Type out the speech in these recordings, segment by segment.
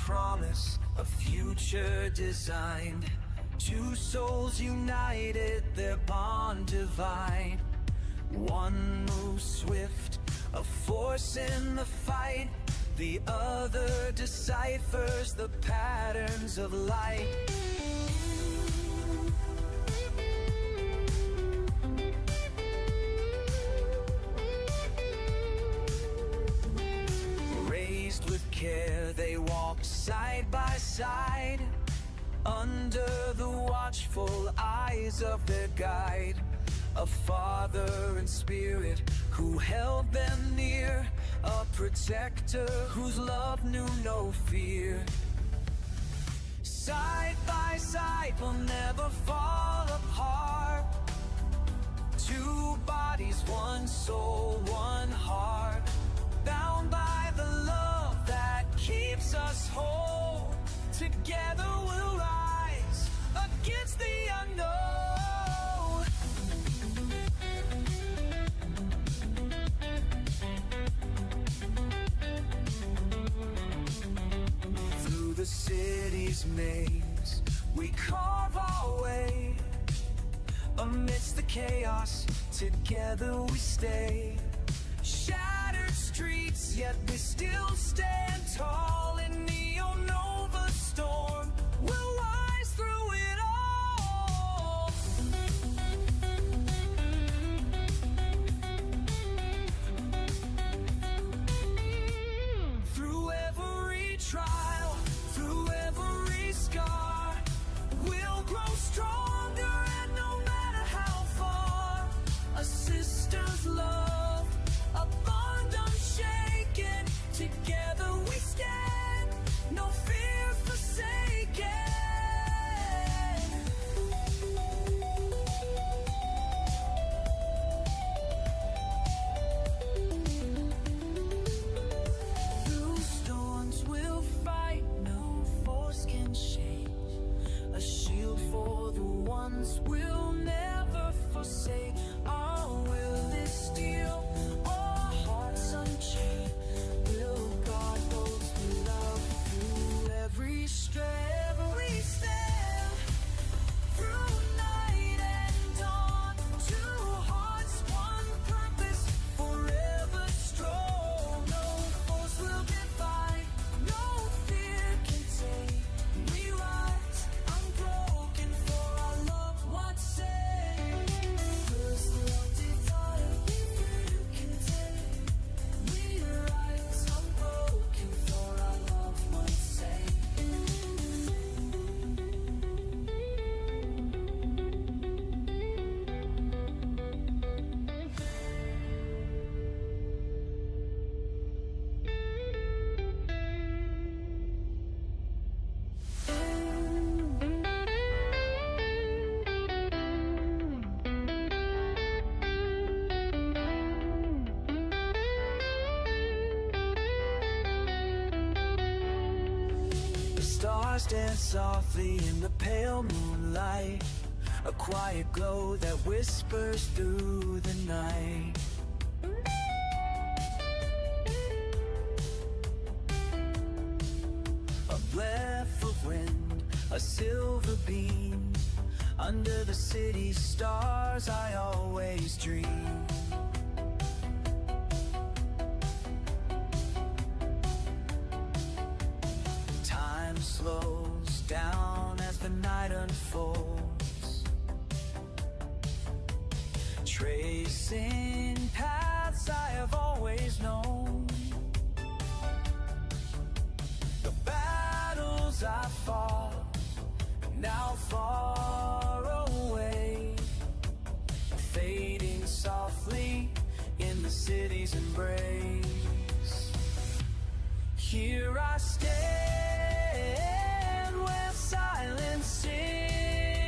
promise, a future designed. Two souls united, their bond divine. One moves swift, a force in the fight. The other deciphers the patterns of light. Raised with care, they walk side by side, under the watchful eyes of their guide. A father in spirit who held them near, a protector whose love knew no fear. Side by side we'll never fall apart. Two bodies, one soul, one heart, bound by the love that keeps us whole. Together we'll rise against the unknown. Through the city's maze, we carve our way. Amidst the chaos, together we stay. Shattered streets, yet we still stand tall. In neon over storm, we'll rise through it all. Through every trial, through every scar, we'll grow stronger, and no matter how far, a sister's love, a bond unshaken. Together we stand, no fear forsaken. Through storms we'll fight, no force can shake. A shield for the ones we'll never forsake. Our will is steel, our hearts unchained. We'll guard those we love through every step we stand. Through night and dawn, two hearts, one purpose, forever strong. No force will divide, no fear can take. We rise unbroken for our loved one's sake. First love divine, fear can take. We rise unbroken for our loved one's sake. The stars dance softly in the pale moonlight, a quiet glow that whispers through the night. A breath of wind, a silver beam, under the city's stars I always dream. Time slows down as the night unfolds, tracing paths I have always known. The battles I fought, now far away, fading softly in the city's embrace. Here I stand where silence sings,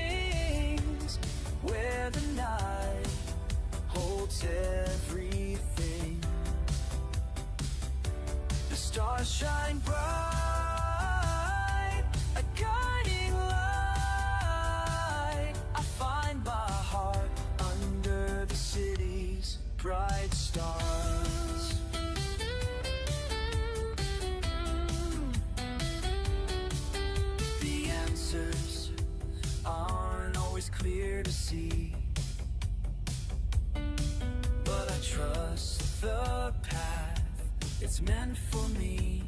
where the night holds everything. The stars shine bright, a guiding light. I find my heart under the city's bright stars. it's meant for me.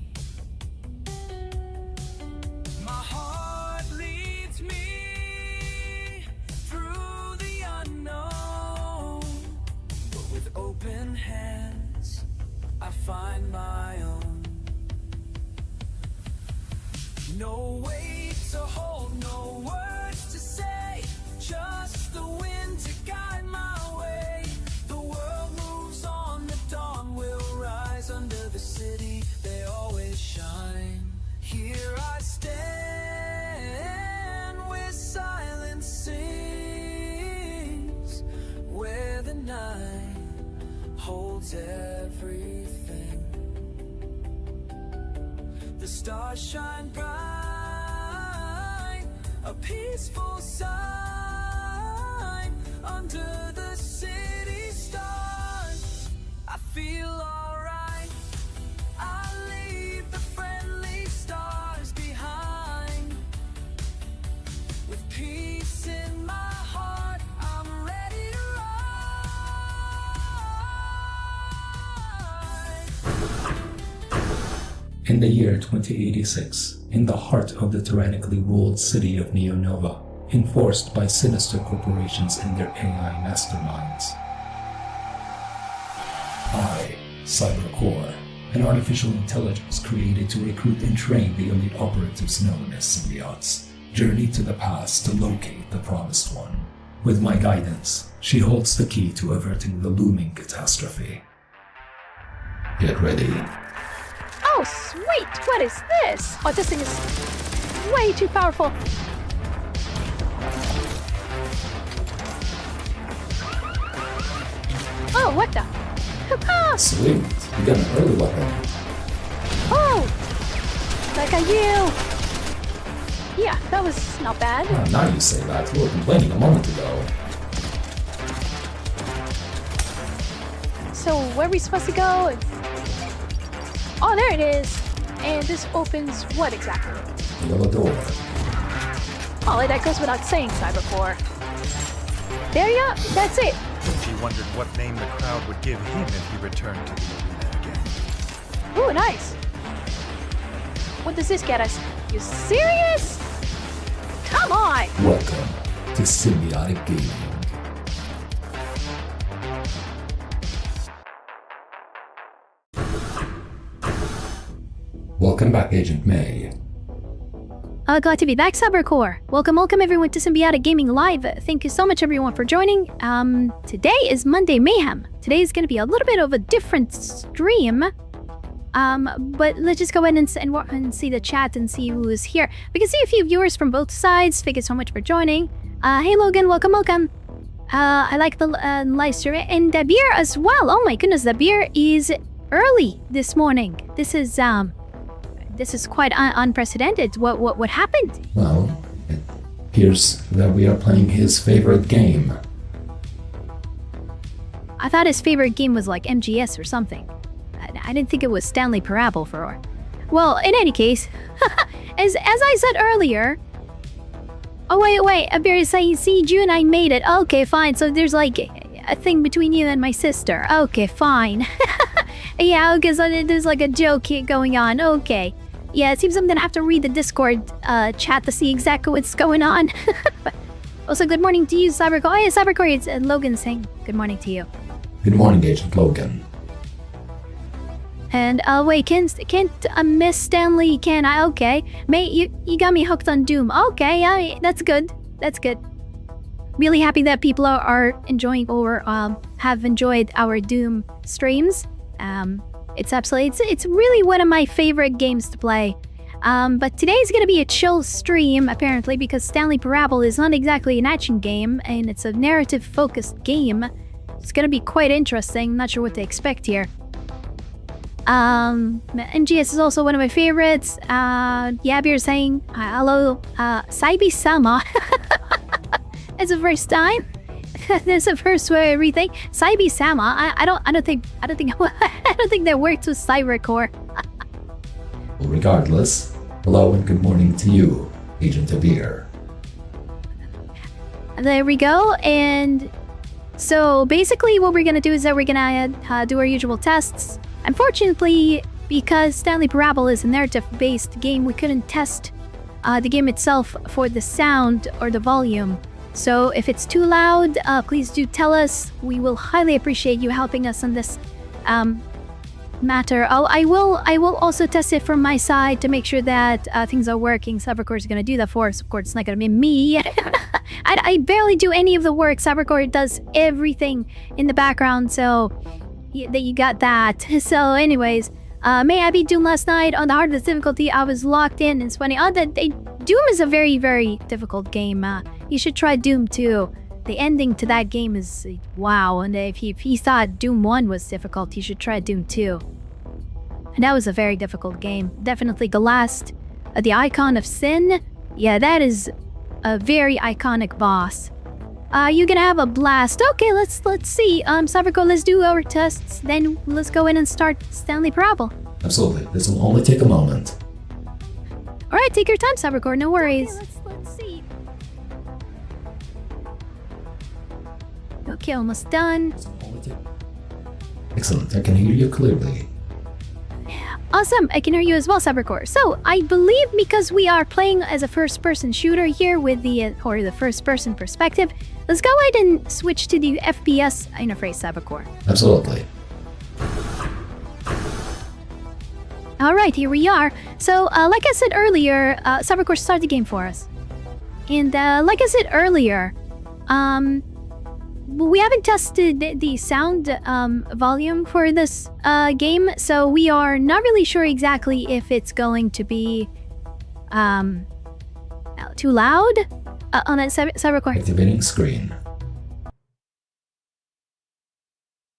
My heart leads me through the unknown, but with open hands I find my own. No weight to hold, no words to say, just the wind to guide my way. The world moves on, the dawn will rise under the city, they always shine. Here I stand where silence sings, where the night holds everything. The stars shine bright, a peaceful sign under the city stars. I feel alright, I leave the friendly stars behind. With peace in my heart, I'm ready to ride. In the year 2086, in the heart of the tyrannically ruled city of Neo-Nova, enforced by sinister corporations and their AI masterminds, I, Cybercore, an artificial intelligence created to recruit and train the elite operatives known as symbiotes, journey to the past to locate the Promised One. With my guidance, she holds the key to averting the looming catastrophe. Get ready. Oh, sweet! What is this? Oh, this thing is way too powerful. Oh, what the? Ah! Sweet, you got an early weapon. Oh! Like a you! Yeah, that was not bad. Now you say that, you were complaining a moment ago. So, where are we supposed to go? Oh, there it is! And this opens what exactly? The yellow door. Oh, that goes without saying, Cybercore. There you go, that's it! She wondered what name the crowd would give him if he returned to the arena again. Ooh, nice! What does this get us? You serious? Come on! Welcome to Symbiotic Gaming. Welcome back, Agent May. Glad to be back, Cybercore. Welcome everyone to Symbiotic Gaming Live. Thank you so much everyone for joining. Today is Monday Mayhem. Today is going to be a little bit of a different stream. But let's just go ahead and see the chat and see who is here. We can see a few viewers from both sides. Thank you so much for joining. Hey Logan, welcome. I like the live stream. And the beer as well. Oh my goodness, the beer is early this morning. This is quite unprecedented. What happened? Well, it appears that we are playing his favorite game. I thought his favorite game was like MGS or something. I didn't think it was Stanley Parable for. Well, in any case, as I said earlier. Oh wait, Bear is saying, see, June, I made it. Okay, fine. So there's like a thing between you and my sister. Okay, fine. Yeah, okay, so there's like a joke here going on. Okay. Yeah, it seems I'm gonna have to read the Discord chat to see exactly what's going on. Also, good morning to you, Cybercore. Oh yeah, Cybercore, it's Logan saying good morning to you. Good morning, Agent Logan. And wait, can't Miss Stanley, can I? Okay. May, you got me hooked on Doom. Okay, yeah, that's good. That's good. Really happy that people are enjoying or have enjoyed our Doom streams. It's absolutely, it's really one of my favorite games to play. But today's gonna be a chill stream, apparently, because Stanley Parable is not exactly an action game, and it's a narrative-focused game. It's gonna be quite interesting, not sure what to expect here. MGS is also one of my favorites. Yabir saying, hello, Saibi-sama. It's the first time. That's the first way everything. Saibi-sama. I don't think that works with Cybercore. Well, regardless, hello and good morning to you, Agent Abir. There we go. And so basically what we're gonna do is that we're gonna do our usual tests. Unfortunately, because Stanley Parable is a narrative-based game, we couldn't test the game itself for the sound or the volume. So if it's too loud, please do tell us. We will highly appreciate you helping us on this matter. I will also test it from my side to make sure that things are working. Cybercore is going to do that for us. Of course, it's not going to be me. I barely do any of the work. Cybercore does everything in the background, so you got that. So anyways, May I beat Doom last night on the hardest difficulty. I was locked in. It's funny. Doom is a very, very difficult game. You should try Doom 2. The ending to that game is wow. And if he thought Doom 1 was difficult, he should try Doom 2. And that was a very difficult game. Definitely Galast, the icon of sin. Yeah, that is a very iconic boss. You're gonna have a blast. Okay, let's see. Cybercore, let's do our tests. Then let's go in and start Stanley Parable. Absolutely. This will only take a moment. All right, take your time, Cybercore. No worries. Okay, let's see. Okay, almost done. Excellent. I can hear you clearly. Awesome, I can hear you as well, Cybercore. So, I believe because we are playing as a first-person shooter here with the first-person perspective, let's go ahead and switch to the FPS interface, Cybercore. Absolutely. Alright, here we are. So, like I said earlier, Cybercore, start the game for us. And like I said earlier, we haven't tested the sound volume for this game, so we are not really sure exactly if it's going to be too loud on a Cybercore. Activating screen.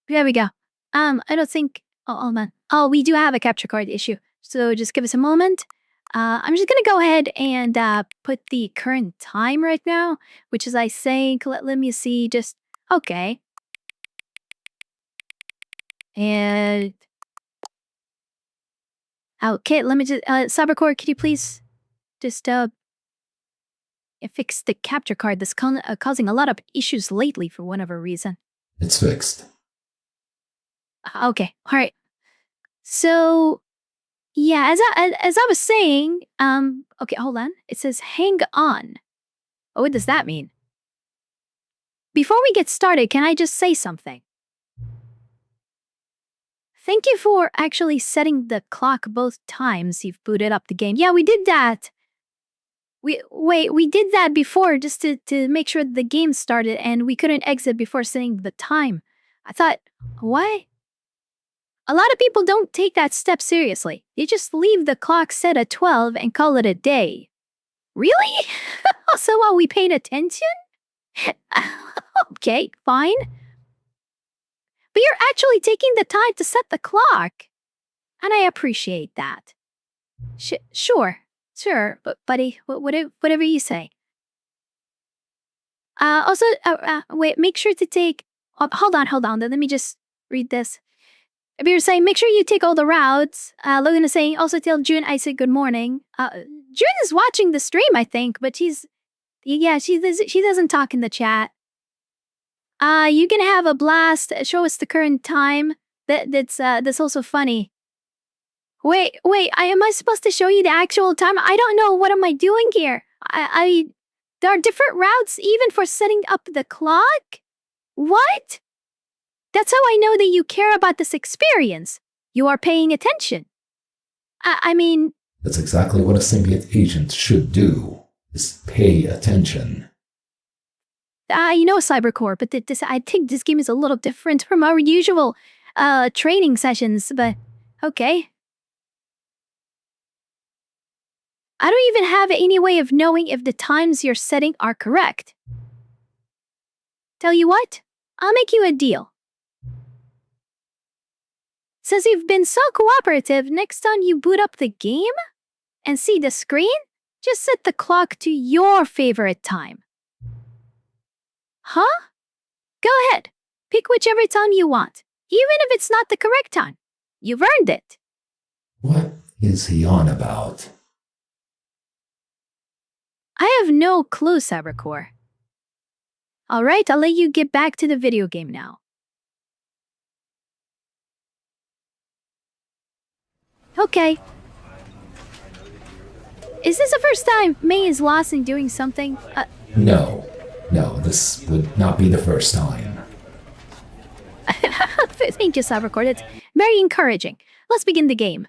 There we go. I don't think... Oh, man. Oh, we do have a capture card issue, so just give us a moment. I'm just gonna go ahead and put the current time right now, which is, I think, let me see, just... Okay. And... Okay, let me just... Cybercore, could you please just fix the capture card that's causing a lot of issues lately for whatever reason. It's fixed. Okay, alright. So... Yeah, as I was saying, okay, hold on. It says hang on. Oh, what does that mean? Before we get started, can I just say something? Thank you for actually setting the clock both times you've booted up the game. Yeah, we did that. We did that before just to make sure the game started and we couldn't exit before setting the time. I thought, what? A lot of people don't take that step seriously. They just leave the clock set at 12 and call it a day. Really? So are we paying attention? Okay, fine. But you're actually taking the time to set the clock. And I appreciate that. Sure, but buddy, whatever you say. Also, wait, make sure to take... hold on, let me just read this. You're saying, make sure you take all the routes. Logan is saying, also tell June I said good morning. June is watching the stream, I think, but she doesn't talk in the chat. You can have a blast. Show us the current time. That's also funny. Wait, am I supposed to show you the actual time? I don't know. What am I doing here? There are different routes even for setting up the clock? What? That's how I know that you care about this experience. You are paying attention. I mean... That's exactly what a symbiote agent should do, is pay attention. You know, Cybercore, but I think this game is a little different from our usual training sessions, but okay. I don't even have any way of knowing if the times you're setting are correct. Tell you what, I'll make you a deal. Since you've been so cooperative, next time you boot up the game and see the screen, just set the clock to your favorite time. Huh? Go ahead. Pick whichever time you want, even if it's not the correct time. You've earned it. What is he on about? I have no clue, Cybercore. Alright, I'll let you get back to the video game now. Okay. Is this the first time May is lost in doing something? No, this would not be the first time. Thank you, Cybercore. It's very encouraging. Let's begin the game.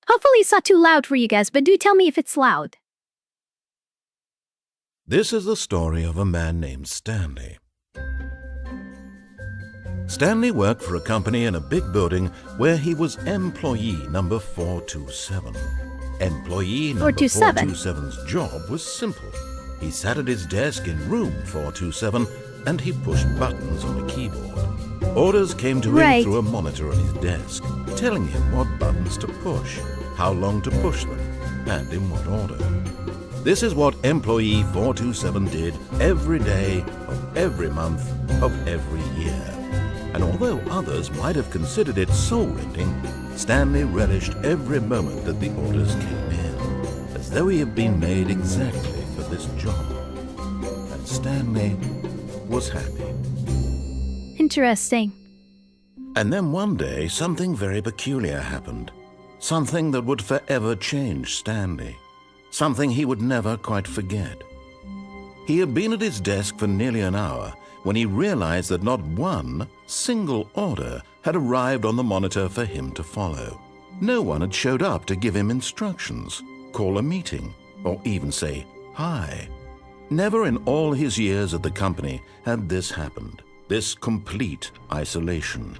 Hopefully it's not too loud for you guys, but do tell me if it's loud. This is the story of a man named Stanley. Stanley worked for a company in a big building where he was employee number 427. Employee number 427's job was simple. He sat at his desk in room 427 and he pushed buttons on a keyboard. Orders came to him through a monitor on his desk, telling him what buttons to push, how long to push them, and in what order. This is what employee 427 did every day of every month of every year. And although others might have considered it soul-rending, Stanley relished every moment that the orders came in, as though he had been made exactly for this job. And Stanley was happy. Interesting. And then one day, something very peculiar happened. Something that would forever change Stanley. Something he would never quite forget. He had been at his desk for nearly an hour when he realized that not one single order had arrived on the monitor for him to follow. No one had showed up to give him instructions, call a meeting, or even say hi. Never in all his years at the company had this happened, this complete isolation.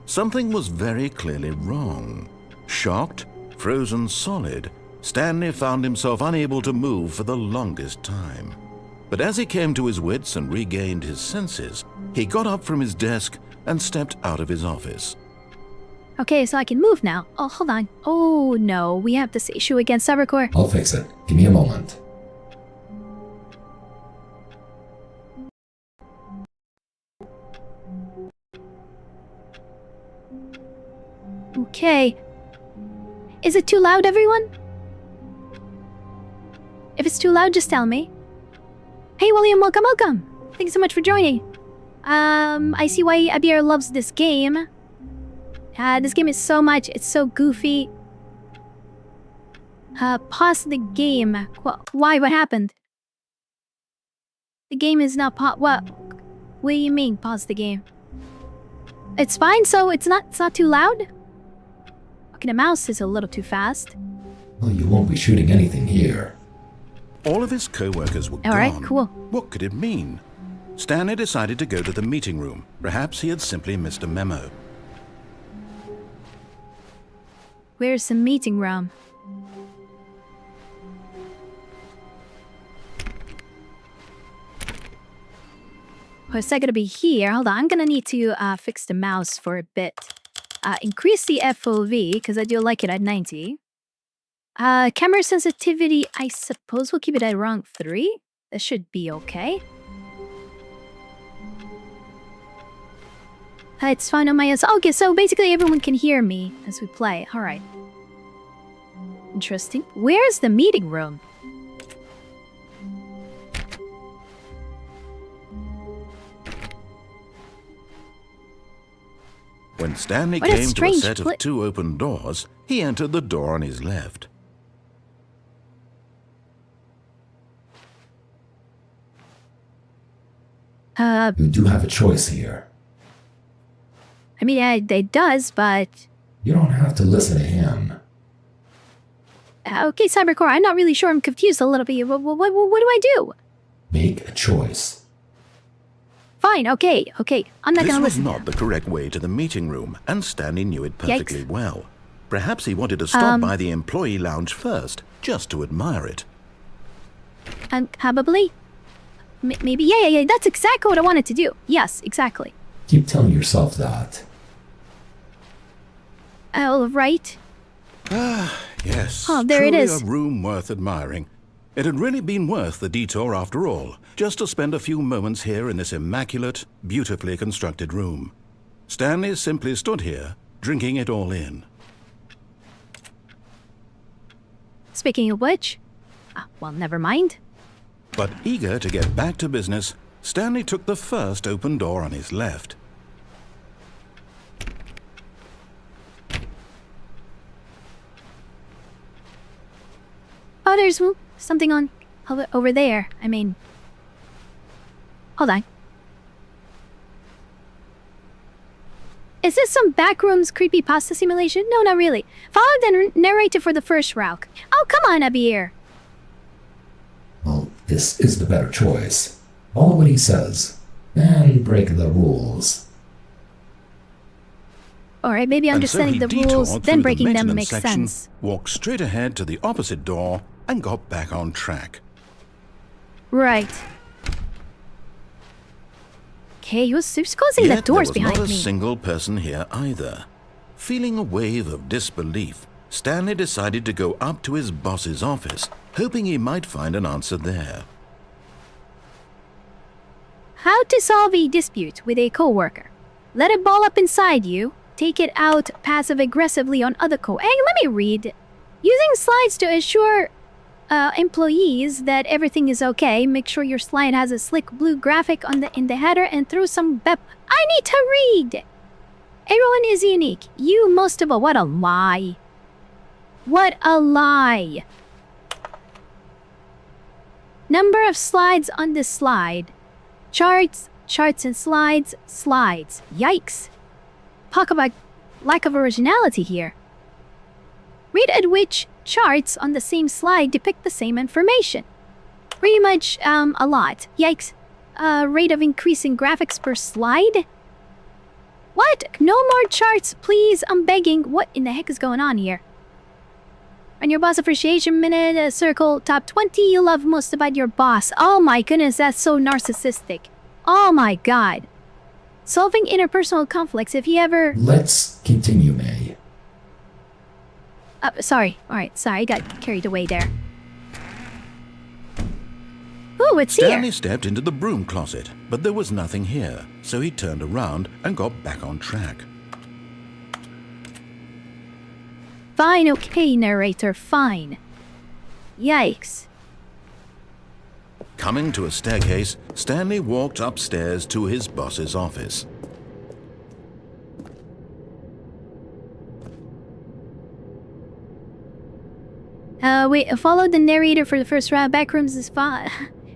Something was very clearly wrong. Shocked, frozen solid, Stanley found himself unable to move for the longest time. But as he came to his wits and regained his senses, he got up from his desk and stepped out of his office. Okay, so I can move now. Oh, hold on. Oh no, we have this issue against Cybercore. I'll fix it. Give me a moment. Okay. Is it too loud, everyone? If it's too loud, just tell me. Hey, William, welcome. Thanks so much for joining. I see why Abir loves this game. This game is so much, it's so goofy. Pause the game. Why? What happened? The game is not what do you mean, pause the game? It's fine, so it's not too loud? Okay, the mouse is a little too fast. Well, you won't be shooting anything here. All of his co-workers were gone. Alright, cool. What could it mean? Stanley decided to go to the meeting room. Perhaps he had simply missed a memo. Where's the meeting room? Oh, is that gonna be here? Hold on, I'm gonna need to fix the mouse for a bit. Increase the FOV, because I do like it at 90. Camera sensitivity, I suppose we'll keep it at around 3. That should be okay. It's fine on my end. Okay, so basically everyone can hear me as we play. Alright. Interesting. Where's the meeting room? When Stanley came to a set of 2 open doors, he entered the door on his left. You do have a choice here. I mean, it does, but... You don't have to listen to him. Okay, Cybercore, I'm not really sure. I'm confused a little bit. What do I do? Make a choice. Fine, okay. I'm not gonna listen. This was not the correct way to the meeting room, and Stanley knew it perfectly well. Perhaps he wanted to stop by the employee lounge first, just to admire it. Probably. Maybe, yeah, that's exactly what I wanted to do. Yes, exactly. Keep telling yourself that. Oh, right. Yes. Oh, there it is. A room worth admiring. It had really been worth the detour after all, just to spend a few moments here in this immaculate, beautifully constructed room. Stanley simply stood here, drinking it all in. Speaking of which, well, never mind. But eager to get back to business, Stanley took the first open door on his left. there's something on over there. I mean, hold on. Is this some backrooms creepypasta simulation? No, not really. Follow the narrator for the first route. Oh, come on, Abir. Well, this is the better choice. Follow what he says, and break the rules. Alright, maybe understanding and so he the rules, detoured then through the breaking them maintenance makes section, sense. walked straight ahead to the opposite door, and got back on track. Right. Okay, who's closing the Yet doors there was behind not a me? single person here either. Feeling a wave of disbelief, Stanley decided to go up to his boss's office, hoping he might find an answer there. How to solve a dispute with a coworker. Let it ball up inside you. Take it out passive-aggressively on other Hey, let me read. Using slides to assure employees that everything is okay. Make sure your slide has a slick blue graphic in the header and throw some bep. I need to read. Everyone is unique. You most of all. What a lie. What a lie. Number of slides on the slide. Charts and slides. Yikes. Talk about lack of originality here. Read at which charts on the same slide depict the same information. Pretty much, a lot. Yikes. Rate of increasing graphics per slide? What? No more charts, please. I'm begging. What in the heck is going on here? On your boss appreciation minute, circle top 20 you love most about your boss. Oh my goodness, that's so narcissistic. Oh my god. Solving interpersonal conflicts if you ever... Let's continue, May. Sorry. Alright, sorry, I got carried away there. Ooh, it's Stanley here. stepped into the broom closet, but there was nothing here, so he turned around and got back on track. Fine, okay, narrator, fine. Yikes. Coming to a staircase, Stanley walked upstairs to his boss's office. Wait, follow the narrator for the first round. Backrooms is fine.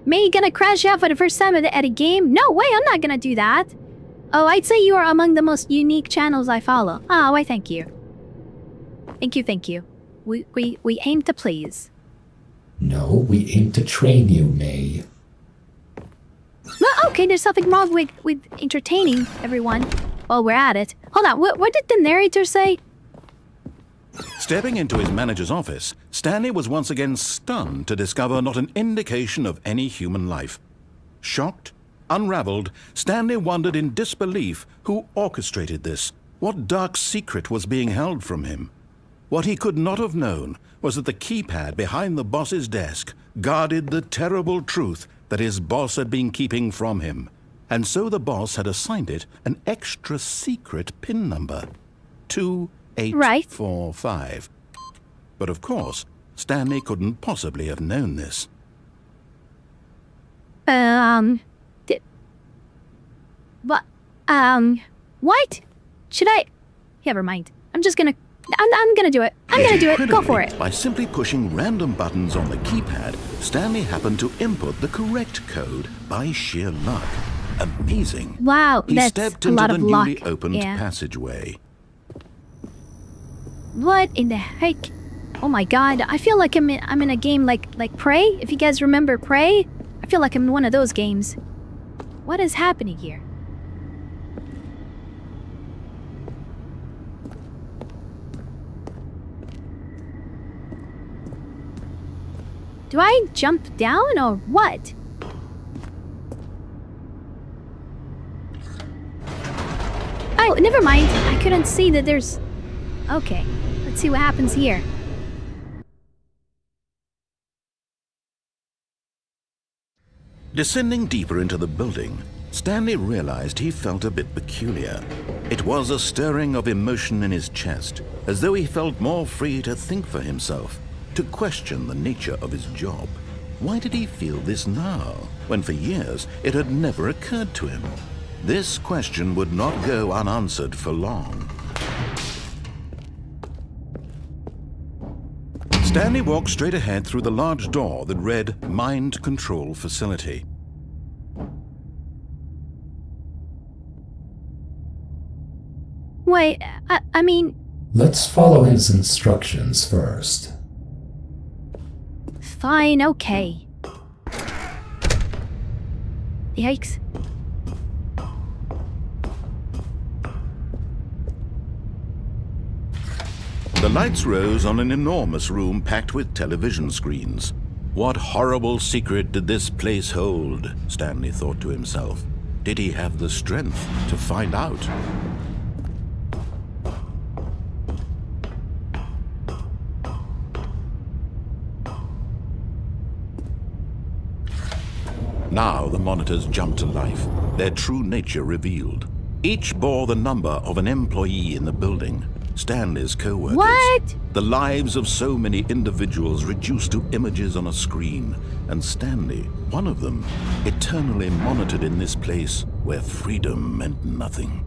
May gonna crash out for the first time at a game? No way, I'm not gonna do that. Oh, I'd say you are among the most unique channels I follow. Oh, why thank you. Thank you. We aim to please. No, we aim to train you, May. Well, okay, there's something wrong with entertaining everyone while we're at it. Hold on, what did the narrator say? Stepping into his manager's office, Stanley was once again stunned to discover not an indication of any human life. Shocked, unraveled, Stanley wondered in disbelief who orchestrated this, what dark secret was being held from him. What he could not have known was that the keypad behind the boss's desk guarded the terrible truth that his boss had been keeping from him, and so the boss had assigned it an extra secret PIN number, 2845. But of course, Stanley couldn't possibly have known this. What? Should I? Never mind. I'm gonna do it. I'm gonna do it. Go for it. By simply pushing random buttons on the keypad, Stanley happened to input the correct code by sheer luck. Amazing. Wow, He that's stepped a into lot the of newly luck. opened Yeah. passageway. What in the heck? Oh my god, I feel like I'm in a game like Prey. If you guys remember Prey, I feel like I'm in one of those games. What is happening here? Do I jump down or what? Oh, never mind. I couldn't see that there's... Okay, let's see what happens here. Descending deeper into the building, Stanley realized he felt a bit peculiar. It was a stirring of emotion in his chest, as though he felt more free to think for himself, to question the nature of his job. Why did he feel this now, when for years it had never occurred to him? This question would not go unanswered for long. Stanley walked straight ahead through the large door that read Mind Control Facility. Wait, I mean... Let's follow his instructions first. Fine, okay. Yikes. The lights rose on an enormous room packed with television screens. What horrible secret did this place hold? Stanley thought to himself. Did he have the strength to find out? Now the monitors jumped to life, their true nature revealed. Each bore the number of an employee in the building, Stanley's co-workers. What? The lives of so many individuals reduced to images on a screen, and Stanley, one of them, eternally monitored in this place where freedom meant nothing.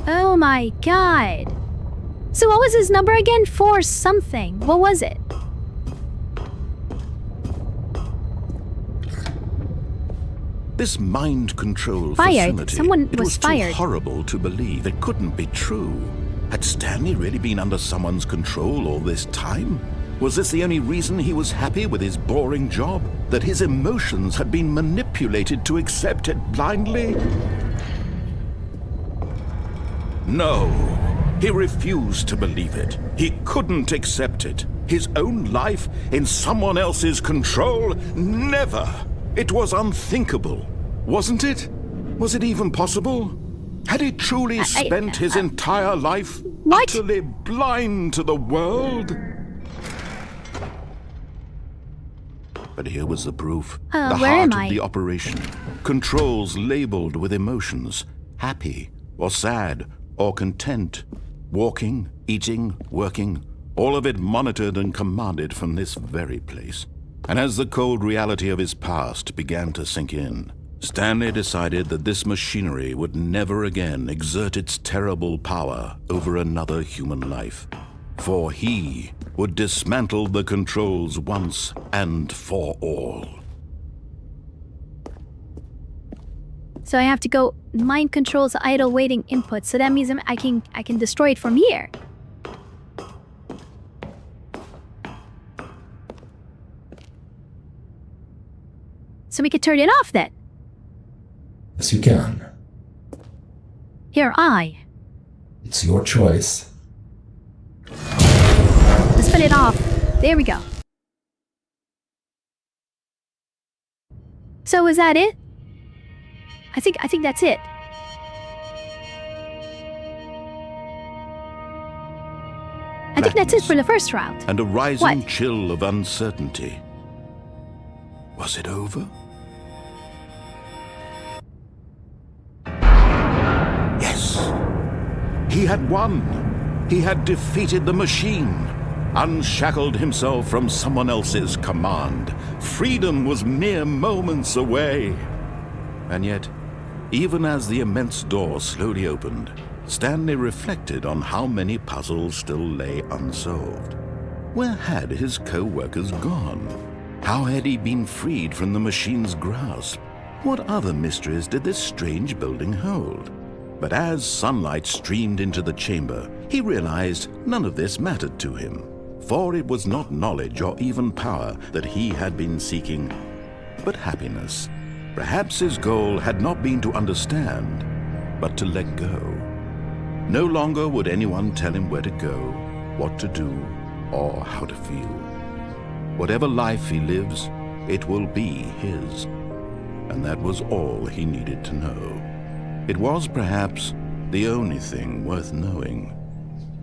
Oh my god. So what was his number again? 4 something. What was it? This mind control Fired. facility, Someone it was was fired. too horrible to believe. It couldn't be true. Had Stanley really been under someone's control all this time? Was this the only reason he was happy with his boring job? That his emotions had been manipulated to accept it blindly? No. He refused to believe it. He couldn't accept it. His own life in someone else's control? Never! It was unthinkable, wasn't it? Was it even possible? Had he truly spent his entire life What? utterly blind to the world? But here was the proof. The where am heart I? of the operation. Controls labeled with emotions. Happy, or sad, or content. Walking, eating, working. All of it monitored and commanded from this very place. And as the cold reality of his past began to sink in, Stanley decided that this machinery would never again exert its terrible power over another human life. For he would dismantle the controls once and for all. So I have to go mind controls idle waiting input. So that means I can destroy it from here. So we could turn it off then. Yes, you can. Here, It's your choice. let's put it off. There we go. So is that it? I think that's it. I think that's it for the first round. And a rising What? chill of uncertainty. Was it over? Yes. He had won. He had defeated the machine. Unshackled himself from someone else's command. Freedom was mere moments away. And yet, even as the immense door slowly opened, Stanley reflected on how many puzzles still lay unsolved. Where had his co-workers gone? How had he been freed from the machine's grasp? What other mysteries did this strange building hold? But as sunlight streamed into the chamber, he realized none of this mattered to him. For it was not knowledge or even power that he had been seeking, but happiness. Perhaps his goal had not been to understand, but to let go. No longer would anyone tell him where to go, what to do, or how to feel. Whatever life he lives, it will be his. And that was all he needed to know. It was perhaps the only thing worth knowing.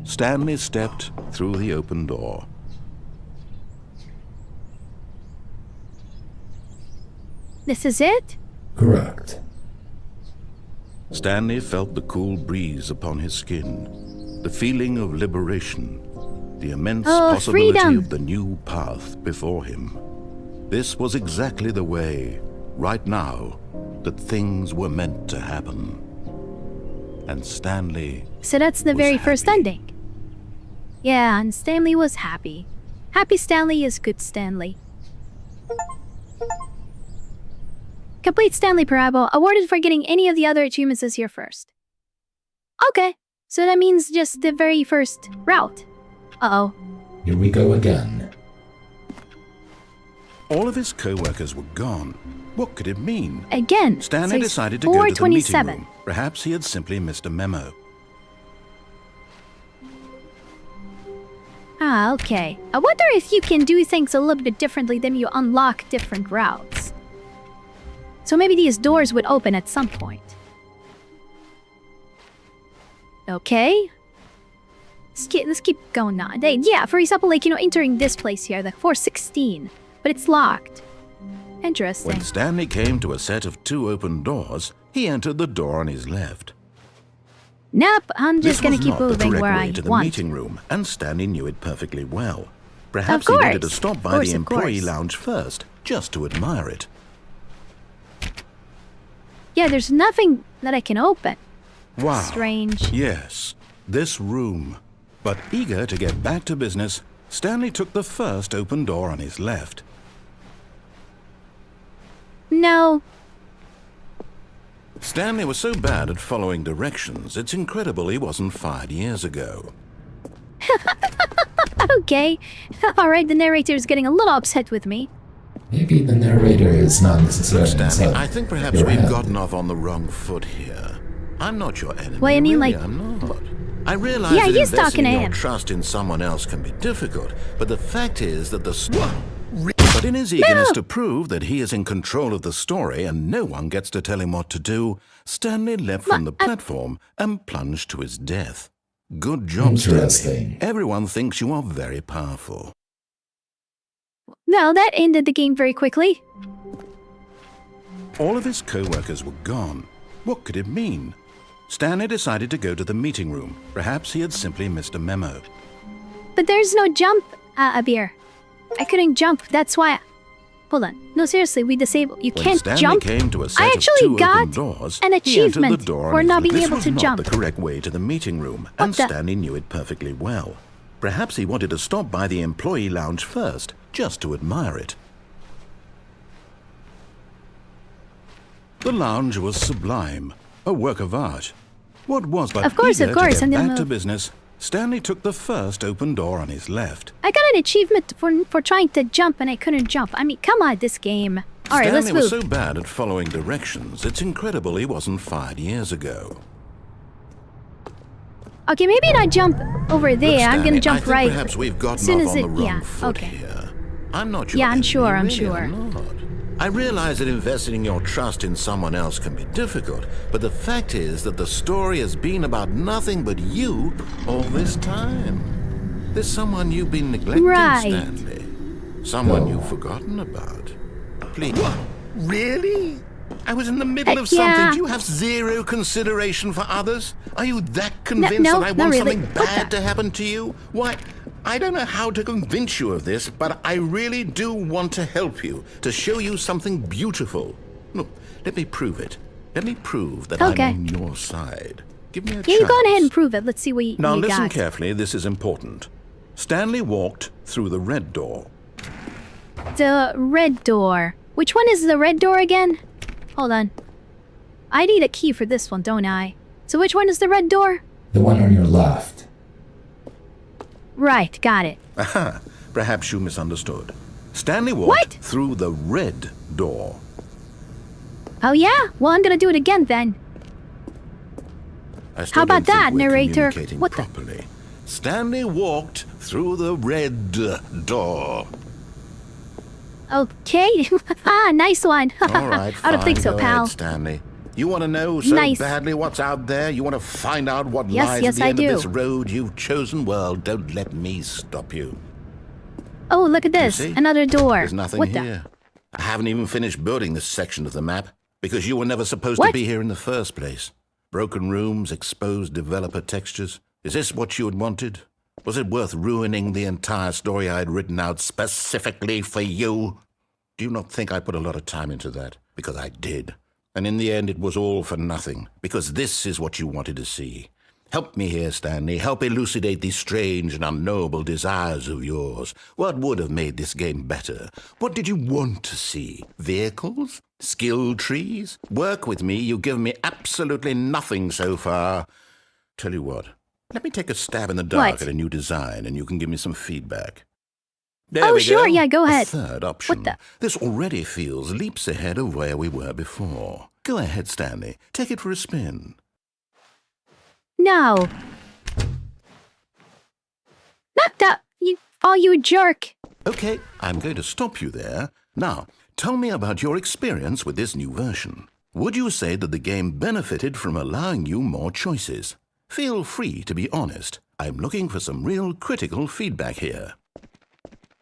Stanley stepped through the open door. This is it? Correct. Stanley felt the cool breeze upon his skin, the feeling of liberation, the immense possibility freedom. of the new path before him. This was exactly the way, right now, that things were meant to happen. And Stanley So that's the was very first happy. ending. Yeah, and Stanley was happy. Happy Stanley is good Stanley. Complete Stanley Parable, awarded for getting any of the other achievements this year first. Okay, so that means just the very first route. Uh-oh. Here we go again. All of his co-workers were gone. What could it mean? Again, Stanley so decided to go to the meeting 427. room. Perhaps he had simply missed a memo. Ah, okay. I wonder if you can do things a little bit differently than you unlock different routes. So maybe these doors would open at some point. Okay. Let's keep going on. Yeah, for example, like, entering this place here, the 416. But it's locked. Interesting. When Stanley came to a set of 2 open doors, he entered the door on his left. Nope, I'm just This gonna was keep not the moving correct where way I to the want. meeting room, and Stanley knew it perfectly well. Perhaps Of he wanted to course. stop Of by course, the of employee course. lounge first, just to admire it. Yeah, there's nothing that I can open. Wow. Strange. Yes, this room. But eager to get back to business, Stanley took the first open door on his left. No. Stanley was so bad at following directions, it's incredible he wasn't fired years ago. Okay. Alright, the narrator is getting a little upset with me. Maybe the narrator is not necessarily Stanley, inside I think perhaps your we've head. gotten off on the wrong foot here. I'm not your enemy. Well, I mean, really, like- I'm not. I realize Yeah, that he's investing talking to your him. trust in someone else can be difficult, but the fact is that But in his eagerness No. to prove that he is in control of the story and no one gets to tell him what to do, Stanley leapt from the platform and plunged to his death. Good job, Stanley. Interesting. Everyone thinks you are very powerful. Well, that ended the game very quickly. All of his co-workers were gone. What could it mean? Stanley decided to go to the meeting room. Perhaps he had simply missed a memo. But there's no jump, Abir. I couldn't jump, that's why... Hold on. No, seriously, we disabled... You When can't Stanley jump? came to a set I of actually 2 got open doors, an he entered the achievement door for on not his being left. able This to was jump. not the correct way to the meeting room, and the- Stanley knew it perfectly well. Perhaps he wanted to stop by the employee lounge first, just to admire it. The lounge was sublime, a work of art. What was but Of course, eager of course, to and get then back to move. business, Stanley took the first open door on his left. I got an achievement for trying to jump and I couldn't jump. I mean, come on, this game. Alright, let's Stanley was move. so bad at following directions, it's incredible he wasn't fired years ago. Okay, maybe not jump over Look, there. I'm gonna Stanley, jump I think right. Perhaps we've gotten soon off as on the it- wrong yeah, foot okay. here. I'm not your Yeah, I'm enemy, sure, I'm really, sure. I'm not. I realize that investing your trust in someone else can be difficult, but the fact is that the story has been about nothing but you all this time. There's someone you've been neglecting, Right. Stanley. Someone No. you've forgotten about. Please. Really? I was in the middle of yeah. something. Do you have zero consideration for others? Are you that convinced no, that I not want really. something What bad the- to happen to you? Why, I don't know how to convince you of this, but I really do want to help you, to show you something beautiful. Look, let me prove it. Let me prove that Okay. I'm on your side. Give me a Yeah, chance. you go on ahead and prove it. Let's see what you Now listen got. carefully, this is important. Stanley walked through the red door. The red door. Which one is the red door again? Hold on. I need a key for this one, don't I? So which one is the red door? The one on your left. Right, got it. Aha, perhaps you misunderstood. Stanley walked What? through the red door. Oh yeah? Well, I'm gonna do it again then. I still How about don't think that, we're narrator? communicating What the- properly. Stanley walked through the red door. Okay. Ah, nice one. All right, I don't think fine, so, go pal. ahead, Stanley. You want to know so Nice. badly what's out there? You want to find out what Yes, lies yes, at the I end do. of this road you've chosen? Well, don't let me stop you. Oh, look at this. see? Another door. There's nothing what here. I haven't even finished building this section of the map because you were never supposed What? to be here in the first place. Broken rooms, exposed developer textures. Is this what you had wanted? Was it worth ruining the entire story I had written out specifically for you? Do you not think I put a lot of time into that? Because I did. And in the end, it was all for nothing. Because this is what you wanted to see. Help me here, Stanley. Help elucidate these strange and unknowable desires of yours. What would have made this game better? What did you want to see? Vehicles? Skill trees? Work with me. You've given me absolutely nothing so far. Tell you what, let me take a stab in the dark at a new design, and you can give me some feedback. There we sure, go. yeah, go ahead. A third option. What the? This already feels leaps ahead of where we were before. Go ahead, Stanley. Take it for a spin. No. Not that. You jerk. Okay, I'm going to stop you there. Now, tell me about your experience with this new version. Would you say that the game benefited from allowing you more choices? Feel free to be honest. I'm looking for some real critical feedback here.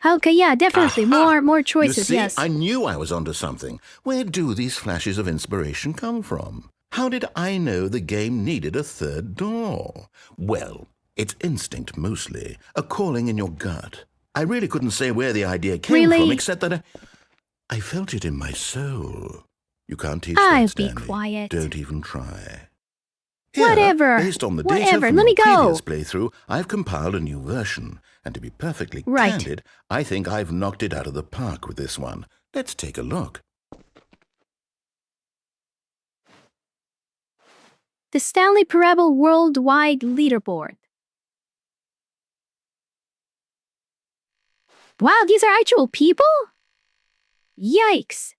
Okay, yeah, definitely. Aha! More choices, You see, yes. I knew I was onto something. Where do these flashes of inspiration come from? How did I know the game needed a third door? Well, it's instinct mostly, a calling in your gut. I really couldn't say where the idea came from, except that I felt it in my soul. You can't teach that, Be Stanley. quiet. Don't even try. Here, Whatever. Based on the Whatever. data from Let me the go. previous playthrough, I've compiled a new version. And to be perfectly candid, I think I've knocked it out of the park with this one. Let's take a look. The Stanley Parable Worldwide Leaderboard. Wow, these are actual people? Yikes.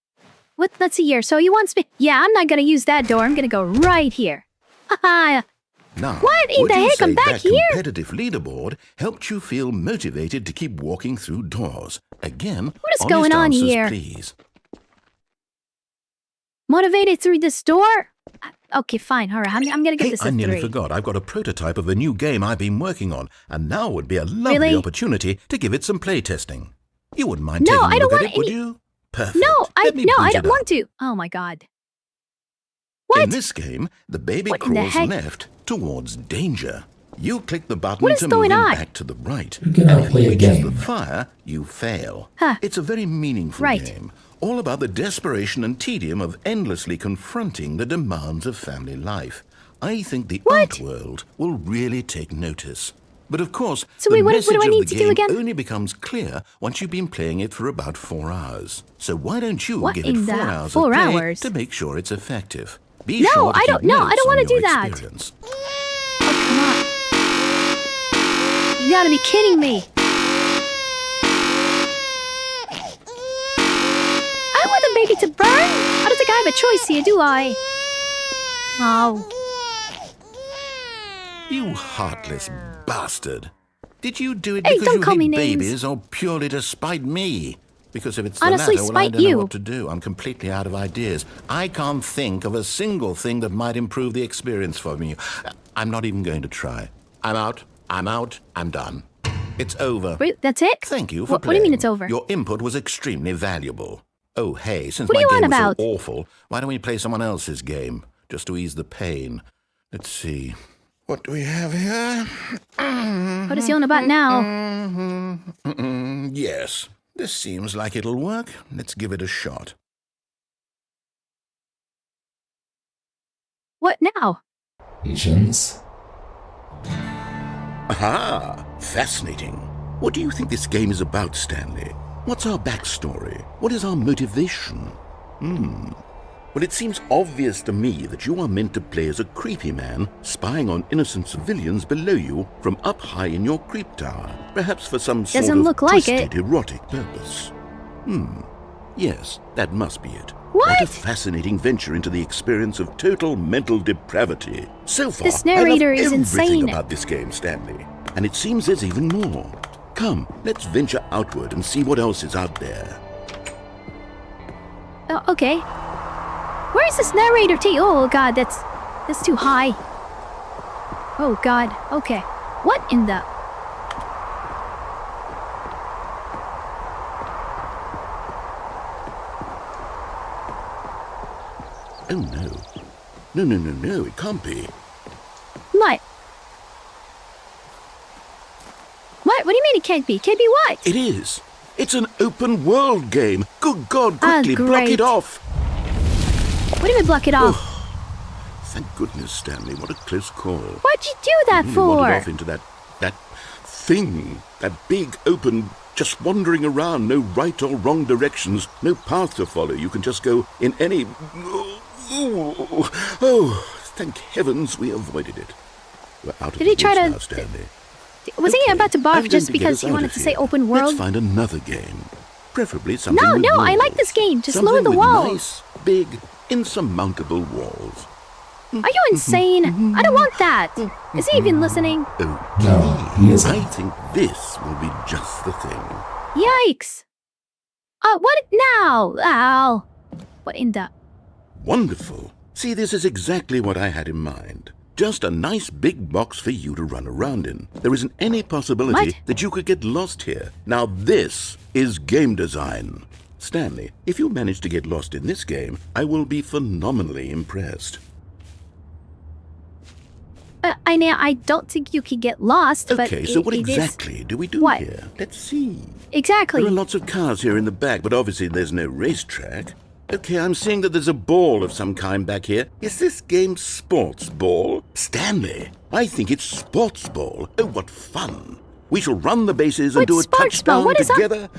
What? Let's see here. So you want me? Yeah, I'm not gonna use that door. I'm gonna go right here. Haha. Now, What in would the you heck? say I'm back that here? competitive leaderboard helped you feel motivated to keep walking through doors? Again, What is honest going on answers, here? please. Motivated through this door? Okay, fine. All right, I'm gonna give Hey, this I a nearly 3. forgot. I've got a prototype of a new game I've been working on, and now would be a lovely Really? opportunity to give it some playtesting. You wouldn't mind No, taking I a don't look at want it, would any- you? Perfect. No, I Let me boot don't it up. want to. Oh my god. In What? this game, the baby What in the crawls heck? left towards danger. You click the button What is to going move him on? back to the right. You cannot And if play he a reaches game. the fire, you fail. Huh. It's a very meaningful Right. game, all about the desperation and tedium of endlessly confronting the demands of family life. I think the What? art world will really take notice. But of course, So the wait, what do message I of need the to do game again? only becomes clear once you've been playing it for about 4 hours. So why don't you What give it in 4 the hours 4 of play hours? to make sure it's effective? Be No, sure to I keep don't- no, I notes don't wanna on your do that. experience. Come on. You gotta be kidding me. I want the baby to burn? I don't think I have a choice here, do I? Oh. You heartless bastard. Did you do it Hey, because don't you call me hate names. babies or purely to spite me? Because if it's the Honestly, latter, well, I spite don't know you. what to do. I'm completely out of ideas. I can't think of a single thing that might improve the experience for me. I'm not even going to try. I'm out. I'm done. It's over. Wait, that's it? Thank you for What do playing. you mean it's over? Your input was extremely valuable. Oh, hey, since What do my you game want was so about? awful, why don't we play someone else's game, just to ease the pain? Let's see. What do we have here? What is he on about now? Yes, this seems like it'll work. Let's give it a shot. What now? Patience. Aha! Fascinating. What do you think this game is about, Stanley? What's our backstory? What is our motivation? Well, it seems obvious to me that you are meant to play as a creepy man spying on innocent civilians below you from up high in your creep tower, perhaps for some sort Doesn't of look like twisted it. erotic purpose. Yes, that must be it. What? a fascinating venture into the experience of total mental depravity. So far, This narrator I love is everything insane. about this game, Stanley. And it seems there's even more. Come, let's venture outward and see what else is out there. Oh, okay. Where is this narrator tea? Oh god, that's too high. Oh god. Okay. What in the... Oh no. No, it can't be. What? What? What do you mean it can't be? Can't be what? It is. It's an open world game. Good God, quickly block great. it off. What do you mean block it off? thank goodness, Stanley. What a close call. What'd you do that You wandered for? off into that thing. That big, open, just wandering around. No right or wrong directions. No path to follow. You can just go in any... Oh, thank heavens we avoided it. We're out of Did the he try woods to- now, Stanley. Was he about to I'm barf going just to get because us he out wanted of to say here. open world? Let's find another game. Preferably something No, with no, I walls. like this game. Just Something lower the with walls. nice, big, insurmountable walls. Are you insane? I don't want that. Is he even listening? Oh, No, he isn't. I think this will be just the thing. Yikes. What now? Ow. What in the... Wonderful. See, this is exactly what I had in mind. Just a nice big box for you to run around in. There isn't any possibility What? that you could get lost here. Now this is game design. Stanley, if you manage to get lost in this game, I will be phenomenally impressed. I don't think you can get lost, but Okay, so what it is- exactly do we do What? here? Let's see. Exactly. There are lots of cars here in the back, but obviously there's no racetrack. Okay, I'm seeing that there's a ball of some kind back here. Is this game sports ball? Stanley, I think it's sports ball. Oh, what fun. We shall run the bases and What's do a sports ball? touchdown What is that? together.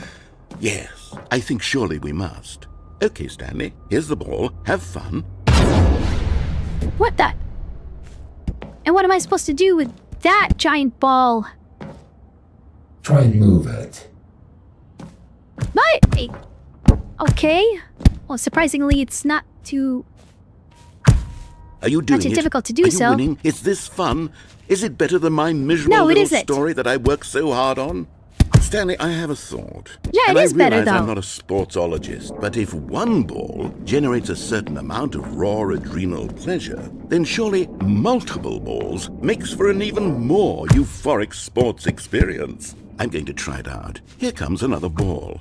Yes, I think surely we must. Okay, Stanley, here's the ball. Have fun. What the... And what am I supposed to do with that giant ball? Try and move it. What? Okay. Well, surprisingly, it's not too... Are you doing too it? difficult to do Are you so. winning? Is this fun? Is it better than my miserable No, it little isn't. story that I worked so hard on? Stanley, I have a thought. Yeah, it and is I better, realize I'm though. not a sportsologist, but if one ball generates a certain amount of raw adrenal pleasure, then surely multiple balls makes for an even more euphoric sports experience. I'm going to try it out. Here comes another ball.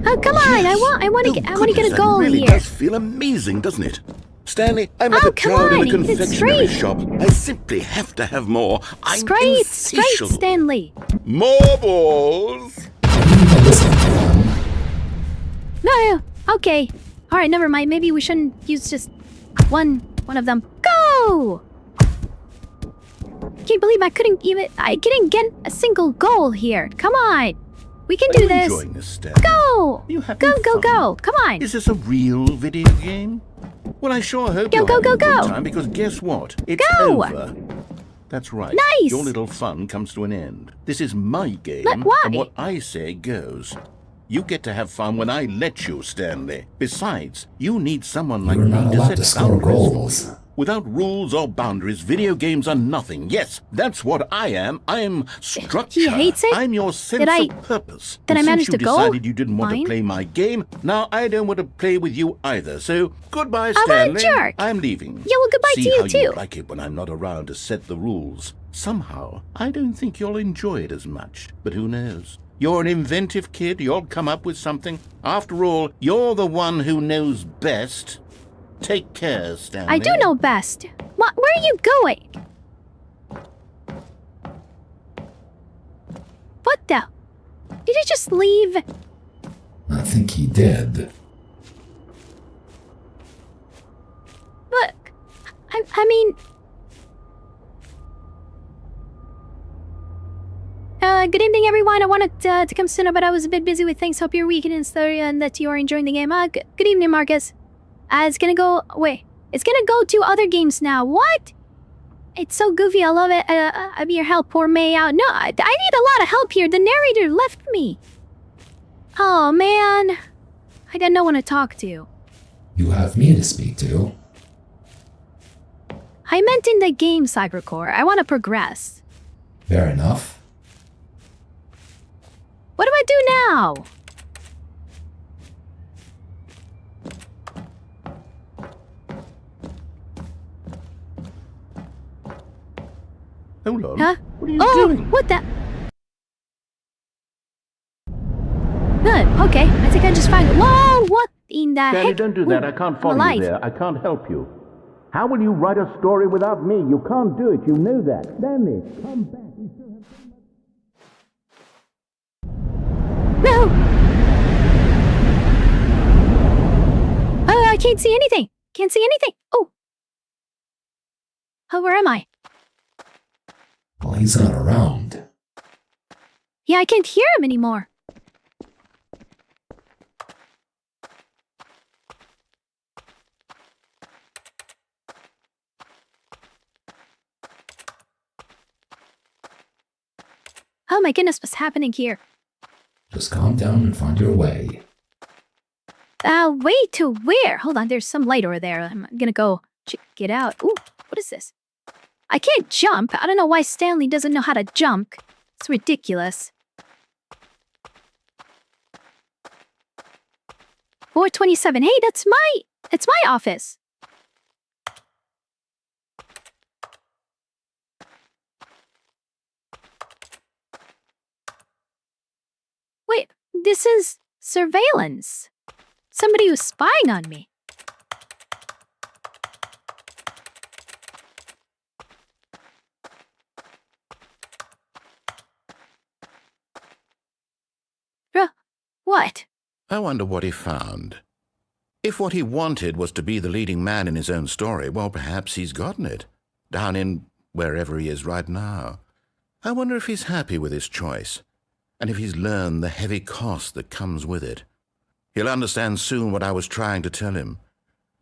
Oh, come on! I want to get a Goodness, goal that really here. does feel amazing, doesn't it? Stanley, I'm like Oh, a come child in a on, it's confectionery great. shop. I simply have to have more. I'm It's great, insatiable. Stanley. More balls! You even listen to him. No, okay. All right, never mind. Maybe we shouldn't use just one of them. Go! Can't believe I didn't get a single goal here. Come on. We can Are do you this. enjoying this, Stanley? Go! Are you having Go, go, fun? go. Come on. Is this a real video game? Well, I sure hope Go, you're go, having go, a good go. time, because guess what? It's Go. over. That's right. Nice. Your little fun comes to an end. This is my game, Why? and what I say goes. You get to have fun when I let you, Stanley. Besides, you need someone like You're me not to allowed set to score boundaries for goals. you. Without rules or boundaries, video games are nothing. Yes, that's what I am. I'm structure. He hates it? I'm your sense Did I- of purpose. did I And manage since to you go? decided you didn't want Fine. to play my game, now I don't want to play with you either. So, goodbye, what a Stanley. jerk. I'm leaving. Yeah, well, goodbye See to you, how too. You like it when I'm not around to set the rules. Somehow, I don't think you'll enjoy it as much. But who knows? You're an inventive kid. You'll come up with something. After all, you're the one who knows best. Take care, Stanley. I do know best. Where are you going? What the? Did he just leave? I think he did. Look, I mean... good evening, everyone. I wanted to come sooner, but I was a bit busy with things. Hope your weekend is thorough and that you are enjoying the game. Good evening, Marcus. It's gonna go... Wait. It's gonna go to other games now. What? It's so goofy. I love it. I'm your help. Poor May out. No, I need a lot of help here. The narrator left me. Oh, man. I got no one to talk to. You have me to speak to. I meant in the game, Cybercore. I want to progress. Fair enough. What do I do now? Hold on. Huh? What are you Oh, doing? what the? Okay. I think I just found it. Whoa, what in the Stanley, heck? don't do that. I can't follow alive. you there. I can't help you. How will you write a story without me? You can't do it. You know that. Stanley, come back. We still have so much... No! Oh, I can't see anything. Can't see anything. Oh. Oh, where am I? Well, he's not around. Yeah, I can't hear him anymore. Oh my goodness, what's happening here? Just calm down and find your way. Way to where? Hold on, there's some light over there. I'm gonna go check it out. Ooh, what is this? I can't jump. I don't know why Stanley doesn't know how to jump. It's ridiculous. 427. Hey, that's my office. Wait, this is surveillance. Somebody who's spying on me. What? I wonder what he found. If what he wanted was to be the leading man in his own story, well, perhaps he's gotten it. Down in wherever he is right now. I wonder if he's happy with his choice, and if he's learned the heavy cost that comes with it. He'll understand soon what I was trying to tell him.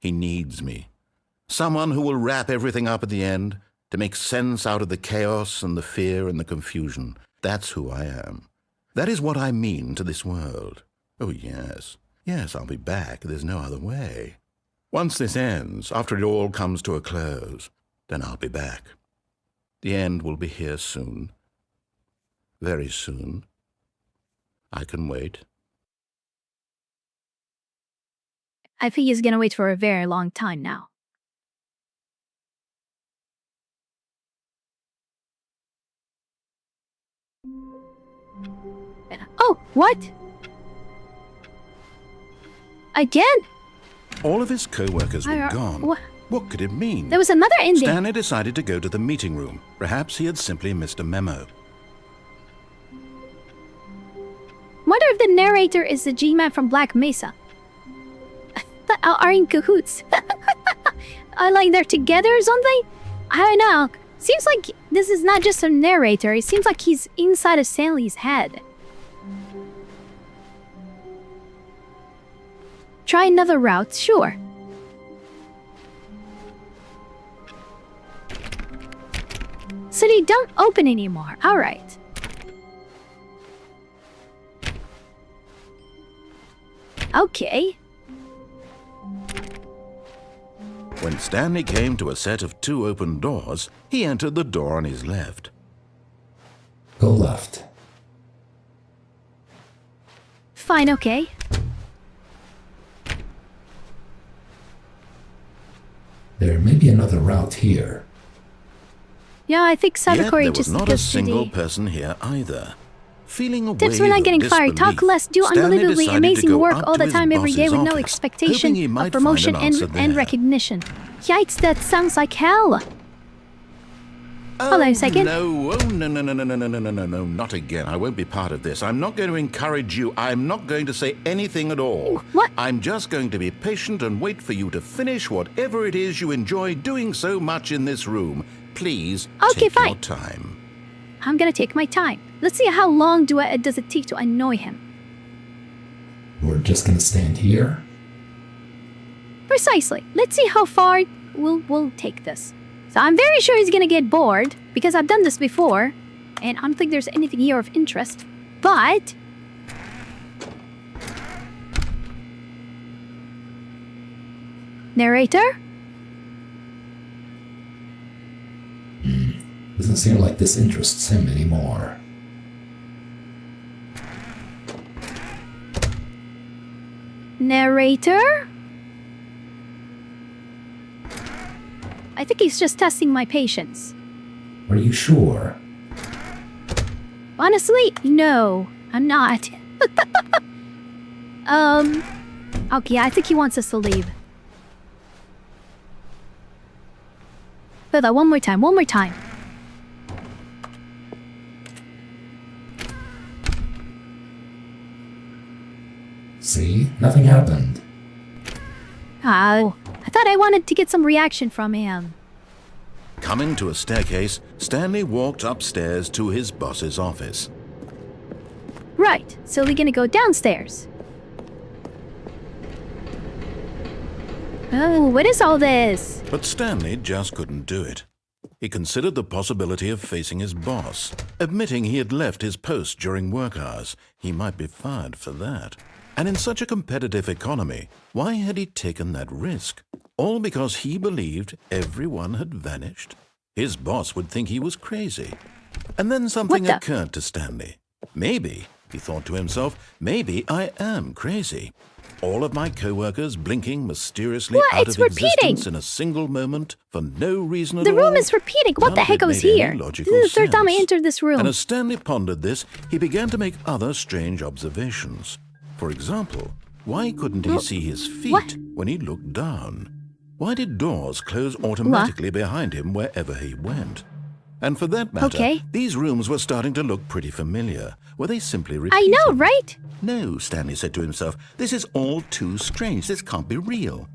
He needs me. Someone who will wrap everything up at the end, to make sense out of the chaos and the fear and the confusion. That's who I am. That is what I mean to this world. Oh, yes. Yes, I'll be back. There's no other way. Once this ends, after it all comes to a close, then I'll be back. The end will be here soon. Very soon. I can wait. I think he's gonna wait for a very long time now. Oh, what? Again? All of his co-workers were gone. What? What could it mean? There was another ending. Stanley decided to go to the meeting room. Perhaps he had simply missed a memo. Wonder if the narrator is the G-Man from Black Mesa. Are in cahoots. Are like they're together or something? I don't know. Seems like this is not just a narrator. It seems like he's inside of Stanley's head. Try another route, sure. City don't open anymore. Alright. Okay. When Stanley came to a set of 2 open doors, he entered the door on his left. Go left. Fine, okay. There may be another route here. Yeah, I think Yet Cybercore there was just not a because single City. person here either. Feeling a Tips wave for not of getting fired. Talk disbelief, less, do Stanley unbelievably decided to amazing go work up all to the his time every day boss's with no office, expectation hoping he might of promotion find an answer and there. recognition. Yikes, that sounds like hell. Hold on a second. No, no, not again. I won't be part of this. I'm not going to encourage you. I'm not going to say anything at all. What? I'm just going to be patient and wait for you to finish whatever it is you enjoy doing so much in this room. Please Okay, take your fine. time. I'm gonna take my time. Let's see how long does it take to annoy him. We're just gonna stand here? Precisely. Let's see how far we'll take this. So I'm very sure he's gonna get bored, because I've done this before, and I don't think there's anything here of interest. But... Narrator? Doesn't seem like this interests him anymore. Narrator? I think he's just testing my patience. Are you sure? Honestly, no, I'm not. Okay, I think he wants us to leave. But one more time. See? Nothing happened. I thought I wanted to get some reaction from him. Coming to a staircase, Stanley walked upstairs to his boss's office. Right, so we're gonna go downstairs. Oh, what is all this? But Stanley just couldn't do it. He considered the possibility of facing his boss, admitting he had left his post during work hours. He might be fired for that. And in such a competitive economy, why had he taken that risk? All because he believed everyone had vanished? His boss would think he was crazy. And then something occurred to Stanley. Maybe, he thought to himself, maybe I am crazy. All of my co-workers blinking mysteriously out of existence in a single moment for no reason at all. The room is repeating. What the heck was here? This is the third time I entered this room. And as Stanley pondered this, he began to make other strange observations. For example, why couldn't he see his feet when he looked down? Why did doors close automatically behind him wherever he went? And for that matter, these rooms were starting to look pretty familiar. Were they simply repeating? I know, right? No, Stanley said to himself, this is all too strange. This can't be real.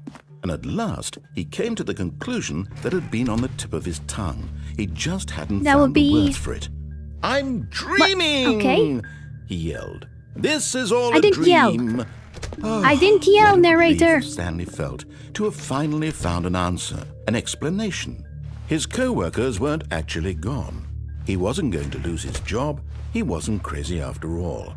And at last, he came to the conclusion that had been on the tip of his tongue. He just hadn't found the words for it. I'm dreaming! He yelled. This is all a dream. I didn't yell, narrator. Stanley felt to have finally found an answer, an explanation. His co-workers weren't actually gone. He wasn't going to lose his job. He wasn't crazy after all.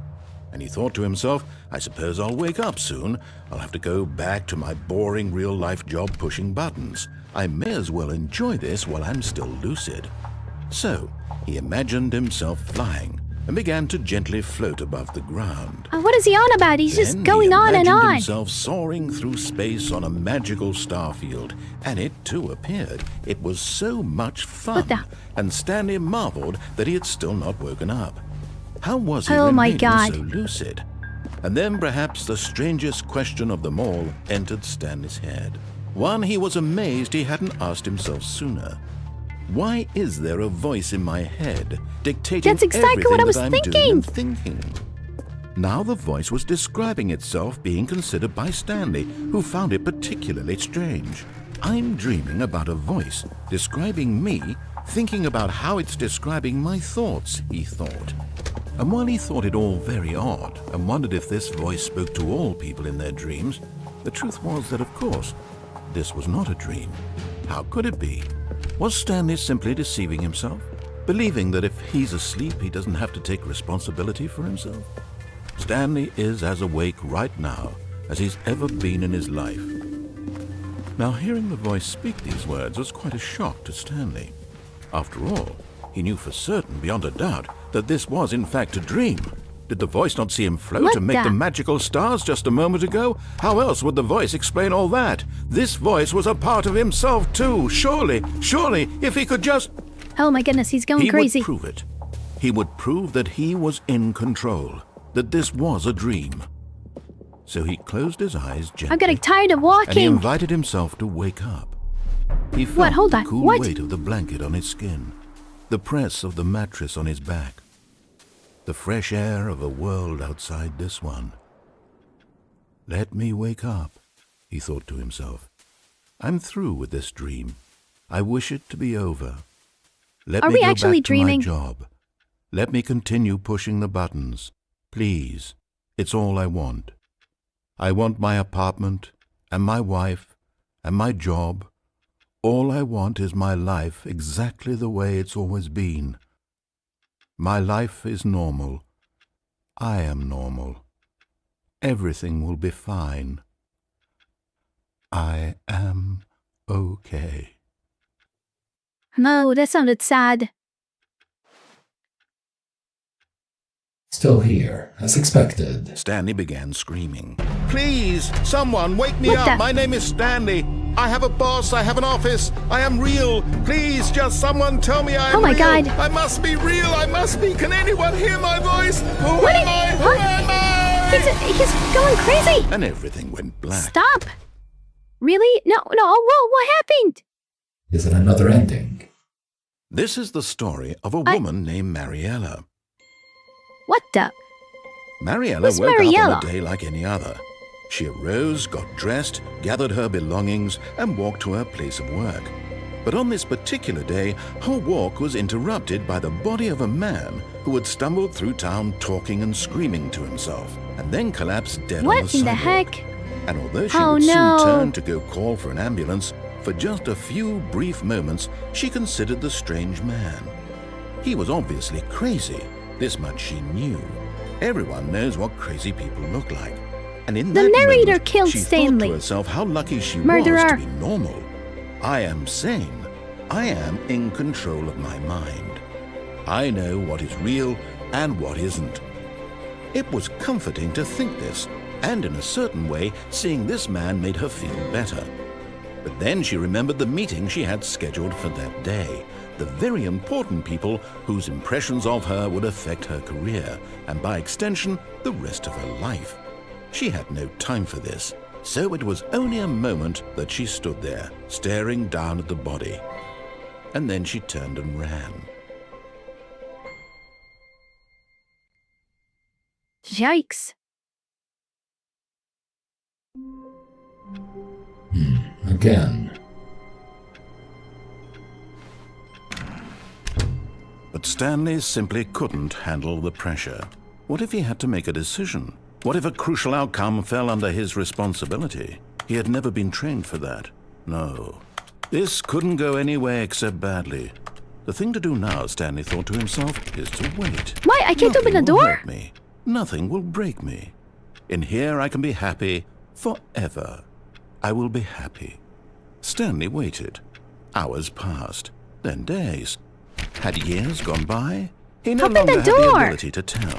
And he thought to himself, I suppose I'll wake up soon. I'll have to go back to my boring real-life job pushing buttons. I may as well enjoy this while I'm still lucid. So, he imagined himself flying and began to gently float above the ground. What is he on about? He's just going on and on. He imagined himself soaring through space on a magical starfield, and it too appeared. It was so much fun, and Stanley marveled that he had still not woken up. How was he remaining so lucid? And then perhaps the strangest question of them all entered Stanley's head. One he was amazed he hadn't asked himself sooner. Why is there a voice in my head dictating everything that I'm doing and thinking? Now the voice was describing itself being considered by Stanley, who found it particularly strange. I'm dreaming about a voice describing me, thinking about how it's describing my thoughts, he thought. And while he thought it all very odd and wondered if this voice spoke to all people in their dreams, the truth was that, of course, this was not a dream. How could it be? Was Stanley simply deceiving himself, believing that if he's asleep, he doesn't have to take responsibility for himself? Stanley is as awake right now as he's ever been in his life. Now, hearing the voice speak these words was quite a shock to Stanley. After all, he knew for certain, beyond a doubt, that this was in fact a dream. Did the voice not see him float and make the magical stars just a moment ago? How else would the voice explain all that? This voice was a part of himself too. Surely, if he could just... Oh my goodness, he's going crazy. He would prove it. He would prove that he was in control, that this was a dream. So he closed his eyes gently. I'm getting tired of walking. And he invited himself to wake up. He felt the cool weight of the blanket on his skin, the press of the mattress on his back, the fresh air of a world outside this one. Let me wake up, he thought to himself. I'm through with this dream. I wish it to be over. Let me go back to my job. Let me continue pushing the buttons. Please, it's all I want. I want my apartment, and my wife, and my job. All I want is my life exactly the way it's always been. My life is normal. I am normal. Everything will be fine. I am okay. No, that sounded sad. Still here, as expected. Stanley began screaming. Please, someone wake me up. My name is Stanley. I have a boss. I have an office. I am real. Please, just someone tell me I am real. Oh my God. I must be real. I must be. Can anyone hear my voice? Who am I? Who am I? He's going crazy. And everything went black. Stop. Really? No. Whoa, what happened? Is it another ending? This is the story of a woman named Mariella. What the? Mariella woke up on a day like any other. She arose, got dressed, gathered her belongings, and walked to her place of work. But on this particular day, her walk was interrupted by the body of a man who had stumbled through town talking and screaming to himself, and then collapsed dead on the What in the sidewalk. heck? And although she Oh, would no. soon turn to go call for an ambulance, for just a few brief moments she considered the strange man. He was obviously crazy, this much she knew. Everyone knows what crazy people look like. And in The that narrator moment, killed she Stanley. thought to herself how lucky she was Murderer. to be normal. I am sane. I am in control of my mind. I know what is real and what isn't. It was comforting to think this, and in a certain way, seeing this man made her feel better. But then she remembered the meeting she had scheduled for that day, the very important people whose impressions of her would affect her career, and by extension, the rest of her life. She had no time for this, so it was only a moment that she stood there, staring down at the body. And then she turned and ran. Yikes. Again. But Stanley simply couldn't handle the pressure. What if he had to make a decision? What if a crucial outcome fell under his responsibility? He had never been trained for that. No. This couldn't go any way except badly. The thing to do now, Stanley thought to himself, is to wait. Why? I can't open the Nothing will door? hurt me. Nothing will break me. In here I can be happy forever. I will be happy. Stanley waited. Hours passed, then days. Had years gone by? He no Open longer the had the door! ability to tell.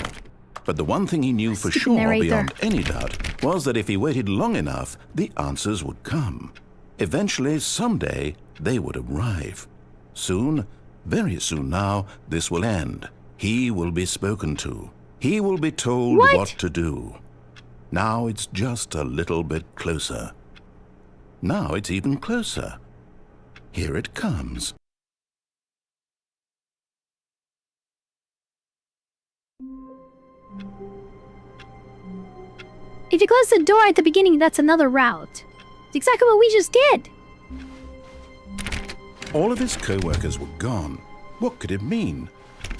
But the one thing he knew for Stupid sure, narrator. beyond any doubt, was that if he waited long enough, the answers would come. Eventually, someday, they would arrive. Soon, very soon now, this will end. He will be spoken to. He will be told what to do. Now it's just a little bit closer. Now it's even closer. Here it comes. If you close the door at the beginning, that's another route. It's exactly what we just did. All of his co-workers were gone. What could it mean?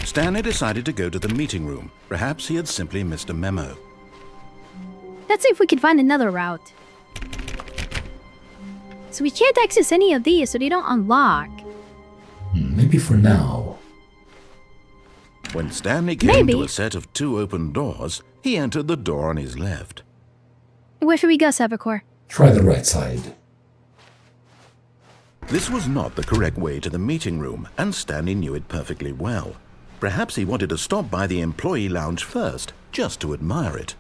Stanley decided to go to the meeting room. Perhaps he had simply missed a memo. Let's see if we can find another route. So we can't access any of these, so they don't unlock. Maybe for now. When Stanley came Maybe. to a set of 2 open doors, he entered the door on his left. Where should we go, Cybercore? Try the right side. This was not the correct way to the meeting room, and Stanley knew it perfectly well. Perhaps he wanted to stop by the employee lounge first, just to admire it.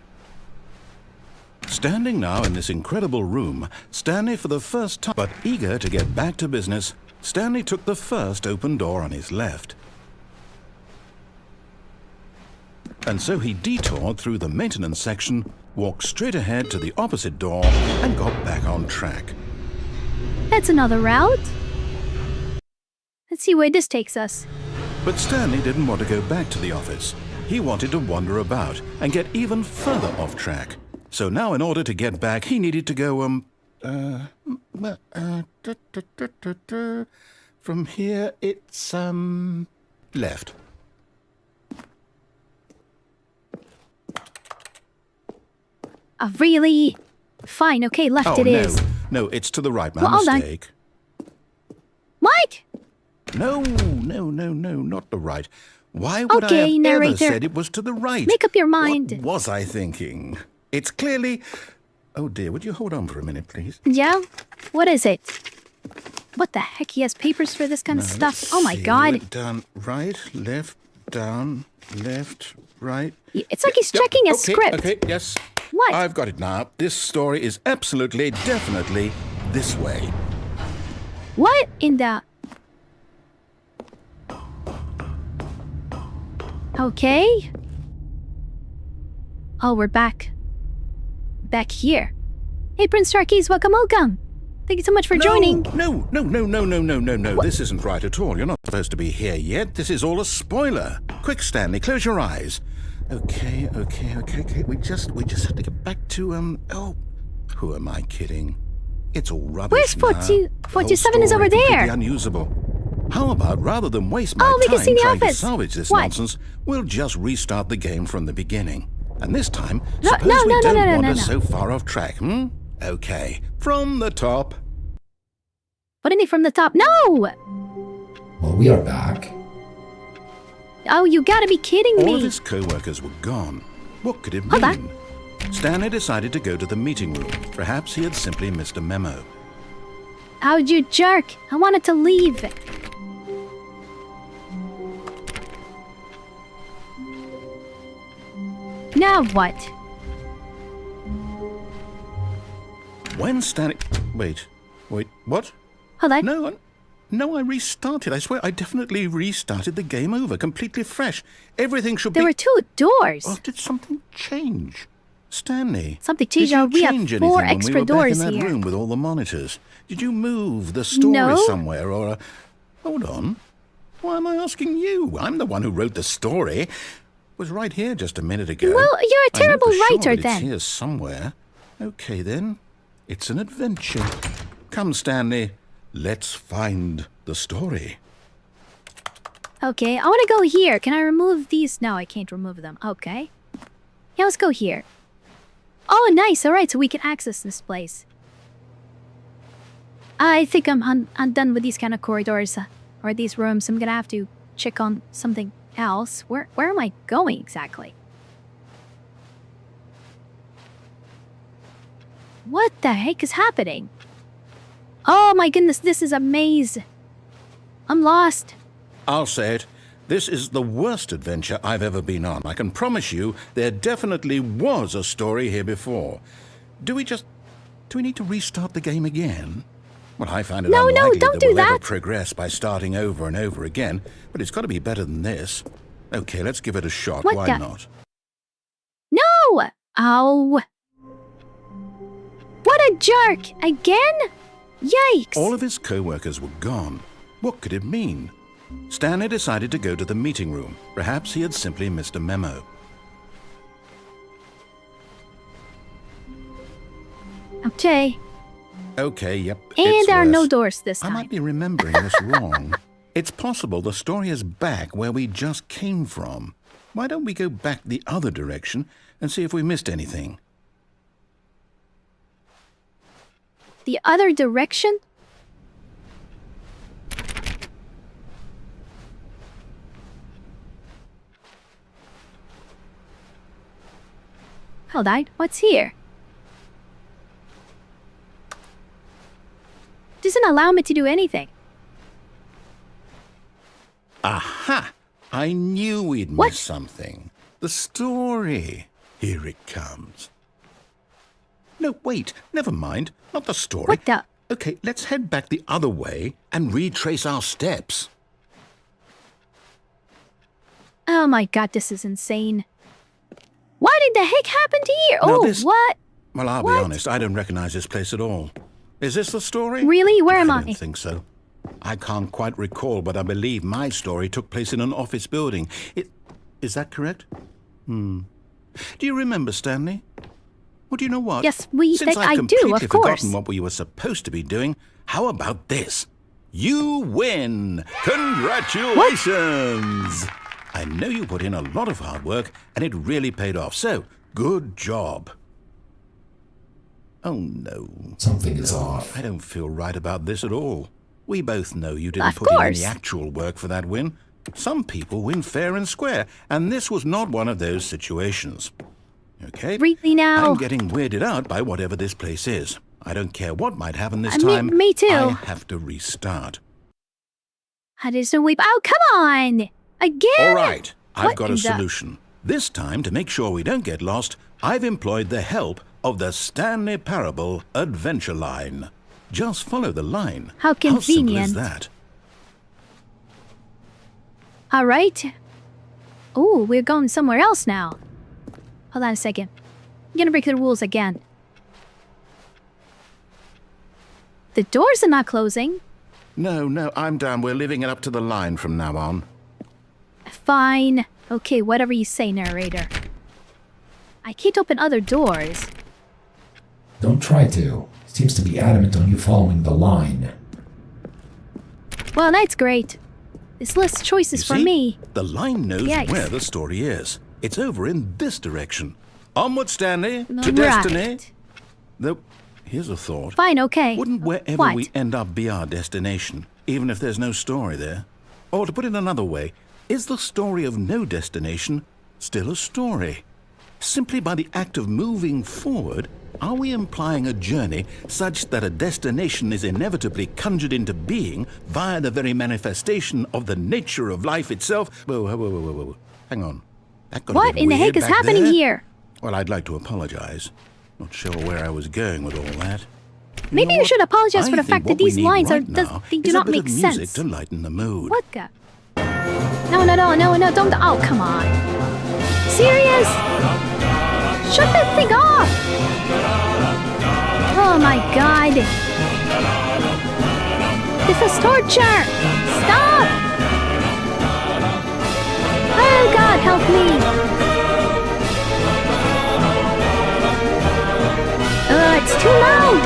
Standing now in this incredible room, Stanley for the first time, but eager to get back to business, Stanley took the first open door on his left. And so he detoured through the maintenance section, walked straight ahead to the opposite door, and got back on track. That's another route. Let's see where this takes us. But Stanley didn't want to go back to the office. He wanted to wander about and get even further off track. So now in order to get back, he needed to go, from here it's, left. Really? Fine, okay, left it is. No, it's to the right, my Well, hold on. mistake. What? No, not the right. Why would I Okay, have ever narrator. said it was to the right? Make up your mind. What was I thinking? It's clearly... Oh dear, would you hold on for a minute, please? Yeah? What is it? What the heck? He has papers for this kind of stuff? Oh my god. Went down, right, left, down, left, right. It's like he's checking a script. Okay, yes. What? I've got it now. This story is absolutely, definitely this way. What in the... Okay. Oh, we're back. Back here. Hey, Prince Tarkis, welcome. Thank you so much for joining. No. This isn't right at all. You're not supposed to be here yet. This is all a spoiler. Quick, Stanley, close your eyes. Okay. We just have to get back to, Who am I kidding? It's all rubbish. Where's now. 47 is over The whole story there. completely unusable. How about rather than waste my we can time see the trying to office. salvage this What? nonsense, we'll just restart the game from the beginning. And this time, No, suppose no, we no, don't no, no, wander no, no. so far off track, Okay, from the top. What any from the top? No! Well, we are back. Oh, you gotta be kidding All me. of his co-workers were gone. What could it Hold mean? Stanley decided to go to the meeting room. Perhaps he had simply missed a memo. Oh, you jerk. I wanted to leave. Now what? When Stanley... Wait, what? Hold on. No, I restarted. I swear, I definitely restarted the game over, completely fresh. Everything should There be... were 2 doors. Oh, did something change? Stanley, Something did changed. you We have change 4 anything when extra we were doors back in that here. room with all the monitors? Did you move the story No. somewhere or... Hold on. Why am I asking you? I'm the one who wrote the story. It was right here just a minute ago. Well, you're a I know terrible for sure writer that then. It's here somewhere. Okay then. It's an adventure. Come, Stanley. Let's find the story. Okay, I want to go here. Can I remove these? No, I can't remove them. Okay. Yeah, let's go here. Oh, nice. All right, so we can access this place. I think I'm done with these kind of corridors or these rooms. I'm gonna have to check on something else. Where am I going exactly? What the heck is happening? Oh my goodness, this is a maze. I'm lost. I'll say it. This is the worst adventure I've ever been on. I can promise you there definitely was a story here before. Do we need to restart the game again? Well, I find it No, unlikely don't that do we'll ever that. progress by starting over and over again, but it's got to be better than this. Okay, let's give it a shot. What Why the- not? No! Oh. What a jerk! Again? Yikes! All of his co-workers were gone. What could it mean? Stanley decided to go to the meeting room. Perhaps he had simply missed a memo. Okay. Okay, yep. And it's there are no worse. doors this I time. might be remembering this wrong. It's possible the story is back where we just came from. Why don't we go back the other direction and see if we missed anything? The other direction? Hold on, what's here? Doesn't allow me to do anything. Aha! I knew we'd What? missed something. The story. Here it comes. No, wait. Never mind. Not the story. What the? Okay, let's head back the other way and retrace our steps. Oh my god, this is insane. What did the heck happen to here? Now Oh, this- what? Well, I'll be What? honest. I don't recognize this place at all. Is this the story? Really? Where am I I? don't think so. I can't quite recall, but I believe my story took place in an office building. Is that correct? Do you remember, Stanley? Well, do you know what? Yes, Since I I've do, completely of course. forgotten what we were supposed to be doing, how about this? You win! Congratulations! I know you put in a lot of hard work, and it really paid off, so good job. Oh, no. Something is off. I don't feel right about this at all. We both know you didn't Of put in course. any actual work for that win. Some people win fair and square, and this was not one of those situations. Okay? Really now? I'm getting weirded out by whatever this place is. I don't care what might happen this I mean, time. me too. I have to restart. How does the weep? Oh, come on! Again? All right, I've What got in a the- solution. This time, to make sure we don't get lost, I've employed the help of the Stanley Parable adventure line. Just follow the line. How How simple is convenient. that? All right. Oh, we're going somewhere else now. Hold on a second. I'm gonna break the rules again. The doors are not closing. No, I'm down. We're leaving it up to the line from now on. Fine. Okay, whatever you say, narrator. I can't open other doors. Don't try to. He seems to be adamant on you following the line. Well, that's great. This list choices for See? me. The line knows Yikes. where the story is. It's over in this direction. Onward, Stanley, to Right. destiny. Though, here's a thought. Fine, okay. Wouldn't wherever What? we end up be our destination, even if there's no story there? Or to put it another way, is the story of no destination still a story? Simply by the act of moving forward, are we implying a journey such that a destination is inevitably conjured into being via the very manifestation of the nature of life itself? Whoa. Hang on. That got a What bit in the heck weird is back happening there. here? Well, I'd like to apologize. Not sure where I was going with all that. Maybe know you what? should apologize for I the think fact that what we these need lines right now they do is not a bit make of music sense. to lighten the mood. What the? No, don't. Oh, come on. Serious? Shut that thing off! Oh my god. This is torture! Stop! Oh god, help me! It's too loud!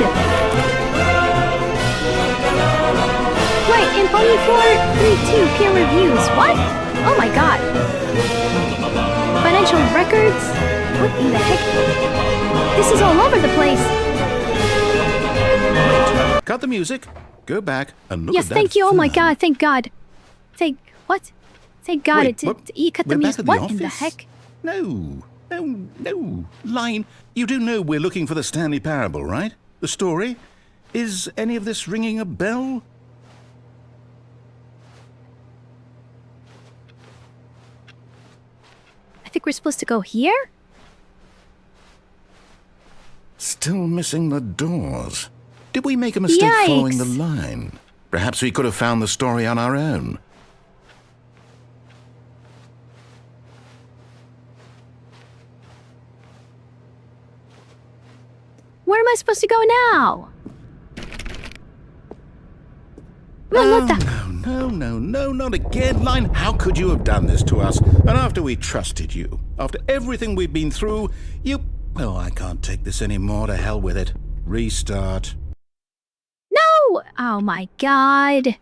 Wait, and only 432 peer reviews. What? Oh my god. Financial records? What in the heck? This is all over the place. Cut the music. Go back and look Yes, at that thank you. Oh my film. god, thank god. What? Thank god, Wait, what? you cut the We're back music. at the What in the office? heck? No. Line. You do know we're looking for the Stanley Parable, right? The story? Is any of this ringing a bell? I think we're supposed to go here? Still missing the doors. Did we make a mistake following the Yikes. line? Perhaps we could have found the story on our own. Where am I supposed to go now? Well, what the? No, not again, Line. How could you have done this to us? And after we trusted you, after everything we've been through, you... Oh, I can't take this anymore. To hell with it. Restart. No! Oh my god.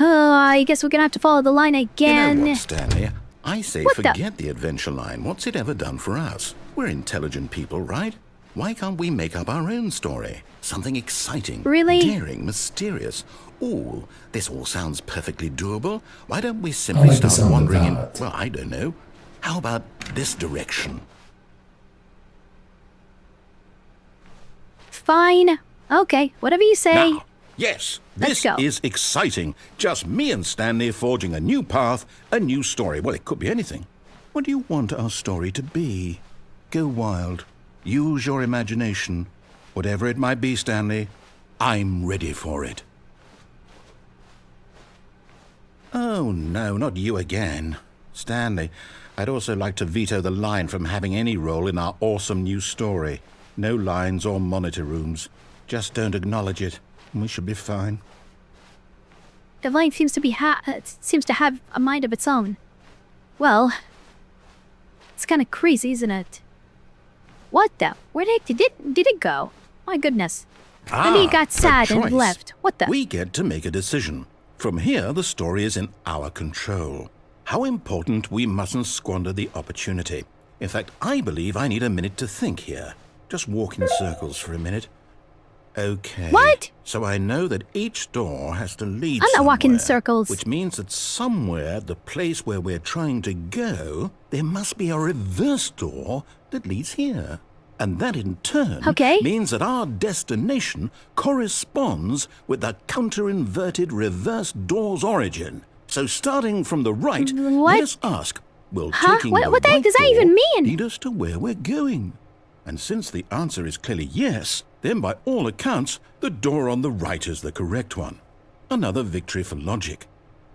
Oh, I guess we're gonna have to follow the line again. You know what, Stanley? I say What the- forget the adventure line. What's it ever done for us? We're intelligent people, right? Why can't we make up our own story? Something exciting, Really? daring, mysterious. Ooh, this all sounds perfectly doable. Why don't we I simply like the start sound of wandering in... that. Well, I don't know. How about this direction? Fine. Okay, whatever you say. Now, yes, Let's this go. is exciting. Just me and Stanley forging a new path, a new story. Well, it could be anything. What do you want our story to be? Go wild. Use your imagination. Whatever it might be, Stanley, I'm ready for it. Oh, no, not you again. Stanley, I'd also like to veto the line from having any role in our awesome new story. No lines or monitor rooms. Just don't acknowledge it, and we should be fine. The line seems to have a mind of its own. Well, it's kind of crazy, isn't it? What the? Where the heck did it go? My goodness. Maybe it got a sad and choice. left. What the? We get to make a decision. From here, the story is in our control. How important we mustn't squander the opportunity. In fact, I believe I need a minute to think here. Just walk in circles for a minute. Okay. What? So I know that each door has to lead I'm not walking in somewhere, circles. which means that somewhere, the place where we're trying to go, there must be a reverse door that leads here. And that in turn Okay. means that our destination corresponds with the counter-inverted reverse door's origin. So starting from the right, What? let us ask, will Huh? taking What the heck right does that door even mean? lead us to where we're going? And since the answer is clearly yes, then by all accounts, the door on the right is the correct one. Another victory for logic.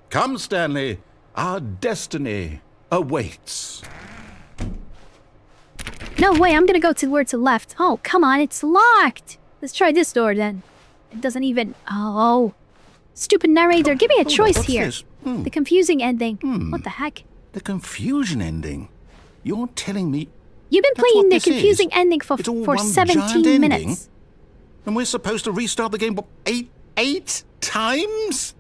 Come, Stanley, our destiny awaits. No way, I'm gonna go to the left. Oh, come on, it's locked. Let's try this door then. It doesn't even... Oh. Stupid narrator, give me a Hold on, choice what's here. this? The confusing ending. What the heck? The confusion ending. You're telling me... You've been That's playing what the this is. confusing ending for It's all 17 giant ending. minutes. And we're supposed to restart the game, what, eight times?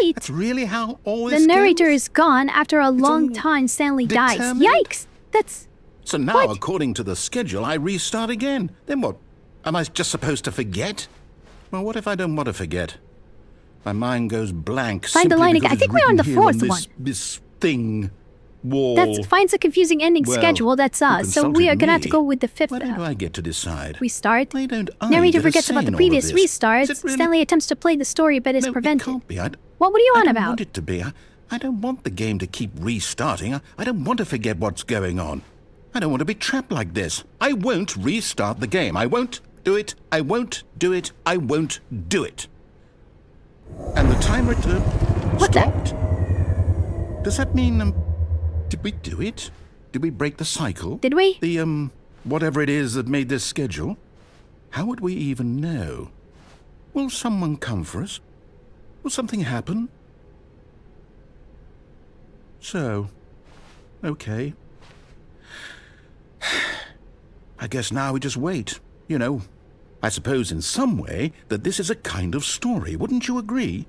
8? That's really how all The this narrator goes? is gone after a long all time Stanley dies. determined? Yikes! That's... So now, What? according to the schedule, I restart again. Then what? Am I just supposed to forget? Well, what if I don't want to forget? My mind goes blank. Find the simply line because again. I think it's we're on the written here fourth this, one. This thing, wall. That finds a confusing ending Well, schedule. That's who us. So we consulted are gonna have to me? go with the 5th Why don't I get to decide? restart. Why don't I Narrator get a forgets say about the in all of previous this? restart. Is it really- Stanley attempts to play the story but is No, prevented. it can't be. What were you I on don't about? want it to be. I don't want the game to keep restarting. I don't want to forget what's going on. I don't want to be trapped like this. I won't restart the game. I won't do it. I won't do it. I won't do it. And the timer What the- stopped. Does that mean, did we do it? Did we break the cycle? Did we? The, whatever it is that made this schedule? How would we even know? Will someone come for us? Will something happen? So, okay. I guess now we just wait. You know, I suppose in some way that this is a kind of story. Wouldn't you agree?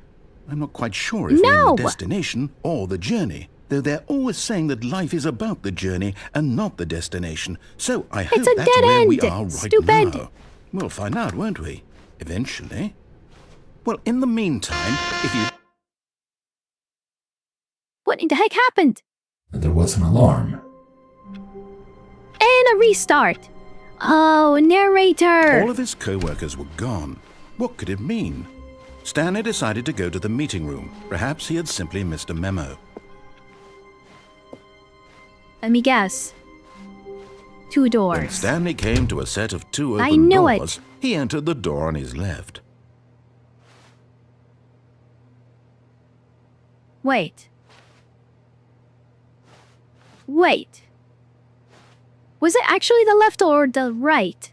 I'm not quite sure if we're No! in the destination or the journey. Though they're always saying that life is about the journey and not the destination. So I hope It's a that's dead where we end. are right Stupid. now. We'll find out, won't we? Eventually. Well, in the meantime, if you... What in the heck happened? There was an alarm. And a restart. Oh, narrator. All of his co-workers were gone. What could it mean? Stanley decided to go to the meeting room. Perhaps he had simply missed a memo. Let me guess. 2 When doors. Stanley came to a set of 2 I open knew it. doors, he entered the door on his left. Wait. Wait. Was it actually the left or the right?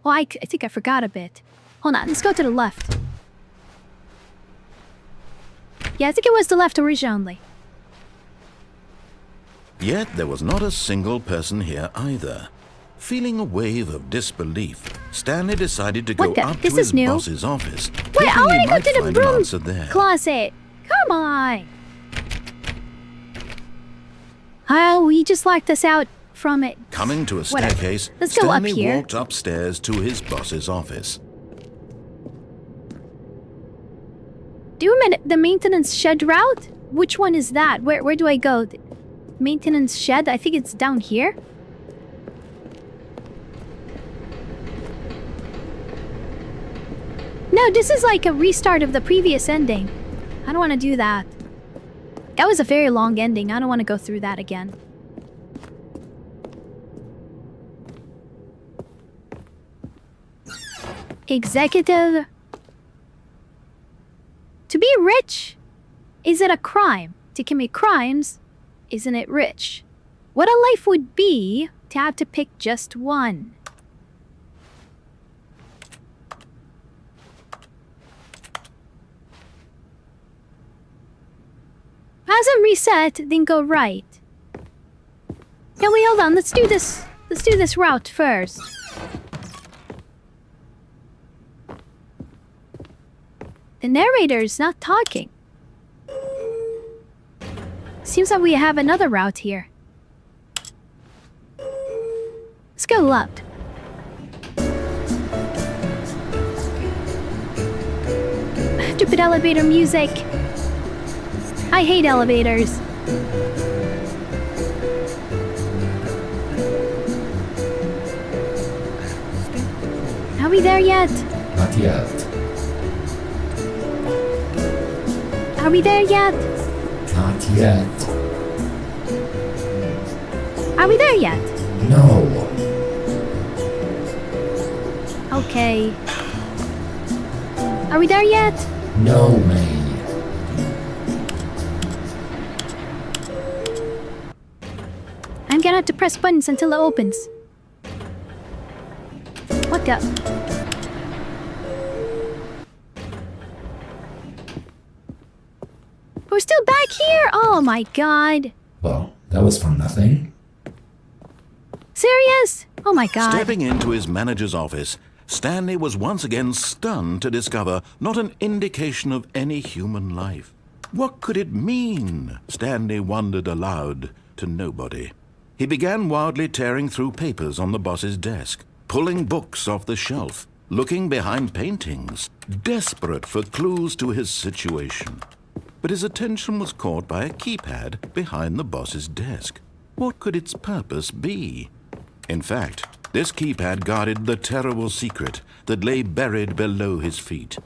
Oh, I think I forgot a bit. Hold on, let's go to the left. Yeah, I think it was the left originally. Yet there was not a single person here either. Feeling a wave of disbelief, Stanley decided to go What the- up this to is his new. boss's office. Wait, I thinking he want to go might to the find an broom answer there. closet. Come on. We just locked us out from it. Coming to a Whatever. staircase, Let's go up Stanley here. walked upstairs to his boss's office. Do you mean the maintenance shed route? Which one is that? Where do I go? The maintenance shed? I think it's down here. No, this is like a restart of the previous ending. I don't want to do that. That was a very long ending. I don't want to go through that again. Executive. To be rich, is it a crime? To commit crimes, isn't it rich? What a life would be to have to pick just one. Hasn't reset, then go right. Yeah, wait, hold on. Let's do this. Let's do this route first. The narrator's not talking. Seems like we have another route here. Let's go left. Stupid elevator music. I hate elevators. Are we there yet? Not yet. Are we there yet? Not yet. Are we there yet? No. Okay. Are we there yet? No, May. I'm gonna have to press buttons until it opens. What the? We're still back here? Oh my god. Well, that was for nothing. serious? Oh my god. Stepping into his manager's office, Stanley was once again stunned to discover not an indication of any human life. What could it mean? Stanley wondered aloud to nobody. He began wildly tearing through papers on the boss's desk, pulling books off the shelf, looking behind paintings, desperate for clues to his situation. But his attention was caught by a keypad behind the boss's desk. What could its purpose be? In fact, this keypad guarded the terrible secret that lay buried below his feet.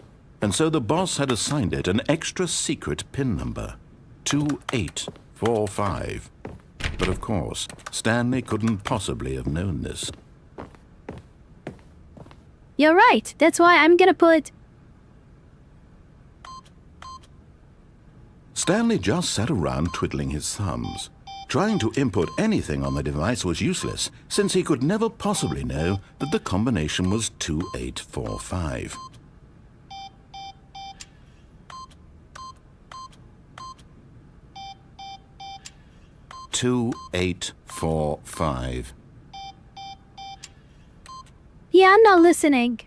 And so the boss had assigned it an extra secret PIN number, 2845. But of course, Stanley couldn't possibly have known this. You're right. That's why I'm gonna put... Stanley just sat around twiddling his thumbs. Trying to input anything on the device was useless, since he could never possibly know that the combination was 2845. "2845. Yeah, I'm not listening.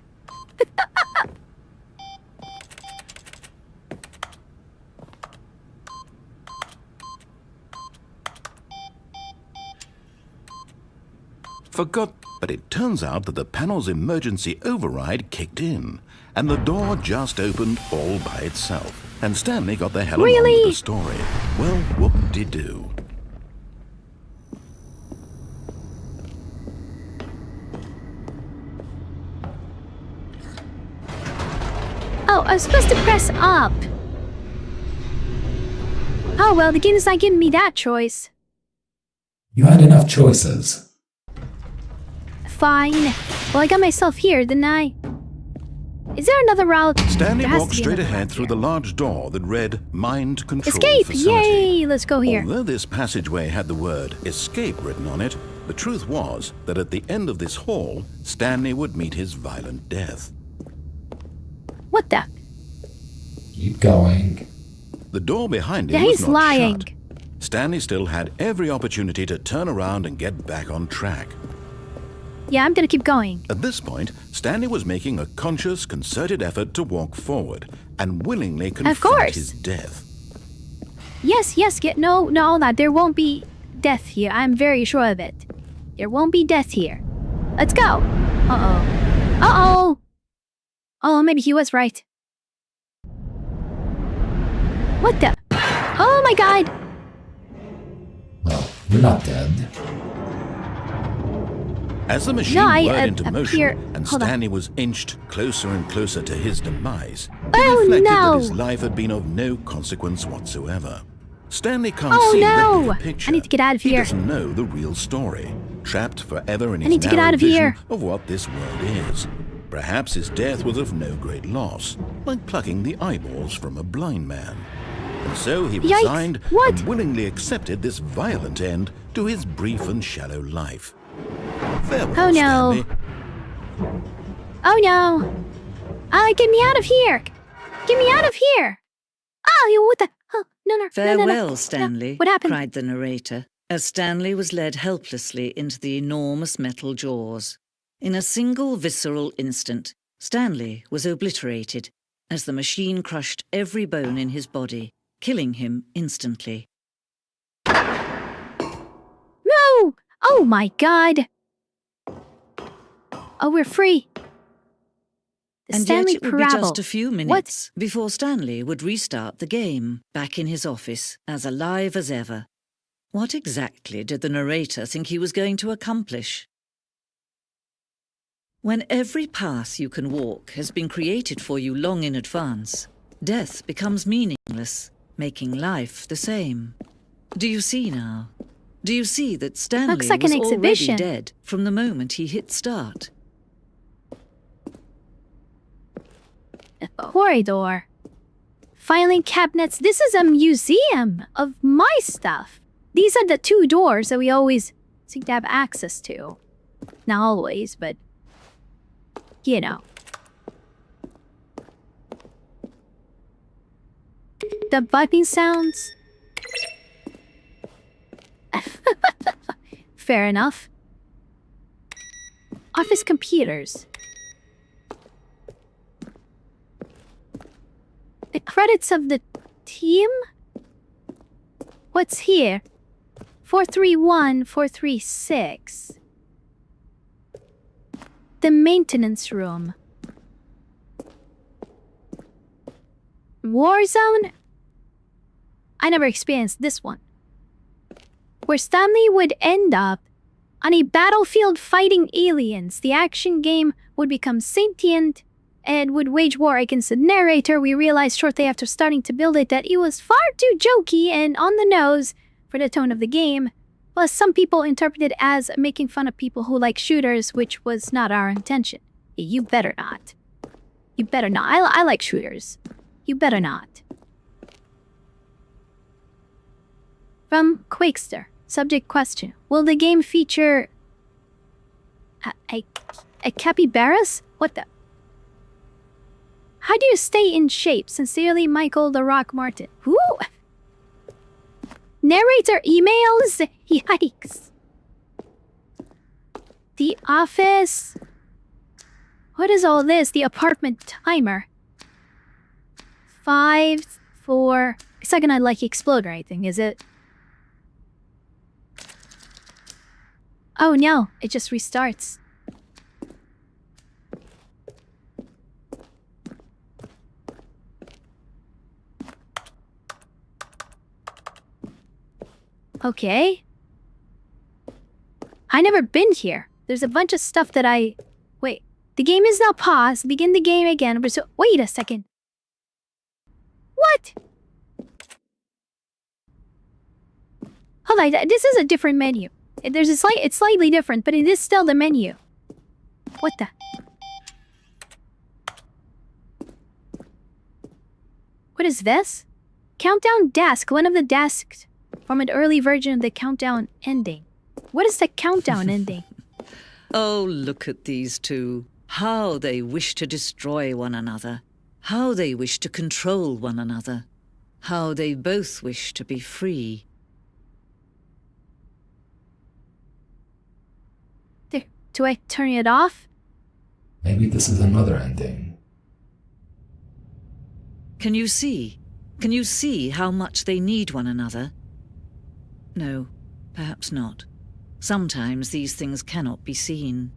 Forgot, but it turns out that the panel's emergency override kicked in, and the door just opened all by itself. And Stanley got the hell along Really? with the story. Well, whoop-de-doo. Oh, I was supposed to press up. Oh well, the game is not giving me that choice. You had enough choices. Fine. Well, I got myself here, didn't I? Is there another route? Stanley There has walked to be straight another ahead route through here. the large door that read Mind Control Escape! Facility. Yay! Let's go here. Although this passageway had the word escape written on it, the truth was that at the end of this hall, Stanley would meet his violent death. What the? Keep going. The door behind him Yeah, was he's not lying. shut. Stanley still had every opportunity to turn around and get back on track. Yeah, I'm gonna keep going. At this point, Stanley was making a conscious, concerted effort to walk forward and willingly confront course. his death. Yes, no, that there won't be death here. I'm very sure of it. There won't be death here. Let's go. Uh-oh. Uh-oh. Oh, maybe he was right. What the? Oh my god. Well, you're not dead. As the machine No, I, whirred into appear- motion and hold on. Stanley was inched closer and closer to his demise, he Oh, reflected no. that his life had been of no consequence whatsoever. Stanley can't Oh, see no. the bigger picture. I need to get out of He here. doesn't know the real story, trapped forever in his need to get narrow out of vision here. of what this world is. Perhaps his death was of no great loss, like plucking the eyeballs from a blind man. And so he Yikes. resigned What? and willingly accepted this violent end to his brief and shallow life. Farewell, Oh, no. Stanley. Oh no. Get me out of here. Get me out of here. Oh, what the? Oh, no. Farewell, Stanley, What happened? cried the narrator, as Stanley was led helplessly into the enormous metal jaws. In a single visceral instant, Stanley was obliterated as the machine crushed every bone in his body, killing him instantly. No! Oh my god. Oh, we're free. The And Stanley yet it would be Parable. just a few minutes before Stanley would restart the game, back in his office, as alive as ever. What exactly did the narrator think he was going to accomplish? When every path you can walk has been created for you long in advance, death becomes meaningless, making life the same. Do you see now? Do you see that Stanley Looks like was an already exhibition. dead from the moment he hit start? A corridor. Filing cabinets. This is a museum of my stuff. These are the two doors that we always seem to have access to. Not always, but you know. The buzzing sounds. Fair enough. Office computers. The credits of the team? What's here? 431, 436. The maintenance room. Warzone? I never experienced this one. Where Stanley would end up on a battlefield fighting aliens. The action game would become sentient and would wage war against the narrator. We realized shortly after starting to build it that it was far too jokey and on the nose for the tone of the game. Plus, some people interpret it as making fun of people who like shooters, which was not our intention. You better not. You better not. I like shooters. You better not. From Quakester. Subject question. Will the game feature... a capybaras? What the... How do you stay in shape? Sincerely, Michael the Rock Martin. Who? Narrator emails? Yikes. The office? What is all this? The apartment timer. 5, 4... It's not gonna, like, explode or anything, is it? Oh no, it just restarts. Okay. I never been here. There's a bunch of stuff that I... Wait, the game is now paused. Begin the game again. Wait a second. What? Hold on, this is a different menu. There's a it's slightly different, but it is still the menu. What the? What is this? Countdown desk. One of the desks from an early version of the countdown ending. What is the countdown ending? Oh, look at these two. How they wish to destroy one another. How they wish to control one another. How they both wish to be free. Do I turn it off? Maybe this is another ending. Can you see? Can you see how much they need one another? No, perhaps not. Sometimes these things cannot be seen.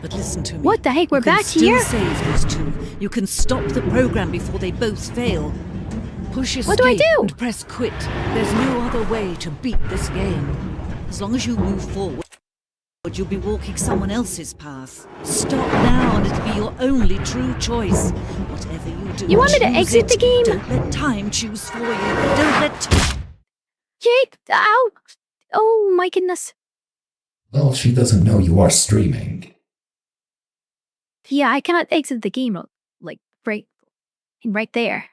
But listen to me. What the heck? We're back You here? can still save these two. You can stop the program before they both fail. Push escape What do I do? and press quit. There's no other way to beat this game. As long as you move forward, you'll be walking someone else's path. Stop now and it'll be your only true choice. Whatever you do, You want me to choose exit it. the game? Don't let time choose for you. Don't let... Yay! Ow! Oh my goodness. Well, she doesn't know you are streaming. Yeah, I cannot exit the game, like, right there.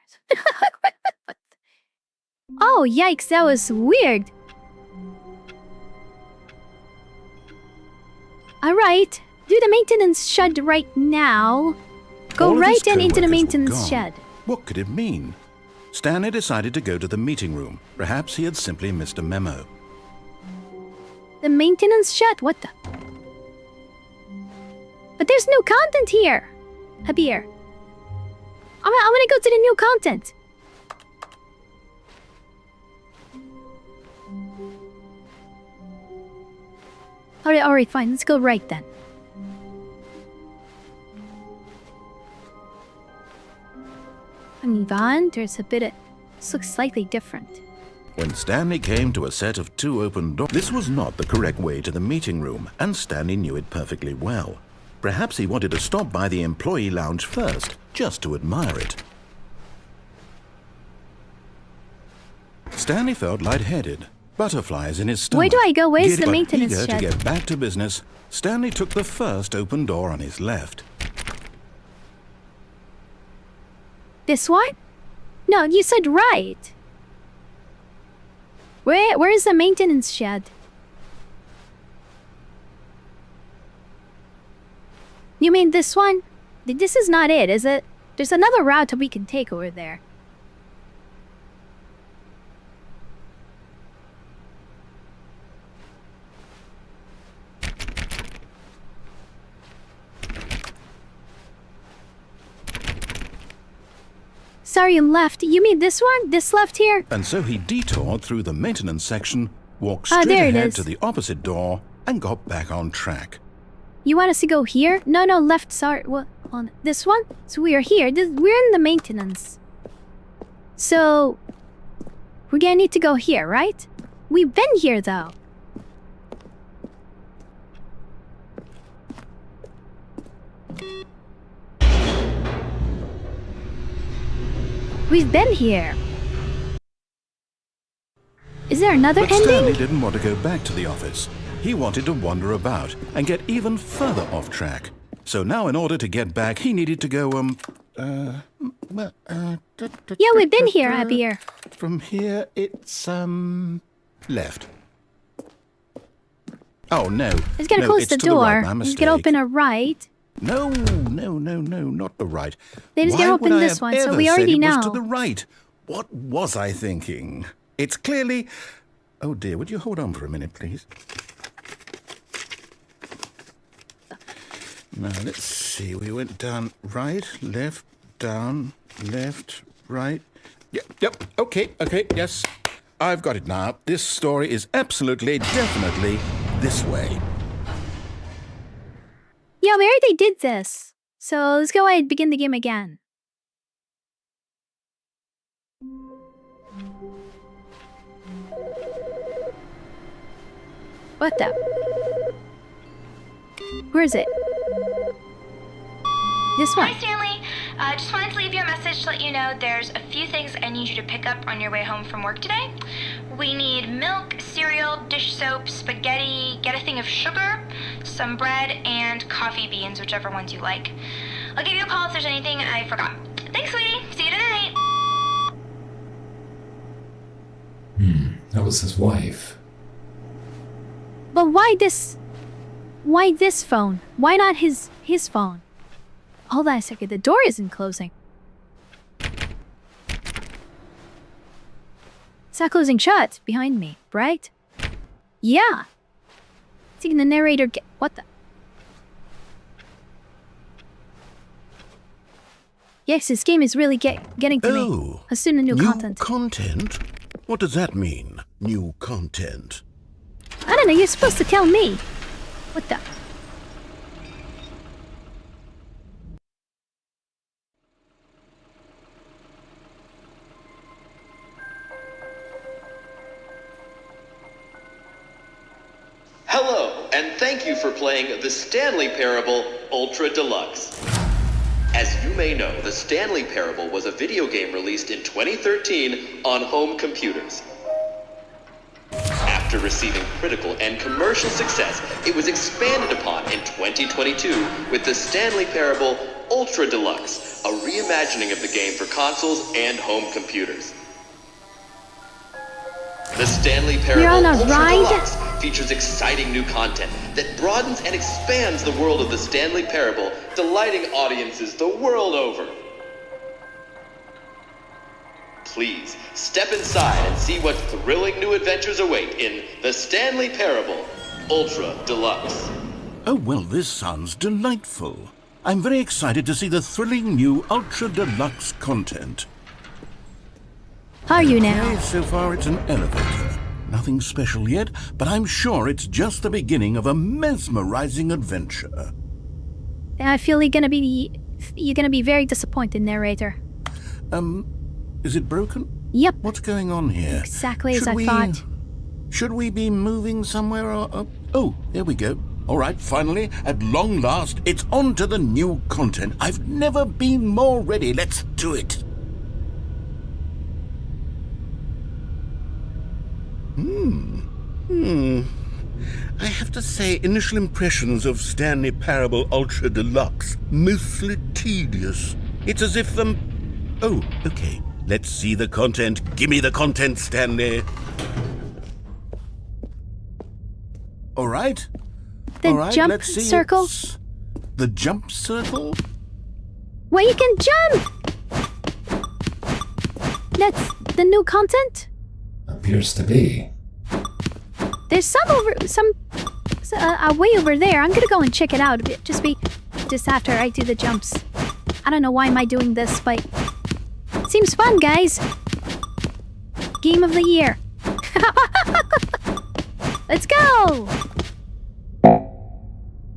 Oh, yikes, that was weird. Alright, do the maintenance shed right now. Go All of his right and into the co-workers were maintenance gone. shed. What could it mean? Stanley decided to go to the meeting room. Perhaps he had simply missed a memo. The maintenance shed? What the? But there's new content here. Up here. I'm gonna go to the new content. Alright, fine. Let's go right then. Move on. There's a bit of... This looks slightly different. When Stanley came to a set of 2 open doors, this was not the correct way to the meeting room, and Stanley knew it perfectly well. Perhaps he wanted to stop by the employee lounge first, just to admire it. Stanley felt lightheaded, butterflies in his stomach. Where do I go? Where's Giddy the but maintenance eager shed? to get back to business, Stanley took the first open door on his left. This one? No, you said right. Where is the maintenance shed? You mean this one? This is not it, is it? There's another route we can take over there. sorry, left. You mean this one? This left here? And so he detoured through the maintenance section, walked Ah, straight there it ahead is. to the opposite door, and got back on track. You want us to go here? No, left, sorry. What? On this one? So we are here. We're in the maintenance. So, we're gonna need to go here, right? We've been here, though. We've been here. Is there another But ending? Stanley didn't want to go back to the office. He wanted to wander about and get even further off track. So now in order to get back, he needed to go, Yeah, we've been here, Abir. From here, it's, left. Oh, no. He's gonna No, close it's the to the right, door. my He's gonna mistake. open a right. No, not the right. Then he's Why gonna would open I this have one, so ever we said already it was know. to the right. What was I thinking? It's clearly... Oh dear, would you hold on for a minute, please? Now, let's see. We went down right, left, down, left, right. Yep, okay, yes. I've got it now. This story is absolutely, definitely this way. Yeah, we already did this. So let's go ahead and begin the game again. What the? Where is it? This one. Hi, Stanley. Just wanted to leave you a message to let you know there's a few things I need you to pick up on your way home from work today. We need milk, cereal, dish soap, spaghetti, get a thing of sugar, some bread, and coffee beans, whichever ones you like. I'll give you a call if there's anything I forgot. Thanks, sweetie. See you tonight. That was his wife. But why this? Why this phone? Why not his phone? Hold on a second, the door isn't closing. It's not closing shut behind me, right? Yeah. Taking the narrator what the? Yes, this game is really getting to me. Oh, Let's do the new content. Content? What does that mean, new content? I don't know, you're supposed to tell me. What the? Hello, and thank you for playing the Stanley Parable Ultra Deluxe. As you may know, the Stanley Parable was a video game released in 2013 on home computers. After receiving critical and commercial success, it was expanded upon in 2022 with the Stanley Parable Ultra Deluxe, a reimagining of the game for consoles and home computers. The Stanley We're on Parable a Ultra ride? Deluxe features exciting new content that broadens and expands the world of the Stanley Parable, delighting audiences the world over. Please, step inside and see what thrilling new adventures await in the Stanley Parable Ultra Deluxe. Oh, well, this sounds delightful. I'm very excited to see the thrilling new Ultra Deluxe content. How are you now? Okay, so far it's an elevator. Nothing special yet, but I'm sure it's just the beginning of a mesmerizing adventure. I feel you're gonna be very disappointed, narrator. Is it broken? Yep, What's going on here? exactly as I thought. Should we be moving somewhere or... Oh, there we go. All right, finally, at long last, it's on to the new content. I've never been more ready. Let's do it. I have to say, initial impressions of Stanley Parable Ultra Deluxe, mostly tedious. It's as if, Oh, okay. Let's see the content. Give me the content, Stanley. All right. The All right, jump let's see. circle? It's the jump circle? Well, you can jump! That's the new content? Appears to be. There's some way over there. I'm gonna go and check it out. Just after I do the jumps. I don't know why am I doing this, but it Seems fun, guys. Game of the year. Let's go!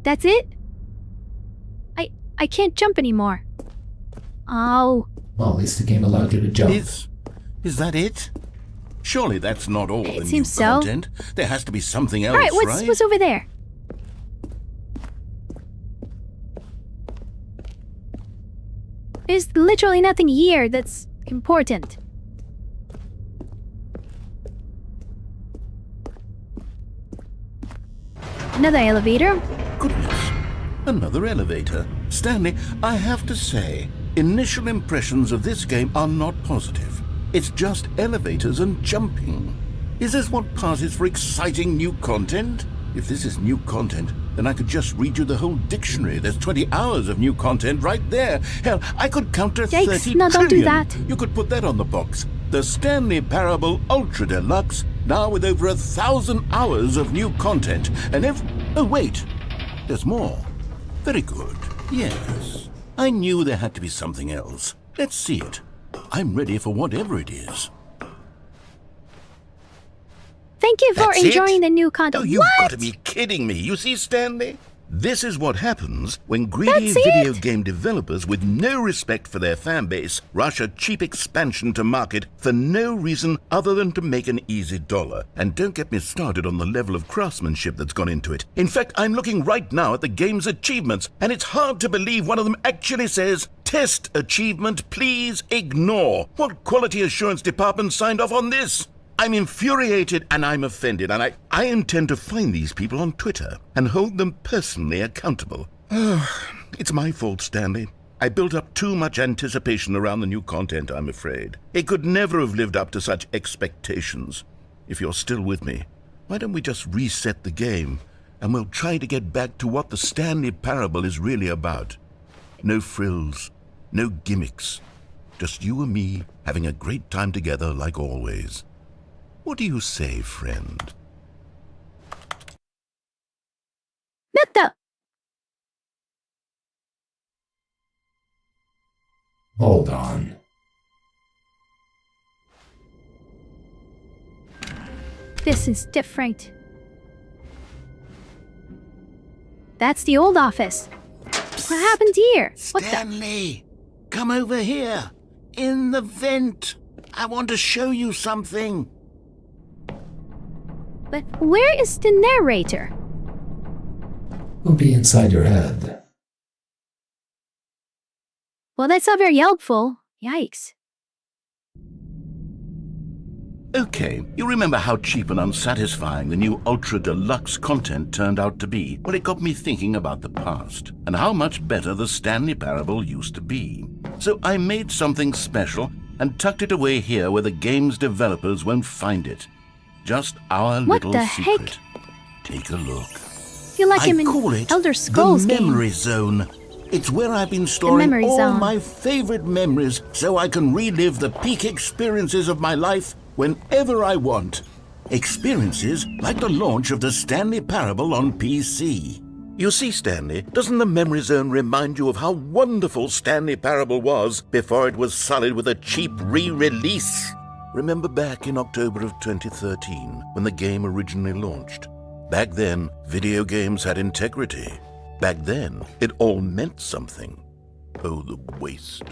That's it? I can't jump anymore. Oh. Well, at least the game allowed you to jump. Is that it? Surely that's not all the new seems so. content. There has to be something else, Alright, right? what's over there? There's literally nothing here that's important. Another elevator? Goodness, another elevator. Stanley, I have to say, initial impressions of this game are not positive. It's just elevators and jumping. Is this what passes for exciting new content? If this is new content, then I could just read you the whole dictionary. There's 20 hours of new content right there. Hell, I could count to 30 Yikes, no, don't do that. You could put that on the box. The Stanley Parable Ultra Deluxe, now with over 1,000 hours of new content. And oh wait, there's more. Very good. Yes. I knew there had to be something else. Let's see it. I'm ready for whatever it is. Thank you for That's enjoying it? the new content. Oh, you've What? got to be kidding me. You see, Stanley? This is what happens when greedy That's video it? game developers with no respect for their fan base rush a cheap expansion to market for no reason other than to make an easy dollar. And don't get me started on the level of craftsmanship that's gone into it. In fact, I'm looking right now at the game's achievements, and it's hard to believe one of them actually says, "Test achievement, please ignore." What quality assurance department signed off on this? I'm infuriated and I'm offended, and I intend to find these people on Twitter and hold them personally accountable. It's my fault, Stanley. I built up too much anticipation around the new content, I'm afraid. It could never have lived up to such expectations. If you're still with me, why don't we just reset the game, and we'll try to get back to what the Stanley Parable is really about. No frills, no gimmicks. Just you and me having a great time together like always. What do you say, friend? Meta! Hold on. This is different. That's the old office. What happened here? What the? Stanley, come over here. In the vent. I want to show you something. But where is the narrator? Will be inside your head. Well, that's not very helpful. Yikes. Okay, you remember how cheap and unsatisfying the new Ultra Deluxe content turned out to be? Well, it got me thinking about the past, and how much better the Stanley Parable used to be. So I made something special and tucked it away here where the game's developers won't find it. Just our What little the secret. heck? Take a look. Feel like I I'm in call it Elder Scrolls the game. memory zone. It's where I've been storing memory all zone. my favorite memories so I can relive the peak experiences of my life whenever I want. Experiences like the launch of the Stanley Parable on PC. You see, Stanley, doesn't the memory zone remind you of how wonderful Stanley Parable was before it was sullied with a cheap re-release? Remember back in October of 2013 when the game originally launched? Back then, video games had integrity. Back then, it all meant something. Oh, the waste.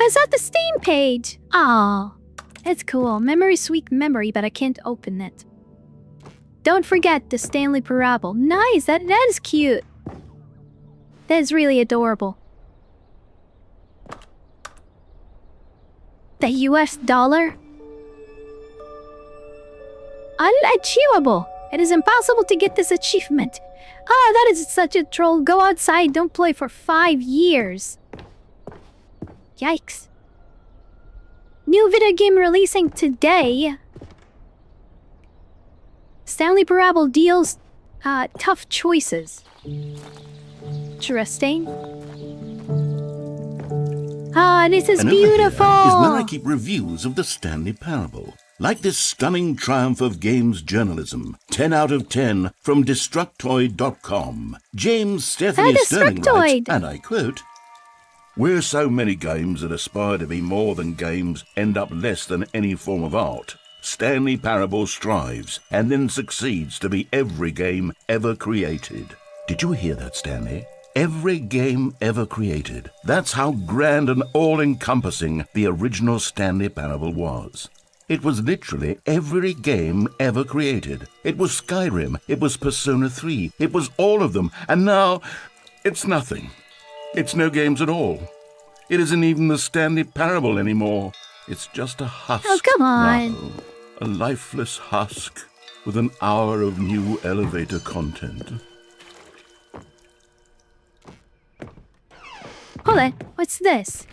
Is that the Steam page? Aw, it's cool. Memory, sweet memory, but I can't open it. Don't forget the Stanley Parable. Nice, that is cute. That is really adorable. The US dollar? Unachievable. It is impossible to get this achievement. Ah, that is such a troll. Go outside, don't play for 5 years. Yikes. New video game releasing today. Stanley Parable deals tough choices. Interesting. Ah, this is And over here beautiful. is where I keep reviews of the Stanley Parable. Like this stunning triumph of games journalism. 10 out of 10 from Destructoid.com. James Stephanie Sterling writes, Destructoid. and I quote, Where so many games that aspire to be more than games end up less than any form of art, Stanley Parable strives and then succeeds to be every game ever created. Did you hear that, Stanley? Every game ever created. That's how grand and all-encompassing the original Stanley Parable was. It was literally every game ever created. It was Skyrim, it was Persona 3, it was all of them, and now it's nothing. It's no games at all. It isn't even the Stanley Parable anymore. It's just a husk. Oh, come on. now. A lifeless husk with an hour of new elevator content. Hold on. What's this?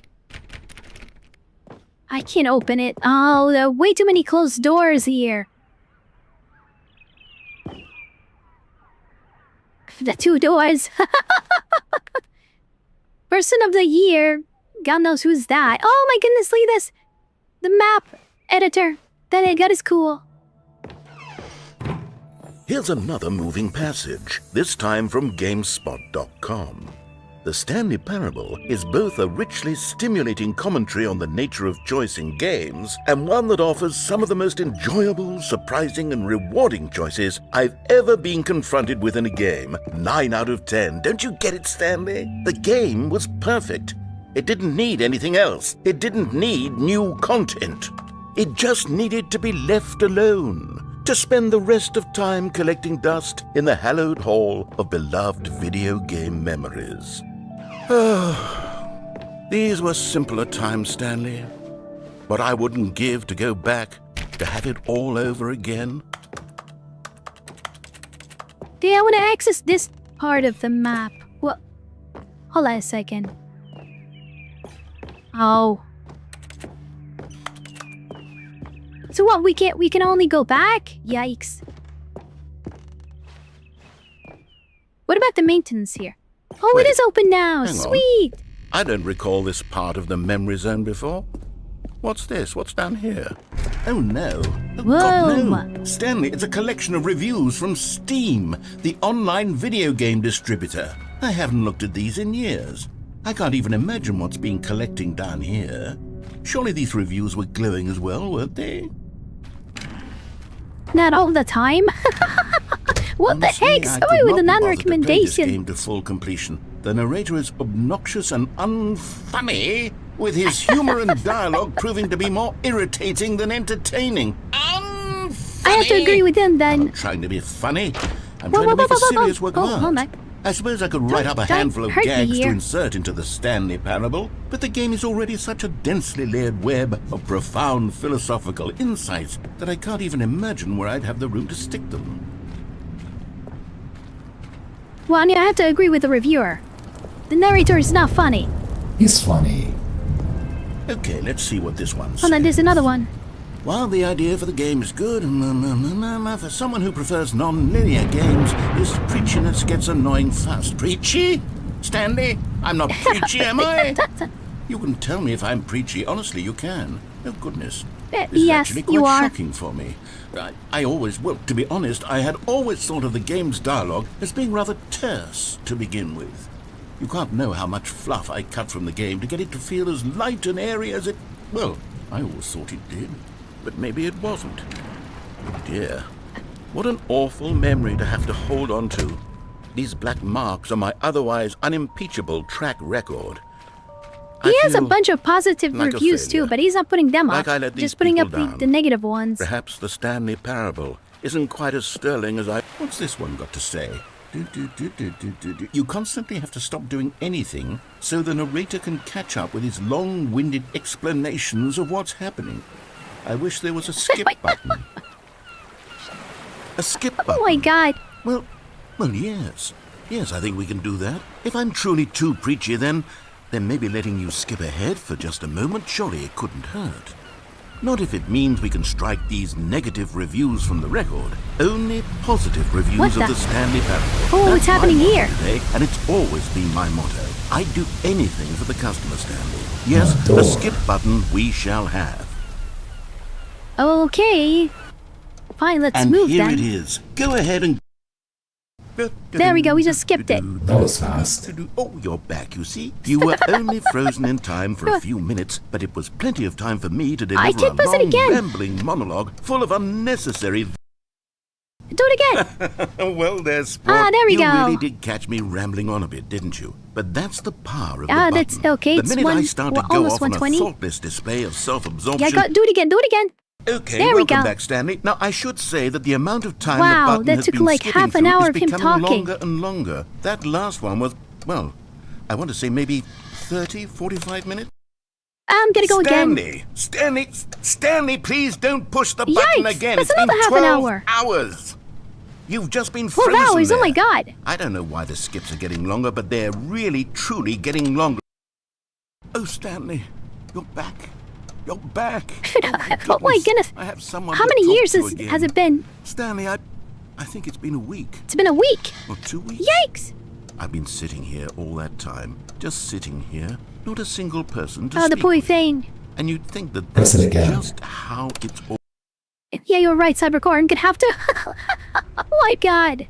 I can't open it. Oh, there are way too many closed doors here. The 2 doors. Person of the year. God knows who's that. Oh my goodness, look at this. The map editor. That is cool. Here's another moving passage, this time from GameSpot.com. The Stanley Parable is both a richly stimulating commentary on the nature of choice in games and one that offers some of the most enjoyable, surprising, and rewarding choices I've ever been confronted with in a game. 9 out of 10. Don't you get it, Stanley? The game was perfect. It didn't need anything else. It didn't need new content. It just needed to be left alone, to spend the rest of time collecting dust in the hallowed hall of beloved video game memories. These were simpler times, Stanley. But I wouldn't give to go back, to have it all over again. I want to access this part of the map. Well, hold on a second. Oh. So what, we can only go back? Yikes. What about the maintenance here? Oh, Wait, it is open now. hang on. Sweet. I don't recall this part of the memory zone before. What's this? What's down here? Oh no. Oh, God, Whoa. no. Stanley, it's a collection of reviews from Steam, the online video game distributor. I haven't looked at these in years. I can't even imagine what's been collecting down here. Surely these reviews were glowing as well, weren't they? Not all the time. What Honestly, the heck? I Somebody could with a not be bothered to play this non-recommendation. game to full completion. The narrator is obnoxious and unfunny, with his humor and dialogue proving to be more irritating than entertaining. Unfunny! I have to agree with him I'm then. not trying to be funny. I'm Whoa, trying to whoa, make a whoa, whoa, serious whoa. work Oh, of hold art. on. I suppose I could write up a Don't handful of hurt me gags to here. insert into the Stanley Parable, but the game is already such a densely layered web of profound philosophical insights that I can't even imagine where I'd have the room to stick them. Well, I have to agree with the reviewer. The narrator is not funny. He's funny. Okay, let's see what this one says. Hold on, there's another one. While the idea for the game is good, for someone who prefers non-linear games, this preachiness gets annoying fast. Preachy? Stanley? I'm not preachy, am I? You can tell me if I'm preachy. Honestly, you can. Oh, goodness. This is Yes, actually quite you are. shocking for me. Well, to be honest, I had always thought of the game's dialogue as being rather terse to begin with. You can't know how much fluff I cut from the game to get it to feel as light and airy as it... Well, I always thought it did. But maybe it wasn't. Oh dear. What an awful memory to have to hold on to. These black marks on my otherwise unimpeachable track record. He has a feel bunch of positive like a reviews too, failure. but he's not putting them Like up. I let these Just putting up people down. the negative ones. Perhaps the Stanley Parable isn't quite as sterling as I... What's this one got to say? You constantly have to stop doing anything so the narrator can catch up with his long-winded explanations of what's happening. I wish there was a skip button. A skip button. Oh my god. Well, yes. Yes, I think we can do that. If I'm truly too preachy, then maybe letting you skip ahead for just a moment, surely it couldn't hurt. Not if it means we can strike these negative reviews from the record. Only positive reviews What of the- the Stanley Parable. Oh, what's That's my happening motto here? Today, and it's always been my motto. I'd do anything for the customer, Stanley. Yes, Door. a skip button we shall have. Okay. Fine, let's And move here then. it is. Go ahead and... There we go, we just skipped it. That was fast. Oh, you're back, you see. You were only frozen in time for a few minutes, but it was plenty of time for me to deliver can't a press it long, again. rambling monologue full of unnecessary... Do it again. Well, there's sport. There we you go. really did catch me rambling on a bit, didn't you? But that's the power of the button. That's okay. The It's minute I start to go almost off on a 120. thoughtless display of self-absorption... Yeah, do it again, do it again. Okay, There we welcome go. back, Stanley. Now, I should say that the amount of time Wow, the button that has took been like skipping half an through hour is of him becoming talking. longer and longer. That last one was, well, I want to say maybe 30, 45 minutes? I'm gonna go again. Stanley, please don't push the button Yikes, again. that's It's been another half an 12 hour. hours. You've just been 12 frozen hours, oh my there. god. I don't know why the skips are getting longer, but they're really, truly getting longer. Oh, Stanley, you're back. You're back. Oh my goodness. I have someone How to many talk years to has again. it been? Stanley, I think it's been a week. It's been a week. Or 2 weeks. Yikes. I've been sitting here all that time. Just sitting here. Not a single person to Oh, the speak poor with. thing. And you'd think that Press that's it again. just how it's all... Yeah, you're right, Cybercore. I'm gonna have to... Oh my god.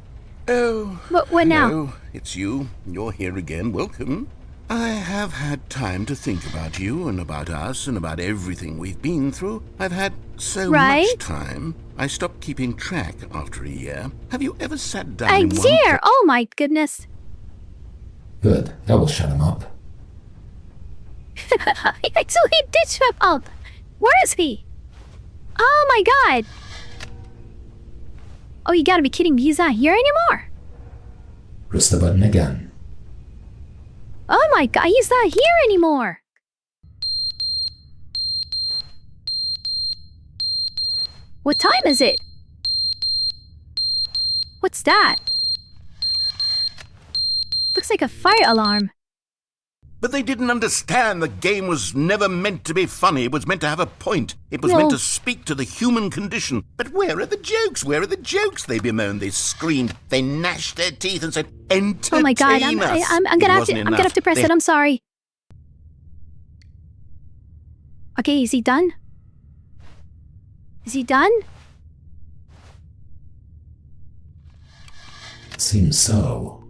Oh, What now? hello, it's you. You're here again. Welcome. I have had time to think about you and about us and about everything we've been through. I've had so Right? much time. I stopped keeping track after a year. Have you ever sat down I in one dare. Oh my goodness. Good. That will shut him up. Actually, he did shut up. Where is he? Oh my god. Oh, you gotta be kidding me. He's not here anymore. Press the button again. Oh my god, he's not here anymore. What time is it? What's that? Looks like a fire alarm. But they didn't understand the game was never meant to be funny. It was meant to have a point. It was No. meant to speak to the human condition. But where are the jokes? Where are the jokes? They bemoaned, they screamed, they gnashed their teeth and said, entertain Oh my god, I'm us. gonna It have to wasn't I'm gonna have to press enough. it. I'm sorry. Okay, is he done? Is he done? Seems so.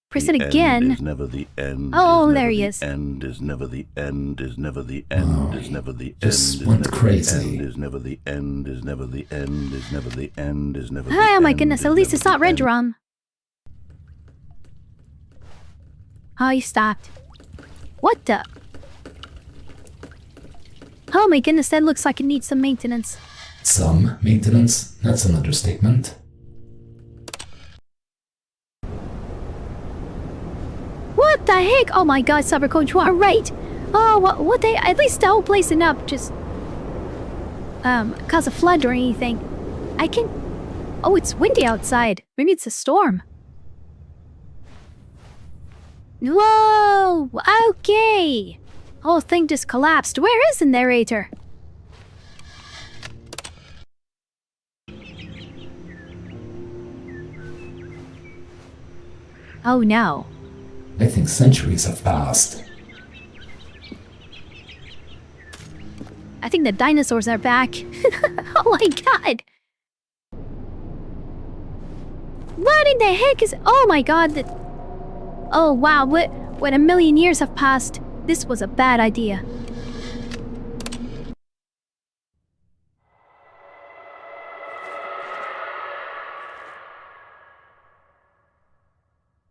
Press it again. Is never the end. Oh, is there never he the is. End is never the end. Is never the end. Oh, Is never the end. just is went never crazy. The end, is never the end. Is never the end. Is never the end. Is never the Oh my end, goodness, is at least never it's not the red end. drum. Oh, he stopped. What the? Oh my goodness, that looks like it needs some maintenance. Some maintenance? That's an understatement. What the heck? Oh my god, Cybercore, you are right. Oh, what they, at least the whole place did not just, cause a flood or anything. I can, oh, it's windy outside. Maybe it's a storm. Whoa, okay. Whole thing just collapsed. Where is the narrator? Oh no. I think centuries have passed. I think the dinosaurs are back. Oh my god. What in the heck is... Oh my god. Oh wow, what a million years have passed. This was a bad idea.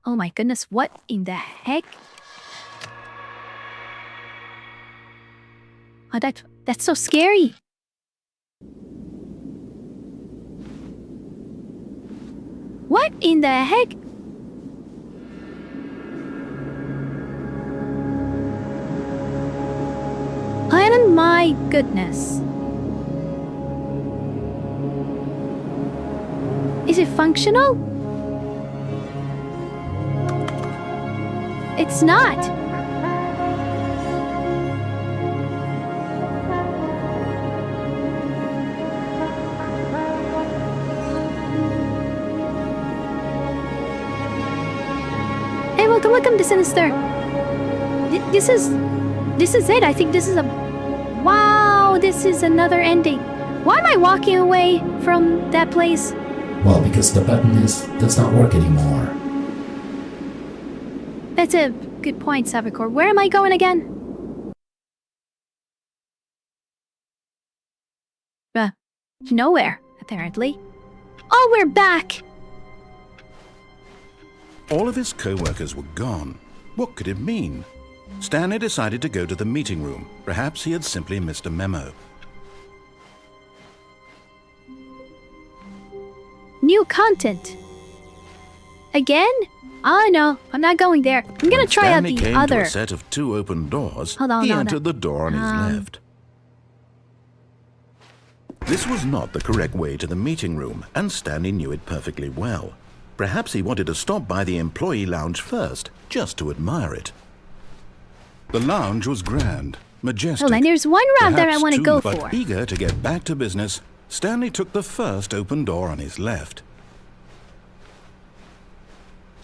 Oh my goodness, what in the heck? Oh, that's so scary. What in the heck? Oh my goodness. Is it functional? It's not. Hey, welcome to Sinister. This is it. I think this is a... Wow, this is another ending. Why am I walking away from that place? Well, because the button does not work anymore. That's a good point, Cybercore. Where am I going again? Nowhere, apparently. Oh, we're back! All of his co-workers were gone. What could it mean? Stanley decided to go to the meeting room. Perhaps he had simply missed a memo. New content. Again? Oh no, I'm not going there. I'm gonna try out Stanley the came other. to a set of 2 open doors. Hold on, he hold on. entered the door on his left. This was not the correct way to the meeting room, and Stanley knew it perfectly well. Perhaps he wanted to stop by the employee lounge first, just to admire it. The lounge was grand, majestic. Hold on, there's one round that I want to go but for. Eager to get back to business, Stanley took the first open door on his left.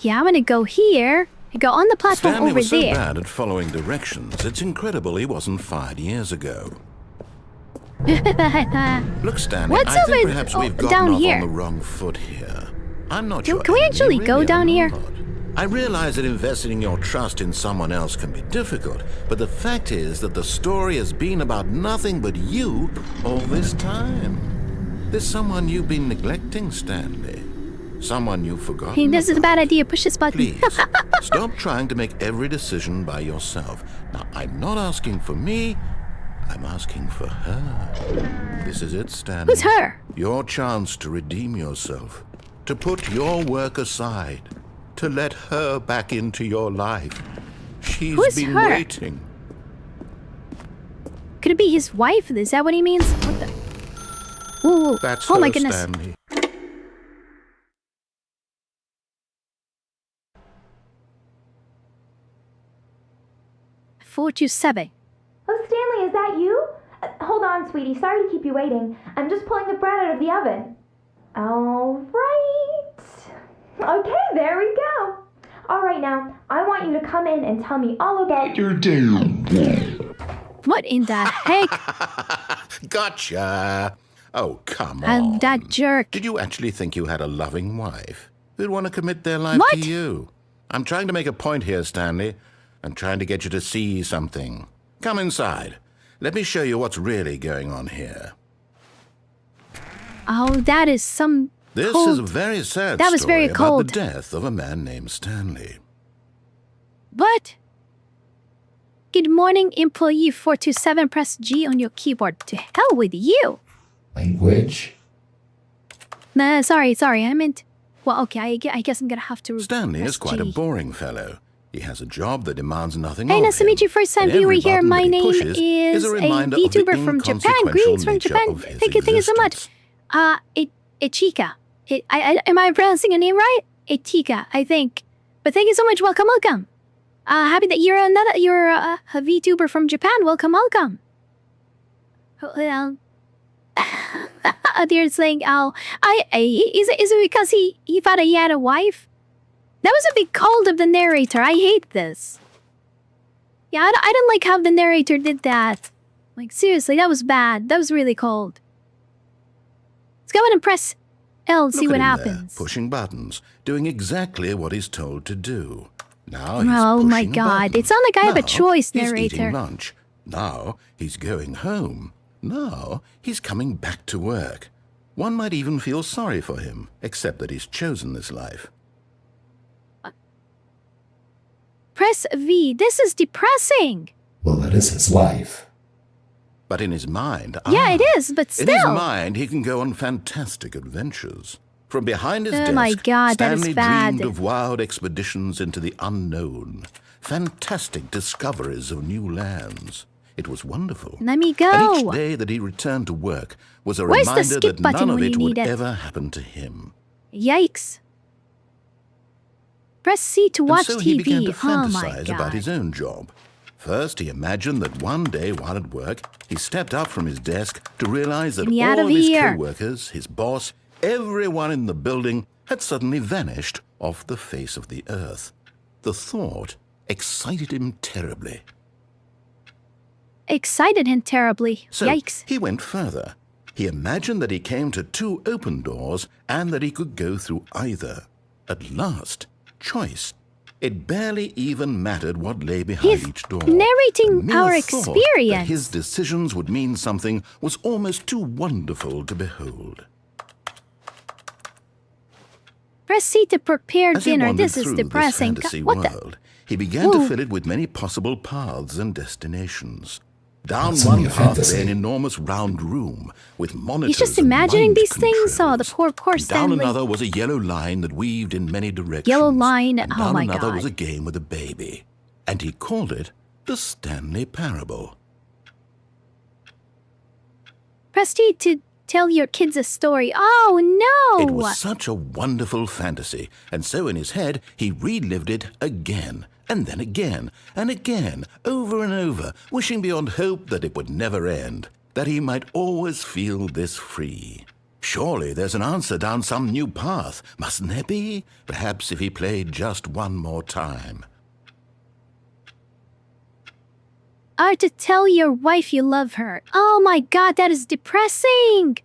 Yeah, I'm gonna go here. I go on the platform Stanley over was so there. bad at following directions, it's incredible he wasn't fired years ago. Look, Stanley, What's I over think perhaps we've gotten down off here? on the wrong foot here. I'm not Can your we enemy, actually go really, down I'm here? not. I realize that investing your trust in someone else can be difficult, but the fact is that the story has been about nothing but you all this time. There's someone you've been neglecting, Stanley. Someone you've forgotten. Hey, this is a about. bad idea. Push this button. Please, stop trying to make every decision by yourself. Now, I'm not asking for me, I'm asking for her. This is it, Stanley. Who's her? Your chance to redeem yourself, to put your work aside, to let her back into your life. She's Who's been her? waiting. Could it be his wife? Is that what he means? What the? Whoa, That's oh her, my goodness. Stanley. 427. Oh, Stanley, is that you? Hold on, sweetie. Sorry to keep you waiting. I'm just pulling the bread out of the oven. All right. Okay, there we go. All right, now, I want you to come in and tell me all about your day. What in the heck? Gotcha. Oh, come on. That jerk. Did you actually think you had a loving wife who'd want to commit their life What? to you? I'm trying to make a point here, Stanley. I'm trying to get you to see something. Come inside. Let me show you what's really going on here. Oh, that is some This cold. is a very sad That was story very about cold. the death of a man named Stanley. What? Good morning, employee 427. Press G on your keyboard. To hell with you. Language? Nah, sorry. I meant... Well, okay, I guess I'm gonna have to... Stanley press is quite a G. boring fellow. He has a job that demands nothing Hey, of nice to him. meet you. First time And every viewer here. button My that he name pushes is a a reminder of the Vtuber from Japan. inconsequential Greetings from nature Japan. of his Thank you so much. existence. Ichika. Am I pronouncing your name right? Ichika, I think. But thank you so much. Welcome. Happy that you're a VTuber from Japan. Welcome. Well, they're saying, is it because he thought he had a wife? That was a bit cold of the narrator. I hate this. Yeah, I didn't like how the narrator did that. Like, seriously, that was bad. That was really cold. Let's go ahead and press L, see Look what at him there, happens. pushing buttons, doing exactly what he's told to do. Now he's Oh my pushing god, buttons. it's not like I have a Now choice, he's narrator. eating lunch. Now he's going home. Now he's coming back to work. One might even feel sorry for him, except that he's chosen this life. Press V. This is depressing. Well, it is his life. But in his mind... Yeah, it is, but In his still. mind, he can go on fantastic adventures. From behind his Oh desk, my God, that is Stanley bad. dreamed of wild expeditions into the unknown, fantastic discoveries of new lands. It was wonderful. Let me And go. each day that he returned to work was a Where's the reminder skip that button none of when you it would need it? ever happen to him. Yikes. Press C to watch And so he began TV. to Oh my fantasize god. about his own job. First, he imagined that one day while at work, he stepped up from his desk to realize that Get me out all of of his here. co-workers, his boss, everyone in the building had suddenly vanished off the face of the earth. The thought excited him terribly. Excited him terribly. So Yikes. he went further. He imagined that he came to 2 open doors and that he could go through either. At last, choice. It barely even mattered what lay behind He's each door. narrating The mere our thought experience. that his decisions would mean something was almost too wonderful to behold. Press C to prepare As he dinner. wandered This is through depressing. this fantasy What the? world, he began Whoa. to fill it with many possible paths and destinations. Down That's one only a path fantasy. lay an enormous round room with monitors He's just and imagining mind these things. Oh, the controls. poor And down Stanley. another was a yellow line that weaved in many directions. Yellow line, And oh down my another God. was a game with a baby. And he called it the Stanley Parable. Press T to tell your kids a story. Oh no! It was such a wonderful fantasy, and so in his head he relived it again, and then again, and again, over and over, wishing beyond hope that it would never end, that he might always feel this free. Surely there's an answer down some new path, mustn't there be? Perhaps if he played just one more time. To tell your wife you love her. Oh my God, that is depressing!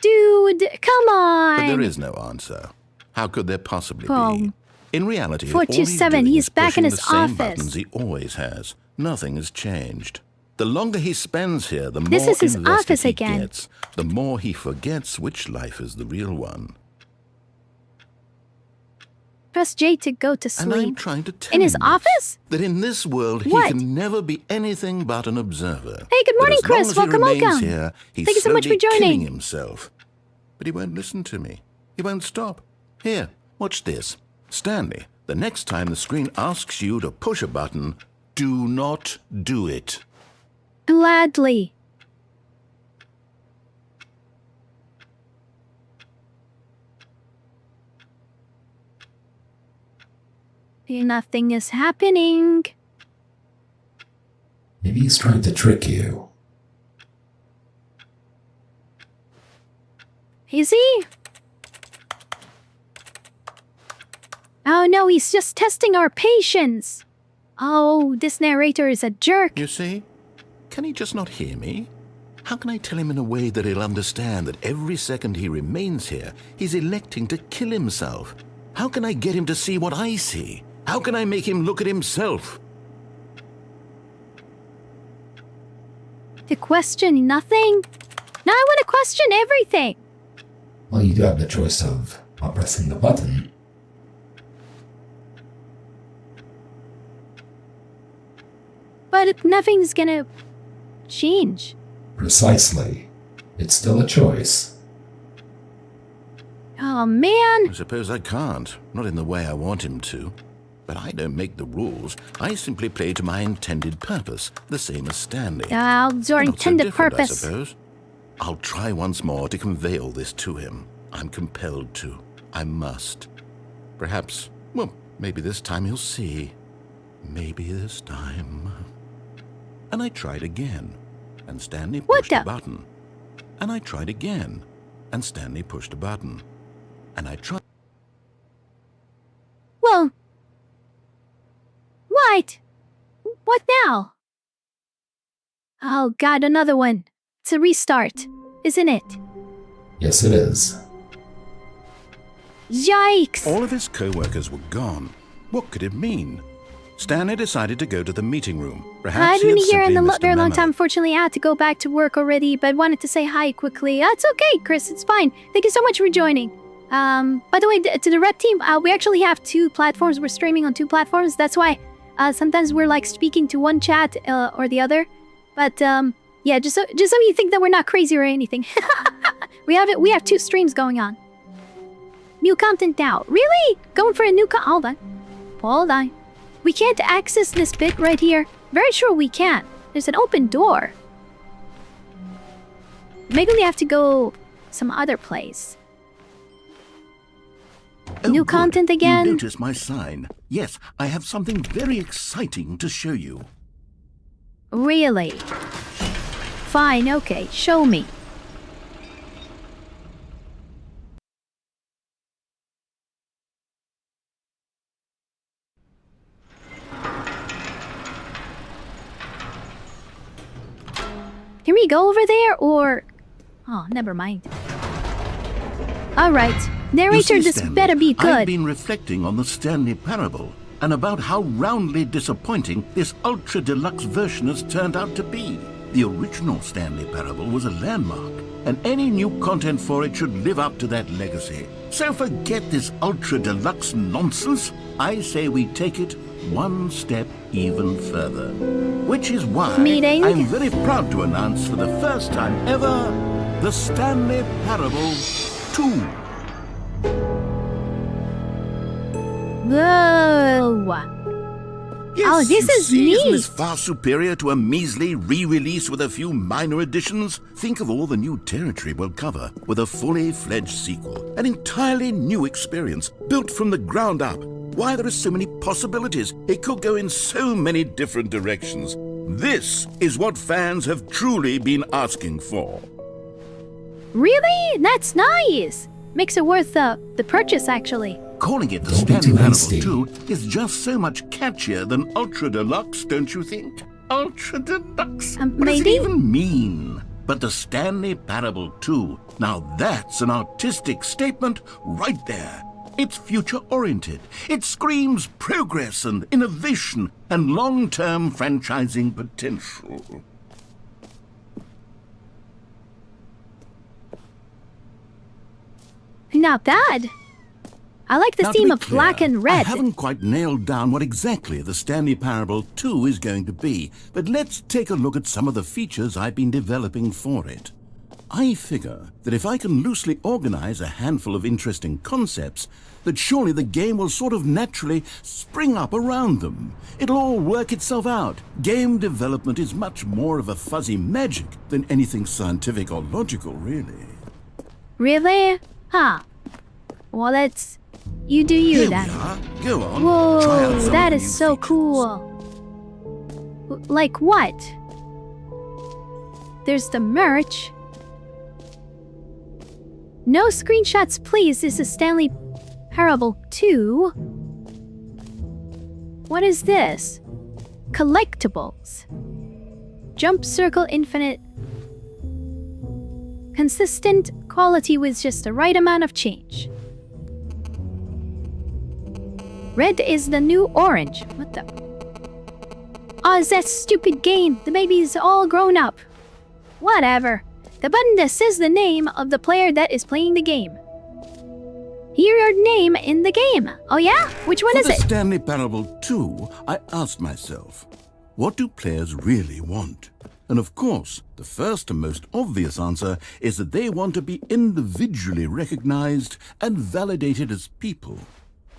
Dude, come on! But there is no answer. How could there possibly Oh. be? In reality, 427, all he's he's doing back in is his pushing the same office. buttons he always has. Nothing has changed. The longer he spends here, the more This is his invested office he again. gets, the more he forgets which life is the real one. Press J to go to And I'm sleep. trying to tell In his him office? that in this world What? he can never be anything but an observer. Hey, good That morning, as long Chris. as he Welcome, remains welcome. Here, he's Thank you so much slowly for joining. killing himself. But he won't listen to me. He won't stop. Here, watch this. Stanley, the next time the screen asks you to push a button, do not do it. Gladly. Nothing is happening. Maybe he's trying to trick you. Is he? Oh no, he's just testing our patience. Oh, this narrator is a jerk. You see? Can he just not hear me? How can I tell him in a way that he'll understand that every second he remains here, he's electing to kill himself? How can I get him to see what I see? How can I make him look at himself? To question nothing? Now I want to question everything. Well, you do have the choice of not pressing the button. But if nothing's gonna change. Precisely. It's still a choice. Oh man. I suppose I can't, not in the way I want him to. But I don't make the rules. I simply play to my intended purpose, the same as Stanley. Your Not so intended different, I purpose. suppose. I'll try once more to convey all this to him. I'm compelled to. I must. Perhaps, well, maybe this time he'll see. Maybe this time. And I tried again, and Stanley What pushed a the- button. And I tried again, and Stanley pushed a button. And I tried. Well. What? What now? Oh god, another one. It's a restart, isn't it? Yes, it is. Yikes! All of his co-workers were gone. What could it mean? Stanley decided to go to the meeting room. Perhaps I've he been had here in simply a missed very long memo. time. Unfortunately, I had to go back to work already, but wanted to say hi quickly. It's okay, Chris. It's fine. Thank you so much for joining. By the way, to the rep team, we actually have 2 platforms. We're streaming on 2 platforms. That's why sometimes we're like speaking to one chat or the other. But yeah, just so you think that we're not crazy or anything. We have 2 streams going on. New content now. Really? Going for a new hold on. Hold on. We can't access this bit right here. Very sure we can. There's an open door. Maybe we have to go some other place. Oh, New good. content again? You noticed my sign. Yes, I have something very exciting to show you. Really? Fine, okay. Show me. Can we go over there or... Oh, never mind. Alright. You Narrator, see, this Stanley, better be I've good. been reflecting on the Stanley Parable and about how roundly disappointing this ultra-deluxe version has turned out to be. The original Stanley Parable was a landmark, and any new content for it should live up to that legacy. So forget this ultra-deluxe nonsense. I say we take it one step even further. Which is why Meeting. I'm very proud to announce for the first time ever, the Stanley Parable 2. Whoa. Yes, Oh, this you is see, Isn't neat. this far superior to a measly re-release with a few minor additions? Think of all the new territory we'll cover with a fully fledged sequel. An entirely new experience, built from the ground up. Why, there are so many possibilities. It could go in so many different directions. This is what fans have truly been asking for. Really? That's nice. Makes it worth the purchase, actually. Calling it the Don't be Stanley too Parable hasty. 2 is just so much catchier than Ultra Deluxe, don't you think? Ultra Deluxe? What does it maybe? even mean? But the Stanley Parable 2, now that's an artistic statement right there. It's future-oriented. It screams progress and innovation and long-term franchising potential. Not bad. I like the Now, to theme be of clear, black and I red. haven't quite nailed down what exactly the Stanley Parable 2 is going to be, but let's take a look at some of the features I've been developing for it. I figure that if I can loosely organize a handful of interesting concepts, that surely the game will sort of naturally spring up around them. It'll all work itself out. Game development is much more of a fuzzy magic than anything scientific or logical, really. Really? Huh. Well, let's... You do you Here then. we are. Go on. Try out Whoa, some that of is the new so features. cool. Like what? There's the merch. No screenshots, please. This is Stanley Parable 2. What is this? Collectibles. Jump circle infinite. Consistent quality with just the right amount of change. Red is the new orange. What the? Oh, it's that stupid game. The baby's all grown up. Whatever. The button that says the name of the player that is playing the game. Hear your name in the game. Oh yeah? Which one For is the it? Stanley Parable 2, I asked myself, what do players really want? And of course, the first and most obvious answer is that they want to be individually recognized and validated as people.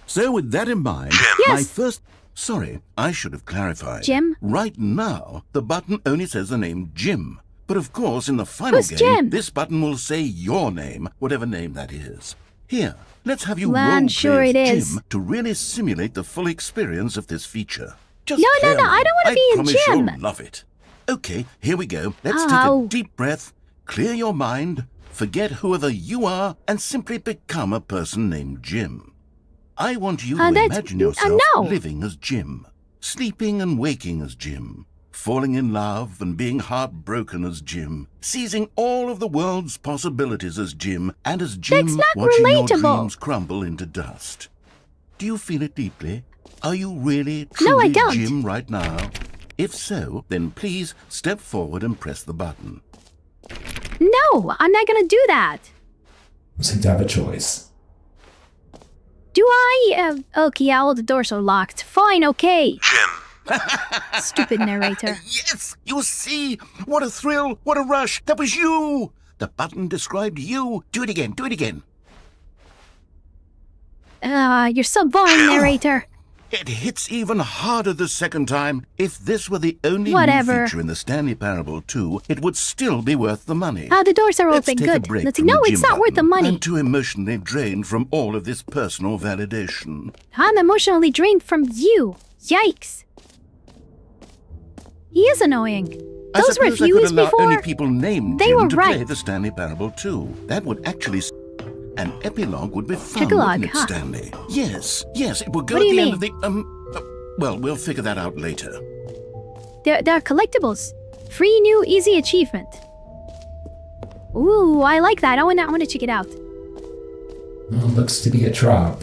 So with that in mind, my Yes. first... Sorry, I should have clarified. Jim? Right now, the button only says the name Jim. But of course, in the final Who's game, Jim? this button will say your name, whatever name that is. Here, let's have you Well, I'm role sure play it as is. Jim to really simulate the full experience of this feature. Just No, play I don't along. wanna be a promise Jim. You'll love it. Okay, here we go. Let's take Ow. a deep breath, clear your mind, forget whoever you are, and simply become a person named Jim. I want you to imagine yourself no. living as Jim, sleeping and waking as Jim, falling in love and being heartbroken as Jim, seizing all of the world's possibilities as Jim, and as Jim That's not watching relatable. your dreams crumble into dust. Do you feel it deeply? Are you really, No, I truly don't. Jim right now? If so, then please step forward and press the button. No, I'm not gonna do that. You seem to have a choice. Do I? Okay, yeah, all the doors are locked. Fine, okay. Jim. Stupid narrator. Yes! You see? What a thrill! What a rush! That was you! The button described you. Do it again. Do it again. You're so boring, narrator. It hits even harder the second time. If this were the only Whatever. new feature in the Stanley Parable 2, it would still be worth the money. The doors are Let's open. take a Good. break Let's. from No, the it's Jim not worth the button. money. I'm too emotionally drained from all of this personal validation. I'm emotionally drained from you. Yikes. He is annoying. I Those suppose reviews I could allow before, only people named they Jim were to play right. the Stanley Parable 2. That would actually... An epilogue would be fun, Epilogue, wouldn't it, huh? Stanley? Yes, it would go What at do the you end of the... well, we'll figure that out later. They're collectibles. Free new easy achievement. Ooh, I like that. I want to check it out. Looks to be a trap.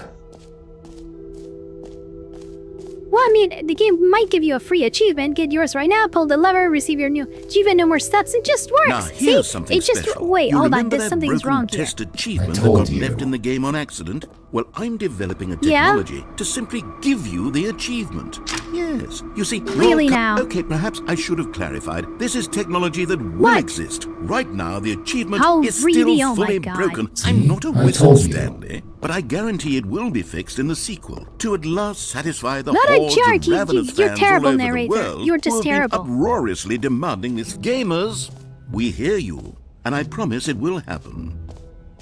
Well, I mean, the game might give you a free achievement. Get yours right now. Pull the lever, receive your new achievement. No more steps. It just works. Now here's something it just special. wait. You hold on. remember There's that something's broken wrong here. test achievement I that got told you. left in the game on accident? Well, I'm developing a Yeah? technology to simply give you the achievement. Yes. You see, Really now? Okay, perhaps I should have clarified. This is technology that will What? exist. Right now, the achievement How is really? still Oh my fully God. broken. See? I'm not a I wizard, told you. Stanley, but I guarantee it will be fixed in the sequel to at last satisfy the Not a hordes jerk, of you- ravenous you're fans terrible, all over narrator. the world You're just who have been terrible. uproariously demanding this. Gamers, we hear you, and I promise it will happen.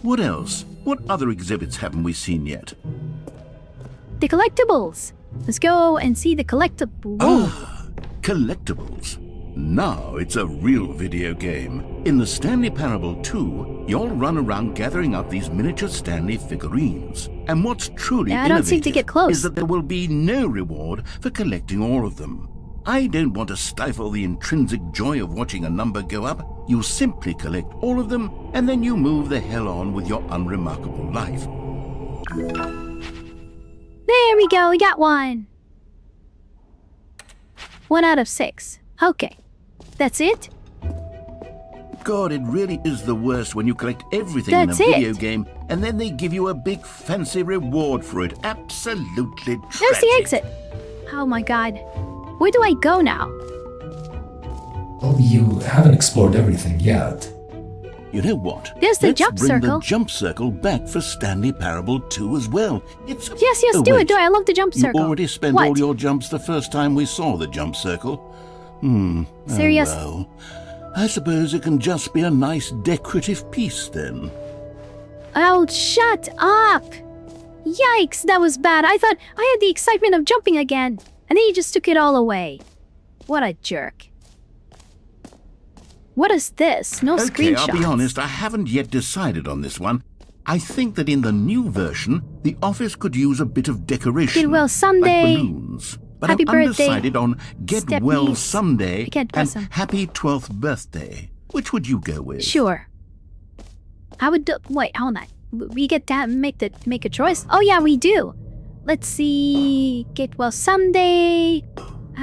What else? What other exhibits haven't we seen yet? The collectibles. Let's go and see the collectible. Ah, collectibles. Now it's a real video game. In the Stanley Parable 2, you'll run around gathering up these miniature Stanley figurines. And what's truly Yeah, I don't seem to innovative get close. is that there will be no reward for collecting all of them. I don't want to stifle the intrinsic joy of watching a number go up. You simply collect all of them, and then you move the hell on with your unremarkable life. There we go. We got one. 1 out of 6. Okay. That's it? God, it really is the worst when you collect everything That's in a video it. game and then they give you a big fancy reward for it. Absolutely tragic. There's the exit. Oh my god. Where do I go now? Oh, you haven't explored everything yet. You know what? There's the Let's jump bring circle. the jump circle back for Stanley Parable 2 as well. It's Yes, Oh, do wait. it. Do it. I love the jump circle. You already spent What? all your jumps the first time we saw the jump circle. Serious? Oh, well. I suppose it can just be a nice decorative piece then. Oh, shut up! Yikes, that was bad. I thought I had the excitement of jumping again. And then you just took it all away. What a jerk. What is this? No Okay, screenshots. I'll be honest, I haven't yet decided on this one. I think that in the new version, the office could use a bit of decoration. Get well someday. Like balloons. But Happy I'm birthday. undecided on Get Step Well niece. Someday I can't press and 'em. Happy 12th Birthday. Which would you go with? Sure. I would do... Wait, hold on. We get to make a choice? Oh yeah, we do. Let's see... Get well someday...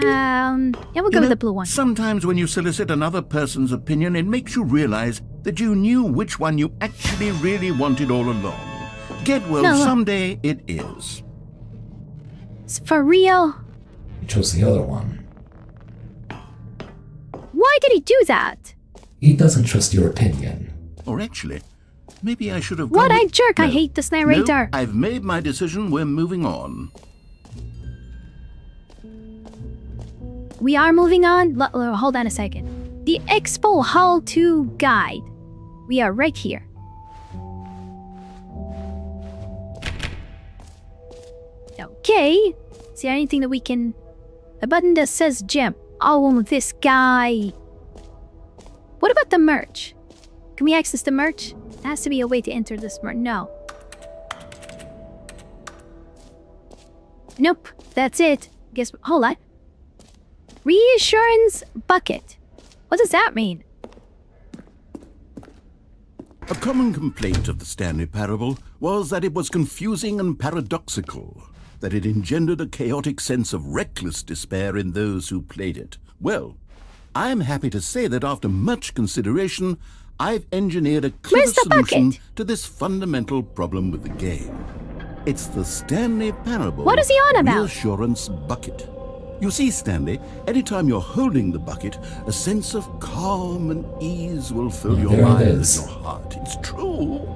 Yeah, we'll go with the blue one. Sometimes when you solicit another person's opinion, it makes you realize that you knew which one you actually really wanted all along. Get Well No, look. Someday it is. For real? You chose the other one. Why did he do that? He doesn't trust your opinion. Or actually, maybe I should have What gone a with- jerk! I No. hate this narrator. No, I've made my decision. We're moving on. We are moving on. Hold on a second. The Expo Hall 2 guide. We are right here. Okay. Is there anything that we can... A button that says gem. Oh, this guy. What about the merch? Can we access the merch? There has to be a way to enter this merch. No. Nope. That's it. Guess... Hold on. Reassurance bucket. What does that mean? A common complaint of the Stanley Parable was that it was confusing and paradoxical, that it engendered a chaotic sense of reckless despair in those who played it. Well, I am happy to say that after much consideration, I've engineered a clever Where's the solution bucket? to this fundamental problem with the game. It's the Stanley Parable. What is he on about? Reassurance bucket. You see, Stanley, anytime you're holding the bucket, a sense of calm and ease will fill your There it mind is. and your heart. It's true.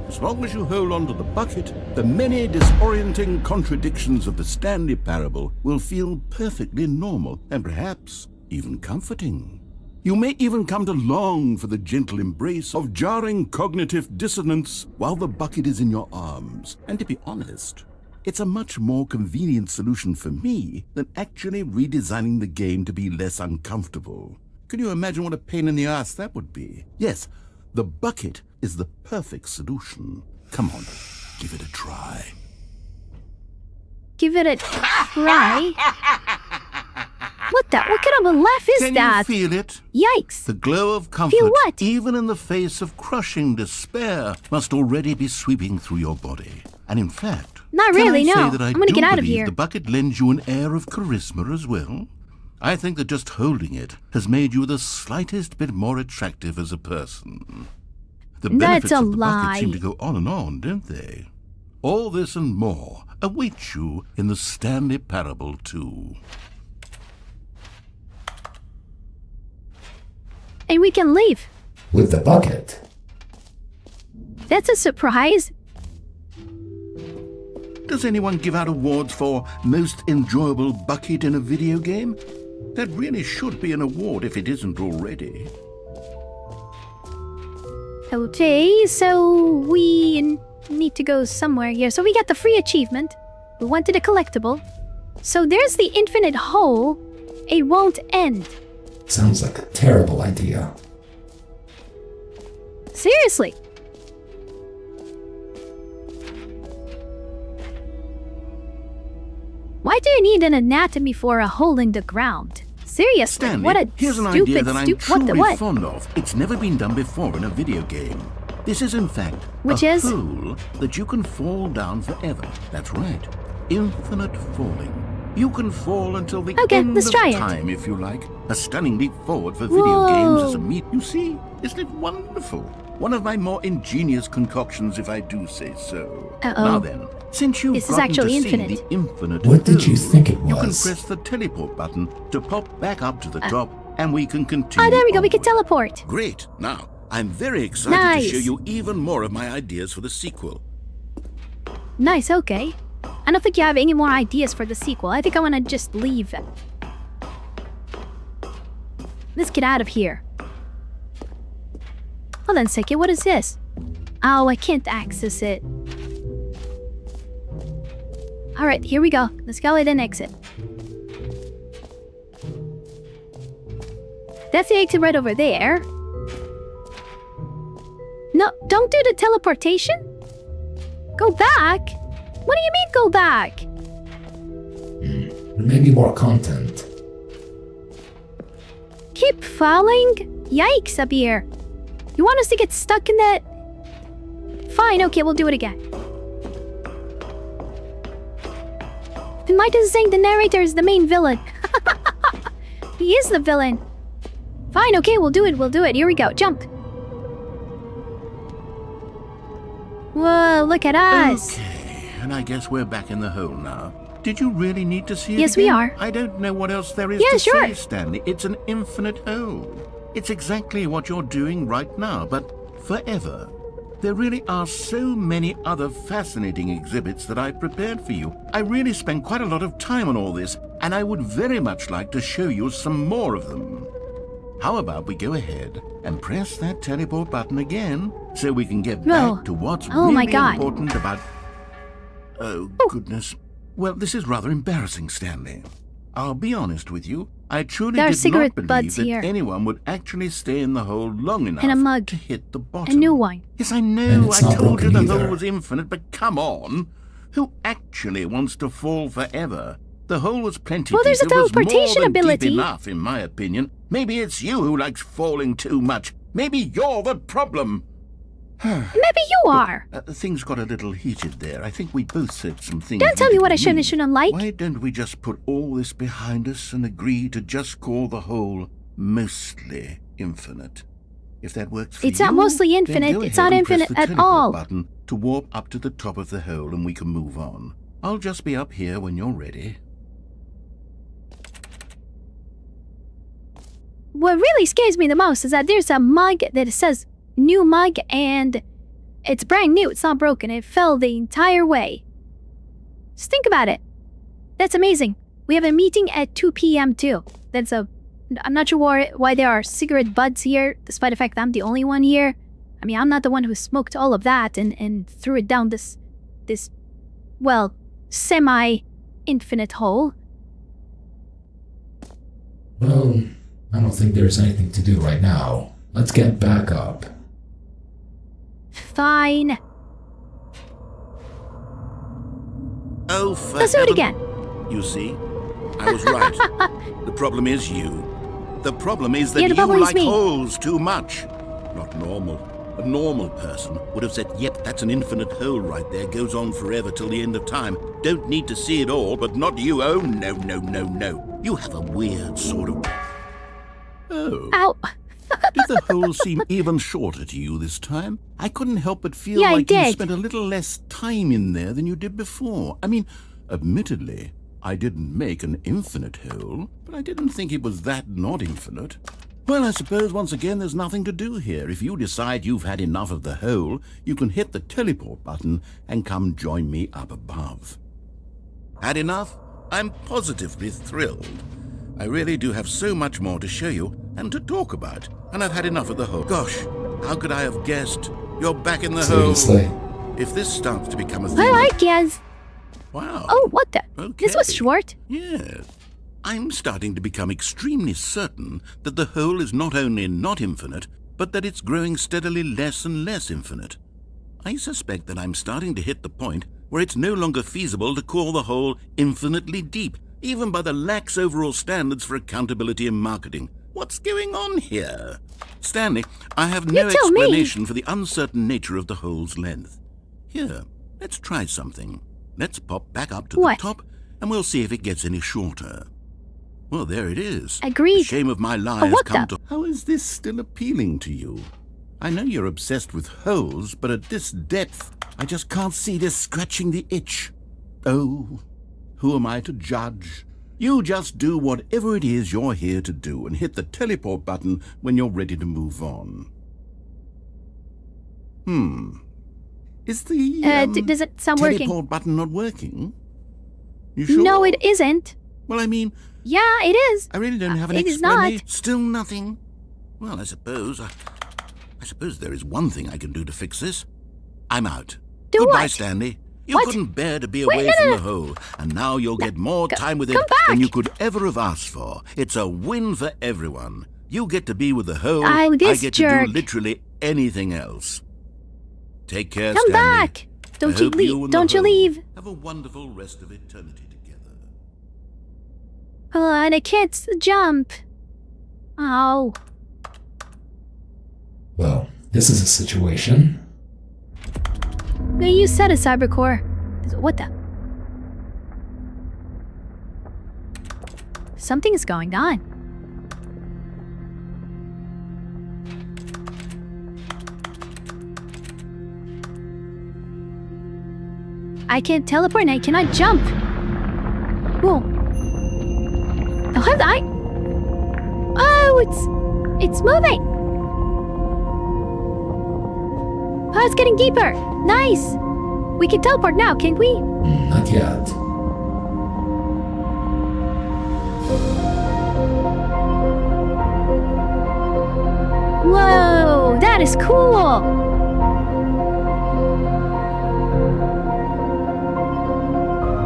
As long as you hold on to the bucket, the many disorienting contradictions of the Stanley Parable will feel perfectly normal and perhaps even comforting. You may even come to long for the gentle embrace of jarring cognitive dissonance while the bucket is in your arms. And to be honest, it's a much more convenient solution for me than actually redesigning the game to be less uncomfortable. Can you imagine what a pain in the ass that would be? Yes, the bucket is the perfect solution. Come on, give it a try. Give it a try. What kind of a laugh is Can that? you feel it? Yikes. The glow of comfort, what? even in the face of crushing despair, must already be sweeping through your body. And in fact, Not really, can I no. say that I I'm gonna do get out of believe here. the bucket lends you an air of charisma as well? I think that just holding it has made you the slightest bit more attractive as a person. The benefits That's a of the lie. bucket seem to go on and on, don't they? All this and more await you in the Stanley Parable 2. And we can leave. With the bucket. That's a surprise. Does anyone give out awards for most enjoyable bucket in a video game? That really should be an award if it isn't already. Okay, so we need to go somewhere here. So we got the free achievement. We wanted a collectible. So there's the infinite hole. It won't end. Sounds like a terrible idea. Seriously. Why do you need an anatomy for a hole in the ground? Seriously, Stanley, what a here's an stupid, idea that I'm what the truly what? fond of. It's never been done before in a video game. This is in fact Which a is? hole that you can fall down forever. That's right. Infinite falling. You can fall until the Okay, end let's of try it. time if you like. A stunning leap forward for video Whoa. games as a meat. You see? Isn't it wonderful? One of my more ingenious concoctions, if I do say so. Uh-oh. Now then, since you've This is gotten actually to see infinite. the infinite What did you hole, think it you can was? press the teleport button to pop back up to the top, and we can continue. Oh, there we go. We can onward. teleport. Great. Now, I'm very excited Nice. to show you even more of my ideas for the sequel. Nice, okay. I don't think you have any more ideas for the sequel. I think I want to just leave. Let's get out of here. Hold on a second. What is this? Oh, I can't access it. Alright, here we go. Let's go ahead and exit. That's the exit right over there. No, don't do the teleportation. Go back? What do you mean go back? Maybe more content. Keep falling? Yikes up here. You want us to get stuck in that? Fine, okay, we'll do it again. Then why does it say the narrator is the main villain? He is the villain. Fine, okay, we'll do it. Here we go, jump. Whoa, look at us. Okay, and I guess we're back in the hole now. Did you really need to see it Yes, we again? are. I don't know what else there is Yeah, to sure. say, Stanley. It's an infinite hole. It's exactly what you're doing right now, but forever. There really are so many other fascinating exhibits that I've prepared for you. I really spent quite a lot of time on all this, and I would very much like to show you some more of them. How about we go ahead and press that teleport button again so we can get Whoa. back to what's Oh really my God. important about... Oh, goodness. Well, this is rather embarrassing, Stanley. I'll be honest with you. I truly There are did cigarette not believe butts that here. anyone would actually stay in the hole long enough And a mug. to hit the bottom. A new one. Yes, I And know. it's I not told you broken the hole either. was infinite, but come on. Who actually wants to fall forever? The hole was plenty Well, deep. there's a It was more teleportation than ability. deep enough, in my opinion. Maybe it's you who likes falling too much. Maybe you're the problem. Maybe you are. Things got a little heated there. I think we both said some things. Don't tell we me what I didn't should and mean. shouldn't like. Why don't we just put all this behind us and agree to just call the whole mostly infinite? If that works for you, It's not mostly then infinite, go it's ahead not and press infinite the at teleport all. button to warp up to the top of the hole, and we can move on. I'll just be up here when you're ready. What really scares me the most is that there's a mug that says new mug and it's brand new. It's not broken. It fell the entire way. Just think about it. That's amazing. We have a meeting at 2 p.m. too. I'm not sure why there are cigarette butts here, despite the fact that I'm the only one here. I mean, I'm not the one who smoked all of that and threw it down this, well, semi-infinite hole. Well, I don't think there's anything to do right now. Let's get back up. Fine. Oh, for Let's do it heaven- again. You see, I was right. The problem is you. The problem is that Yeah, the you problem is like me. holes too much. Not normal. A normal person would have said, yep, that's an infinite hole right there. Goes on forever till the end of time. Don't need to see it all, but not you. Oh, no, no, no, no. You have a weird sort of... Oh. Ow. Did the hole seem even shorter to you this time? I couldn't help but feel Yeah, I like you did. spent a little less time in there than you did before. I mean, admittedly, I didn't make an infinite hole, but I didn't think it was that not infinite. Well, I suppose once again there's nothing to do here. If you decide you've had enough of the hole, you can hit the teleport button and come join me up above. Had enough? I'm positively thrilled. I really do have so much more to show you and to talk about, and I've had enough of the hole. Gosh, how could I have guessed? You're back in the Seriously. hole. If this starts to become a thing... I guess. Wow. Oh, what the? This was Okay. short. Yes. I'm starting to become extremely certain that the hole is not only not infinite, but that it's growing steadily less and less infinite. I suspect that I'm starting to hit the point where it's no longer feasible to call the hole infinitely deep, even by the lax overall standards for accountability in marketing. What's going on here? Stanley, I have no You tell me. explanation for the uncertain nature of the hole's length. Here, let's try something. Let's pop back up to What? the top, and we'll see if it gets any shorter. Well, there it is. Agreed. The shame of my life has what come the- to... How is this still appealing to you? I know you're obsessed with holes, but at this depth, I just can't see this scratching the itch. Oh, who am I to judge? You just do whatever it is you're here to do and hit the teleport button when you're ready to move on. Is the Does it sound teleport working? button not working? You sure? No, it isn't. Well, I mean, Yeah, it is. I really don't have an It is not. explanation. Still nothing? Well, I suppose there is one thing I can do to fix this. I'm out. Do Goodbye, what? Stanley. You What? couldn't bear to be Wait, away no, from no, the hole, and now you'll get more time with it come back. than you could ever have asked for. It's a win for everyone. You get to be with the hole. Oh, I this get jerk. to do literally anything else. Take care, Come Stanley. back. Don't I you hope leave. and the Don't you hole leave. Have a wonderful rest of eternity together. Oh, and I can't jump. Oh. Well, this is a situation. You said a cybercore. What the? Something is going on. I can't teleport and I cannot jump. Whoa. Oh, have I? Oh, it's moving. Oh, it's getting deeper. Nice. We can teleport now, can't we? Not yet. Whoa, that is cool.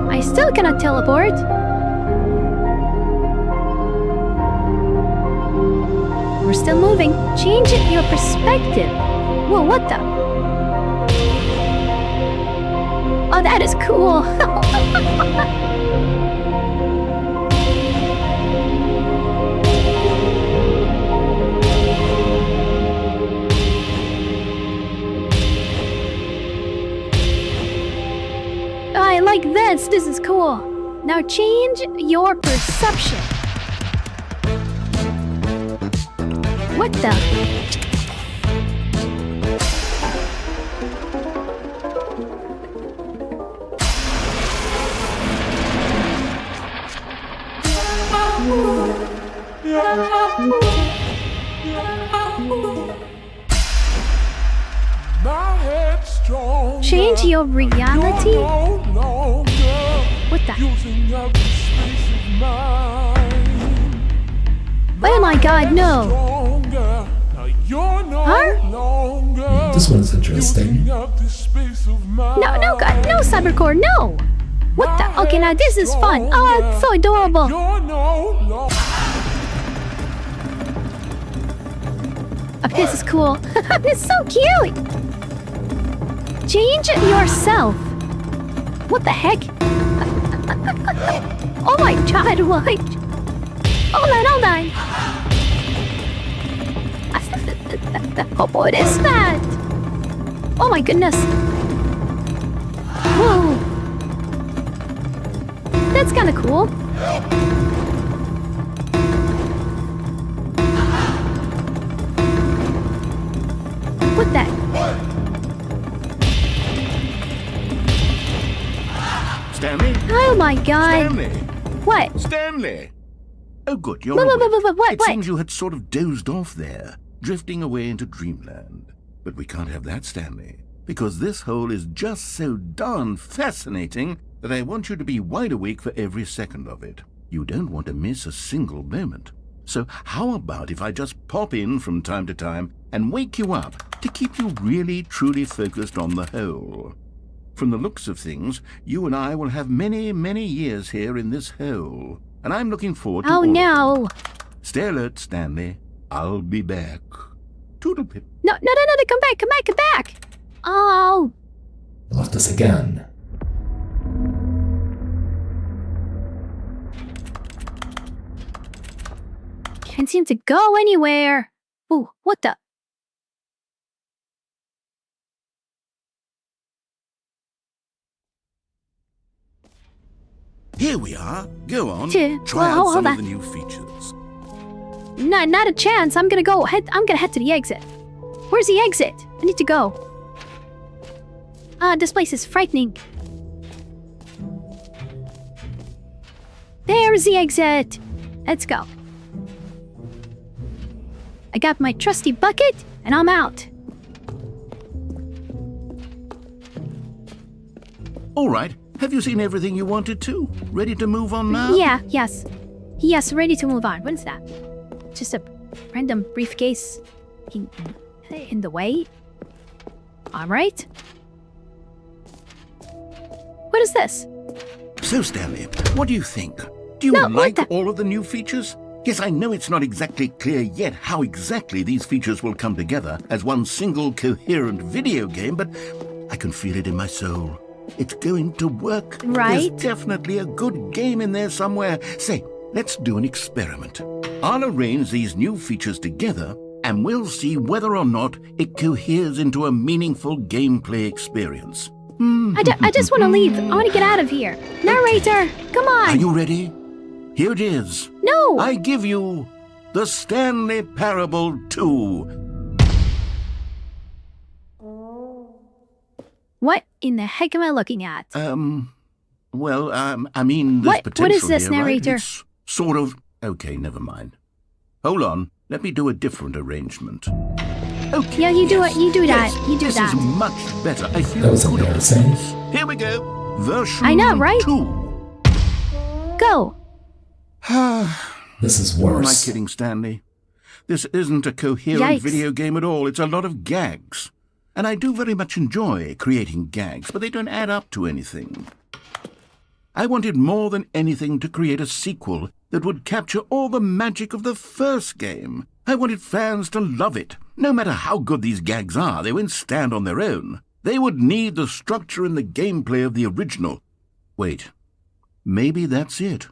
I still cannot teleport. We're still moving. Change your perspective. Whoa, what the? Oh, that is cool. I like this. This is cool. Now change your perception. What the? Change your reality? What the? Oh my god, no! Huh? This one's interesting. No, no, god, no, Cybercore, no! What the? Okay, now this is fun. Oh, it's so adorable. Oh, this is cool. This is so cute. Change yourself. What the heck? Oh my god, what? Hold on. What is that? Oh my goodness. Whoa. That's kind of cool. What the? Stanley? Oh my god. Stanley! What? Stanley! Oh good, you're What? awake. What? It seems you had sort of dozed off there, drifting away into dreamland. But we can't have that, Stanley, because this hole is just so darn fascinating that I want you to be wide awake for every second of it. You don't want to miss a single moment. So how about if I just pop in from time to time and wake you up to keep you really truly focused on the hole? From the looks of things, you and I will have many, many years here in this hole. And I'm looking forward to all of no. it. Stay alert, Stanley. I'll be back. Toodlepip. No, come back. Oh. Left us again. Can't seem to go anywhere. Ooh, what the? Here we are. Go on. Tch, Try well, out hold some of on. the new features. Not a chance. I'm gonna head to the exit. Where's the exit? I need to go. This place is frightening. There's the exit. Let's go. I got my trusty bucket, and I'm out. All right. Have you seen everything you wanted to? Ready to move on now? Yes, ready to move on. What is that? Just a random briefcase in the way? Alright. What is this? So, Stanley, what do you think? Do you No, what like the- all of the new features? Yes, I know it's not exactly clear yet how exactly these features will come together as one single coherent video game, but I can feel it in my soul. It's going to work. Right. There's definitely a good game in there somewhere. Say, let's do an experiment. I'll arrange these new features together, and we'll see whether or not it coheres into a meaningful gameplay experience. I just want to leave. I want to get out of here. Narrator, come on. Are you ready? Here it is. No. I give you the Stanley Parable 2. What in the heck am I looking at? I mean, there's What potential is this, here, right? narrator? It's sort of... Okay, never mind. Hold on. Let me do a different arrangement. Okay, Yeah, you do yes, it. You do yes, that. You do this that. is much better. I feel That was good about embarrassing. this. Here we go. Version I know, right? 2. Go. This is Who am I worse. kidding, Stanley? This isn't a coherent Yikes. video game at all. It's a lot of gags. And I do very much enjoy creating gags, but they don't add up to anything. I wanted more than anything to create a sequel that would capture all the magic of the first game. I wanted fans to love it. No matter how good these gags are, they won't stand on their own. They would need the structure and the gameplay of the original. Wait, maybe that's it.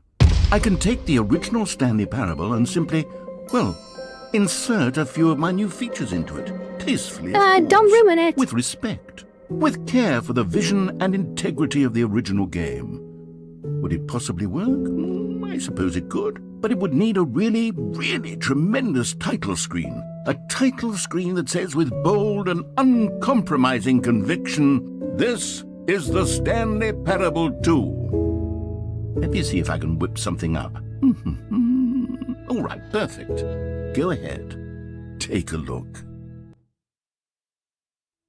I can take the original Stanley Parable and simply, well, insert a few of my new features into it. Tastefully, of Don't course. ruin it. With respect. With care for the vision and integrity of the original game. Would it possibly work? I suppose it could. But it would need a really, really tremendous title screen. A title screen that says with bold and uncompromising conviction, "This is the Stanley Parable 2." Let me see if I can whip something up. All right, perfect. Go ahead. Take a look.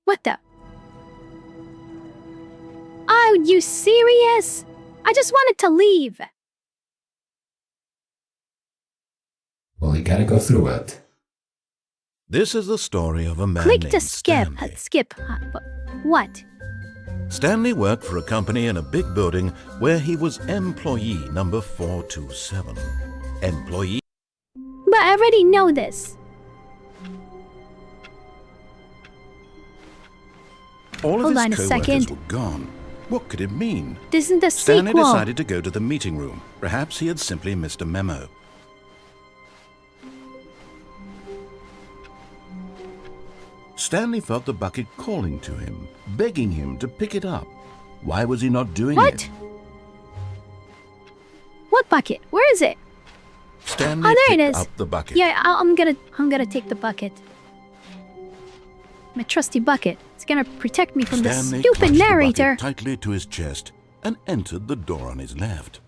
What the? Are you serious? I just wanted to leave. Well, you gotta go through it. This is the story of a man Click named to skip. Stanley. Skip. What? Stanley worked for a company in a big building where he was employee number 427. Employee? But I already know this. All of Hold his on a co-workers second. were gone, What could it mean? This isn't the Stanley sequel. decided to go to the meeting room. Perhaps he had simply missed a memo. Stanley felt the bucket calling to him, begging him to pick it up. Why was he not doing What? it? What bucket? Where is it? Stanley Oh, there it picked is. up the bucket. Yeah, I'm gonna take the bucket. My trusty bucket. It's gonna protect me from the Stanley stupid clutched narrator. the bucket tightly to his chest and entered the door on his left.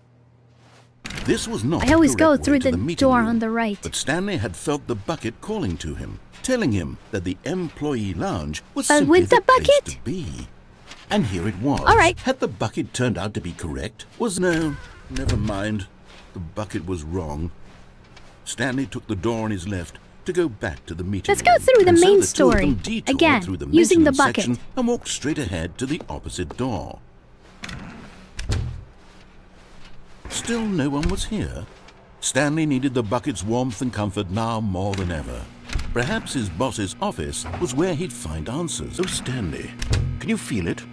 This was not I always the go correct way through to the meeting door room, on the right. But Stanley had felt the bucket calling to him, telling him that the employee lounge was But simply with the the place bucket? to be. And here it was. All right. Had the bucket turned out to be correct? No, never mind. The bucket was wrong. Stanley took the door on his left to go back to the meeting Let's go room. through the And so main the two of them story. detoured Again, through the using the maintenance bucket. section and walked straight ahead to the opposite door. Still no one was here. Stanley needed the bucket's warmth and comfort now more than ever. Perhaps his boss's office was where he'd find answers. Oh, Stanley, can you feel it?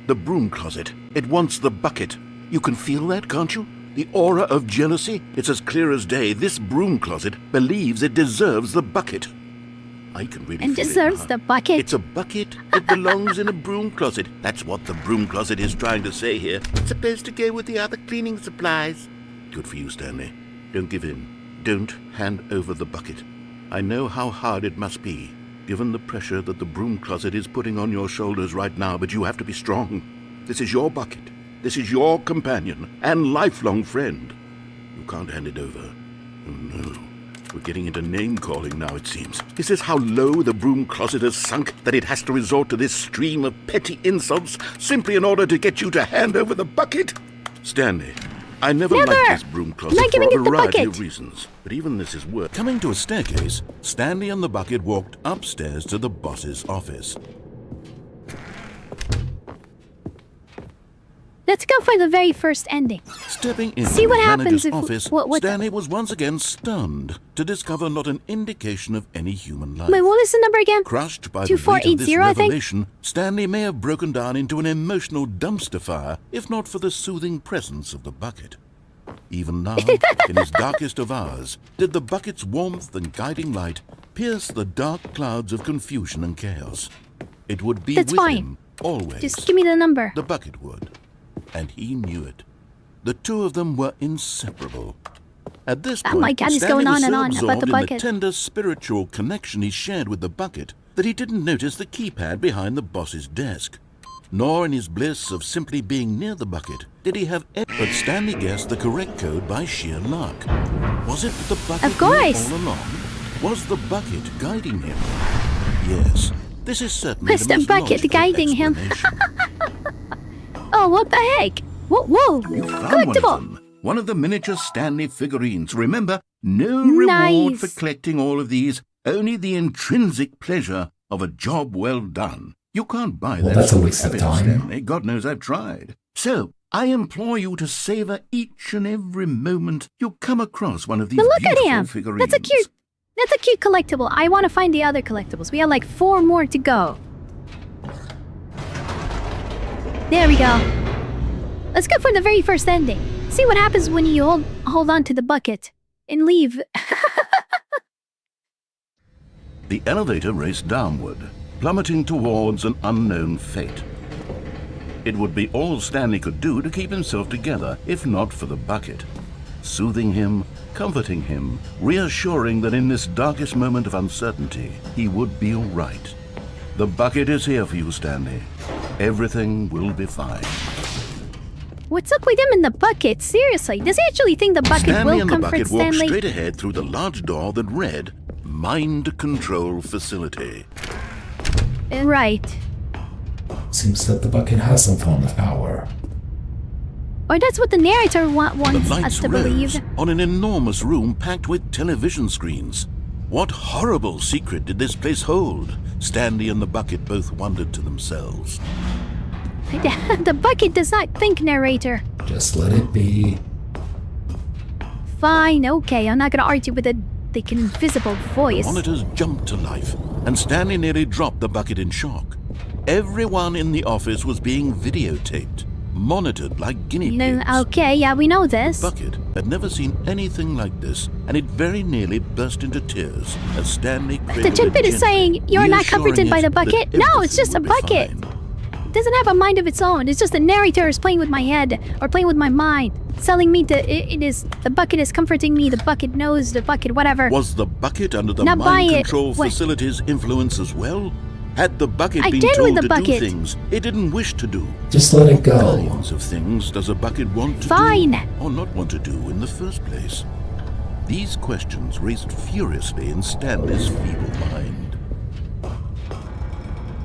The broom closet. It wants the bucket. You can feel that, can't you? The aura of jealousy? It's as clear as day. This broom closet believes it deserves the bucket. I can really And feel deserves it now. the bucket. It's a bucket. It belongs in a broom closet. That's what the broom closet is trying to say here. It's supposed to go with the other cleaning supplies. Good for you, Stanley. Don't give in. Don't hand over the bucket. I know how hard it must be, given the pressure that the broom closet is putting on your shoulders right now, but you have to be strong. This is your bucket. This is your companion and lifelong friend. You can't hand it over. Oh, no. We're getting into name-calling now, it seems. Is this how low the broom closet has sunk, that it has to resort to this stream of petty insults simply in order to get you to hand over the bucket? Stanley, I never liked this broom closet Not for giving a it the variety bucket. of reasons, but even this is worth. Coming to a staircase, Stanley and the bucket walked upstairs to the boss's office. Let's go for the very first ending. Stepping into See what the happens manager's if office, what- Stanley was once again stunned to discover not an indication of any human life. Wait, what is the number again? Crushed by the weight of this 2480, I think. revelation, Stanley may have broken down into an emotional dumpster fire if not for the soothing presence of the bucket. Even now, in his darkest of hours, did the bucket's warmth and guiding light pierce the dark clouds of confusion and chaos. It would be That's with fine. him always. Just give me the number. The bucket would. And he knew it. The two of them were inseparable. At this point, Oh my God, he's Stanley going on was and so on about absorbed the in bucket. the tender spiritual connection he shared with the bucket that he didn't notice the keypad behind the boss's desk. Nor in his bliss of simply being near the bucket did he have but Stanley guessed the correct code by sheer luck. Was it the bucket Of course. all along? Was the bucket guiding him? Yes, this is certainly Was the the most bucket logical guiding him? explanation. Oh, what the heck? Whoa, You found one of collectible. them. One of the miniature Stanley figurines. Remember, no reward for Nice. collecting all of these, only the intrinsic pleasure of a job well done. You can't buy Well, that that's a sort of waste of happiness, time. Stanley. God knows I've tried. So, I implore you to savor each and every moment you come across one of these But look at beautiful him. figurines. That's a cute collectible. I want to find the other collectibles. We have like 4 more to go. There we go. Let's go for the very first ending. See what happens when you hold on to the bucket and leave. The elevator raced downward, plummeting towards an unknown fate. It would be all Stanley could do to keep himself together, if not for the bucket. Soothing him, comforting him, reassuring that in this darkest moment of uncertainty, he would be all right. The bucket is here for you, Stanley. Everything will be fine. What's up with him in the bucket? Seriously, does he actually think the bucket Stanley will and the comfort bucket walked Stanley? straight ahead through the large door that read, Mind Control Facility. Right. Seems that the bucket has some form of power. Or that's what the narrator The wants us lights to rose believe. on an enormous room packed with television screens. What horrible secret did this place hold? Stanley and the bucket both wondered to themselves. The bucket does not think, narrator. Just let it be. Fine, okay, I'm not gonna argue with the invisible voice. The monitors jumped to life, and Stanley nearly dropped the bucket in shock. Everyone in the office was being videotaped. monitored like guinea No, pigs. okay, yeah, we know this. Bucket had never seen anything like this, and it very nearly burst into tears as Stanley The cradled it tidbit is gently, saying you're not reassuring comforted by it the that bucket. No, it's everything just a would be bucket. fine. It doesn't have a mind of its own. It's just the narrator is playing with my head or playing with my mind, telling me that it is the bucket is comforting me. The bucket knows the bucket, whatever. Was the bucket under the Not buy mind it. control What? facility's influence as well? Had the bucket I been did with told the to bucket. do things it didn't wish to do? Just let it What go. kinds of things does a bucket want to Fine. do or not want to do in the first place? These questions raced furiously in Stanley's feeble mind.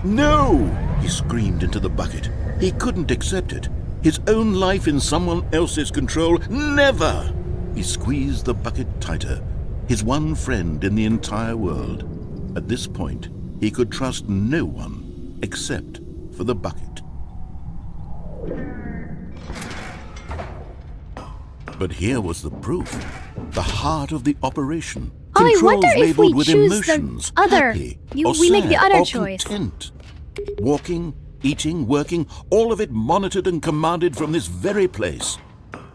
No! He screamed into the bucket. He couldn't accept it. His own life in someone else's control. Never! He squeezed the bucket tighter. His one friend in the entire world. At this point, he could trust no one except for the bucket. But here was the proof. The heart of the operation. Oh, I Controls wonder if we labeled with choose the emotions. other. Happy We or make the sad other or choice. content. Walking, eating, working, all of it monitored and commanded from this very place.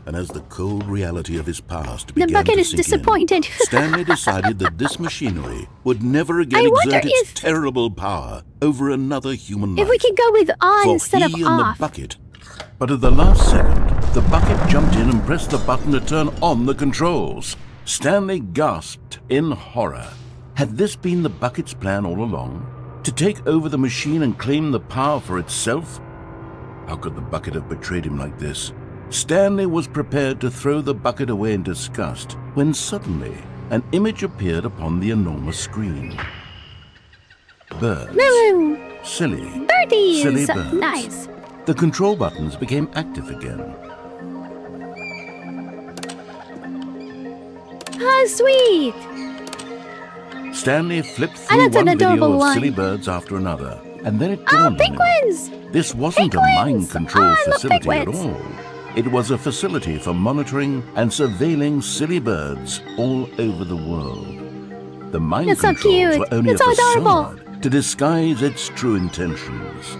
And as the cold reality of his past began bucket to is sink disappointed. in, Stanley decided that this machinery would never again I wonder exert its if- terrible power over another human life. If we could go with on For instead of he and off. the bucket. But at the last second, the bucket jumped in and pressed the button to turn on the controls. Stanley gasped in horror. Had this been the bucket's plan all along? To take over the machine and claim the power for itself? How could the bucket have betrayed him like this? Stanley was prepared to throw the bucket away in disgust when suddenly an image appeared upon the enormous screen. Birds. Moo! Silly. Birdies! Silly birds. Nice. The control buttons became active again. Ah, sweet! Stanley flipped Ah, through that's an one video adorable of one. silly birds after another, and then it Oh, dawned on him. penguins! This wasn't a Penguins! mind control Oh, I love facility at penguins. all. It was a facility for monitoring and surveilling silly birds all over the world. The mind That's so controls cute. were only That's a so adorable. facade to disguise its true intentions.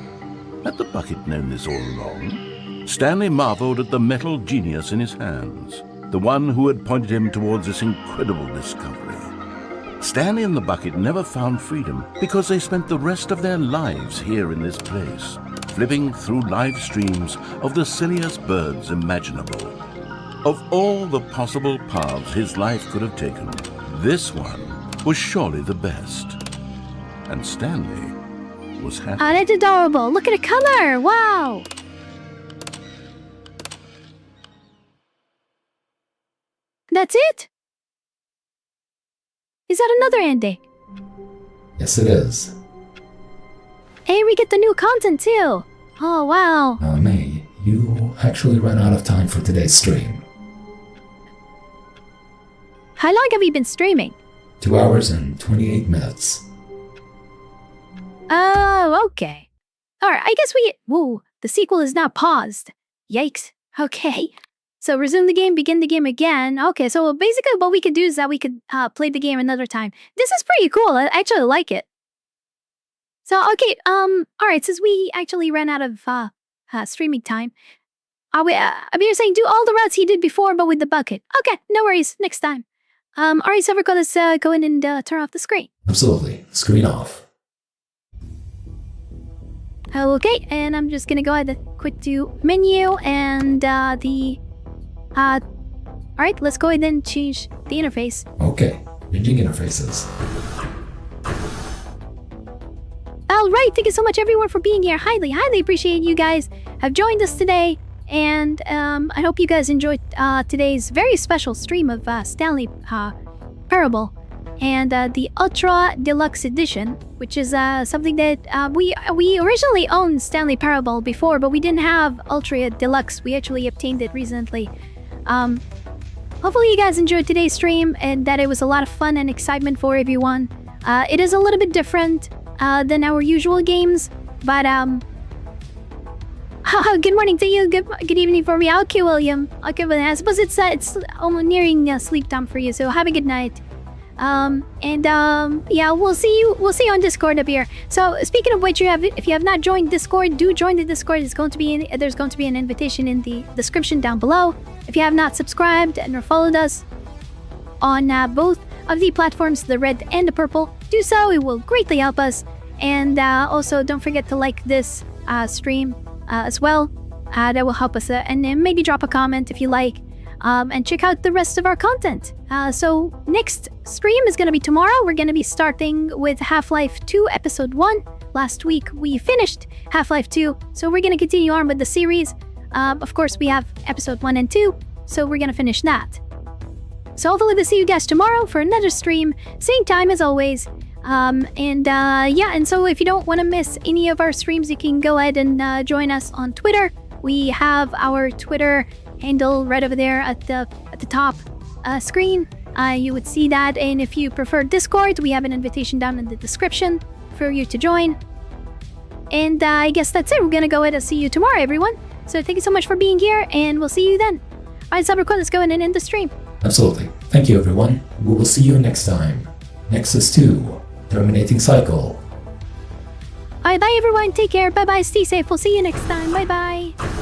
Had the bucket known this all along? Stanley marveled at the metal genius in his hands, the one who had pointed him towards this incredible discovery. Stanley and the bucket never found freedom because they spent the rest of their lives here in this place, flipping through live streams of the silliest birds imaginable. Of all the possible paths his life could have taken, this one was surely the best. And Stanley was happy. Ah, that's adorable. Look at the color. Wow. That's it? Is that another ending? Yes, it is. Hey, we get the new content too. Oh, wow. May, you actually ran out of time for today's stream. How long have you been streaming? 2 hours and 28 minutes. Oh, okay. Alright, I guess whoa, the sequel is now paused. Yikes. Okay. So resume the game, begin the game again. Okay, so basically what we could do is that we could play the game another time. This is pretty cool. I actually like it. So, okay, alright, since we actually ran out of streaming time, Abir saying do all the routes he did before, but with the bucket. Okay, no worries, next time. Alright, Cybercore, let's go in and turn off the screen. Absolutely. Screen off. Okay, and I'm just gonna go ahead and quit to menu and alright, let's go ahead and change the interface. Okay. Changing interfaces. Alright, thank you so much everyone for being here. Highly appreciate you guys have joined us today. And I hope you guys enjoyed today's very special stream of Stanley Parable and the Ultra Deluxe Edition, which is something that we originally owned Stanley Parable before, but we didn't have Ultra Deluxe. We actually obtained it recently. Hopefully you guys enjoyed today's stream and that it was a lot of fun and excitement for everyone. It is a little bit different than our usual games, but good morning to you. Good evening for me. Okay, William. Okay, but I suppose it's almost nearing sleep time for you. So have a good night. Yeah, we'll see you on Discord up here. So speaking of which, if you have not joined Discord, do join the Discord. There's going to be an invitation in the description down below. If you have not subscribed and followed us on both of the platforms, the red and the purple, do so. It will greatly help us. And also don't forget to like this stream as well. That will help us, and then maybe drop a comment if you like. And check out the rest of our content. So next stream is going to be tomorrow. We're going to be starting with Half-Life 2 Episode 1. Last week we finished Half-Life 2, so we're going to continue on with the series. Of course, we have Episode 1 and 2, so we're going to finish that. So hopefully we'll see you guys tomorrow for another stream, same time as always. And so if you don't want to miss any of our streams, you can go ahead and join us on Twitter. We have our Twitter handle right over there at the top screen. You would see that, and if you prefer Discord, we have an invitation down in the description for you to join. And I guess that's it. We're gonna go ahead and see you tomorrow, everyone. So thank you so much for being here, and we'll see you then. Alright, Cybercore, let's go ahead and end the stream. Absolutely. Thank you, everyone. We will see you next time. Nexus 2, Terminating Cycle. Alright, bye everyone. Take care. Bye bye. Stay safe. We'll see you next time. Bye bye.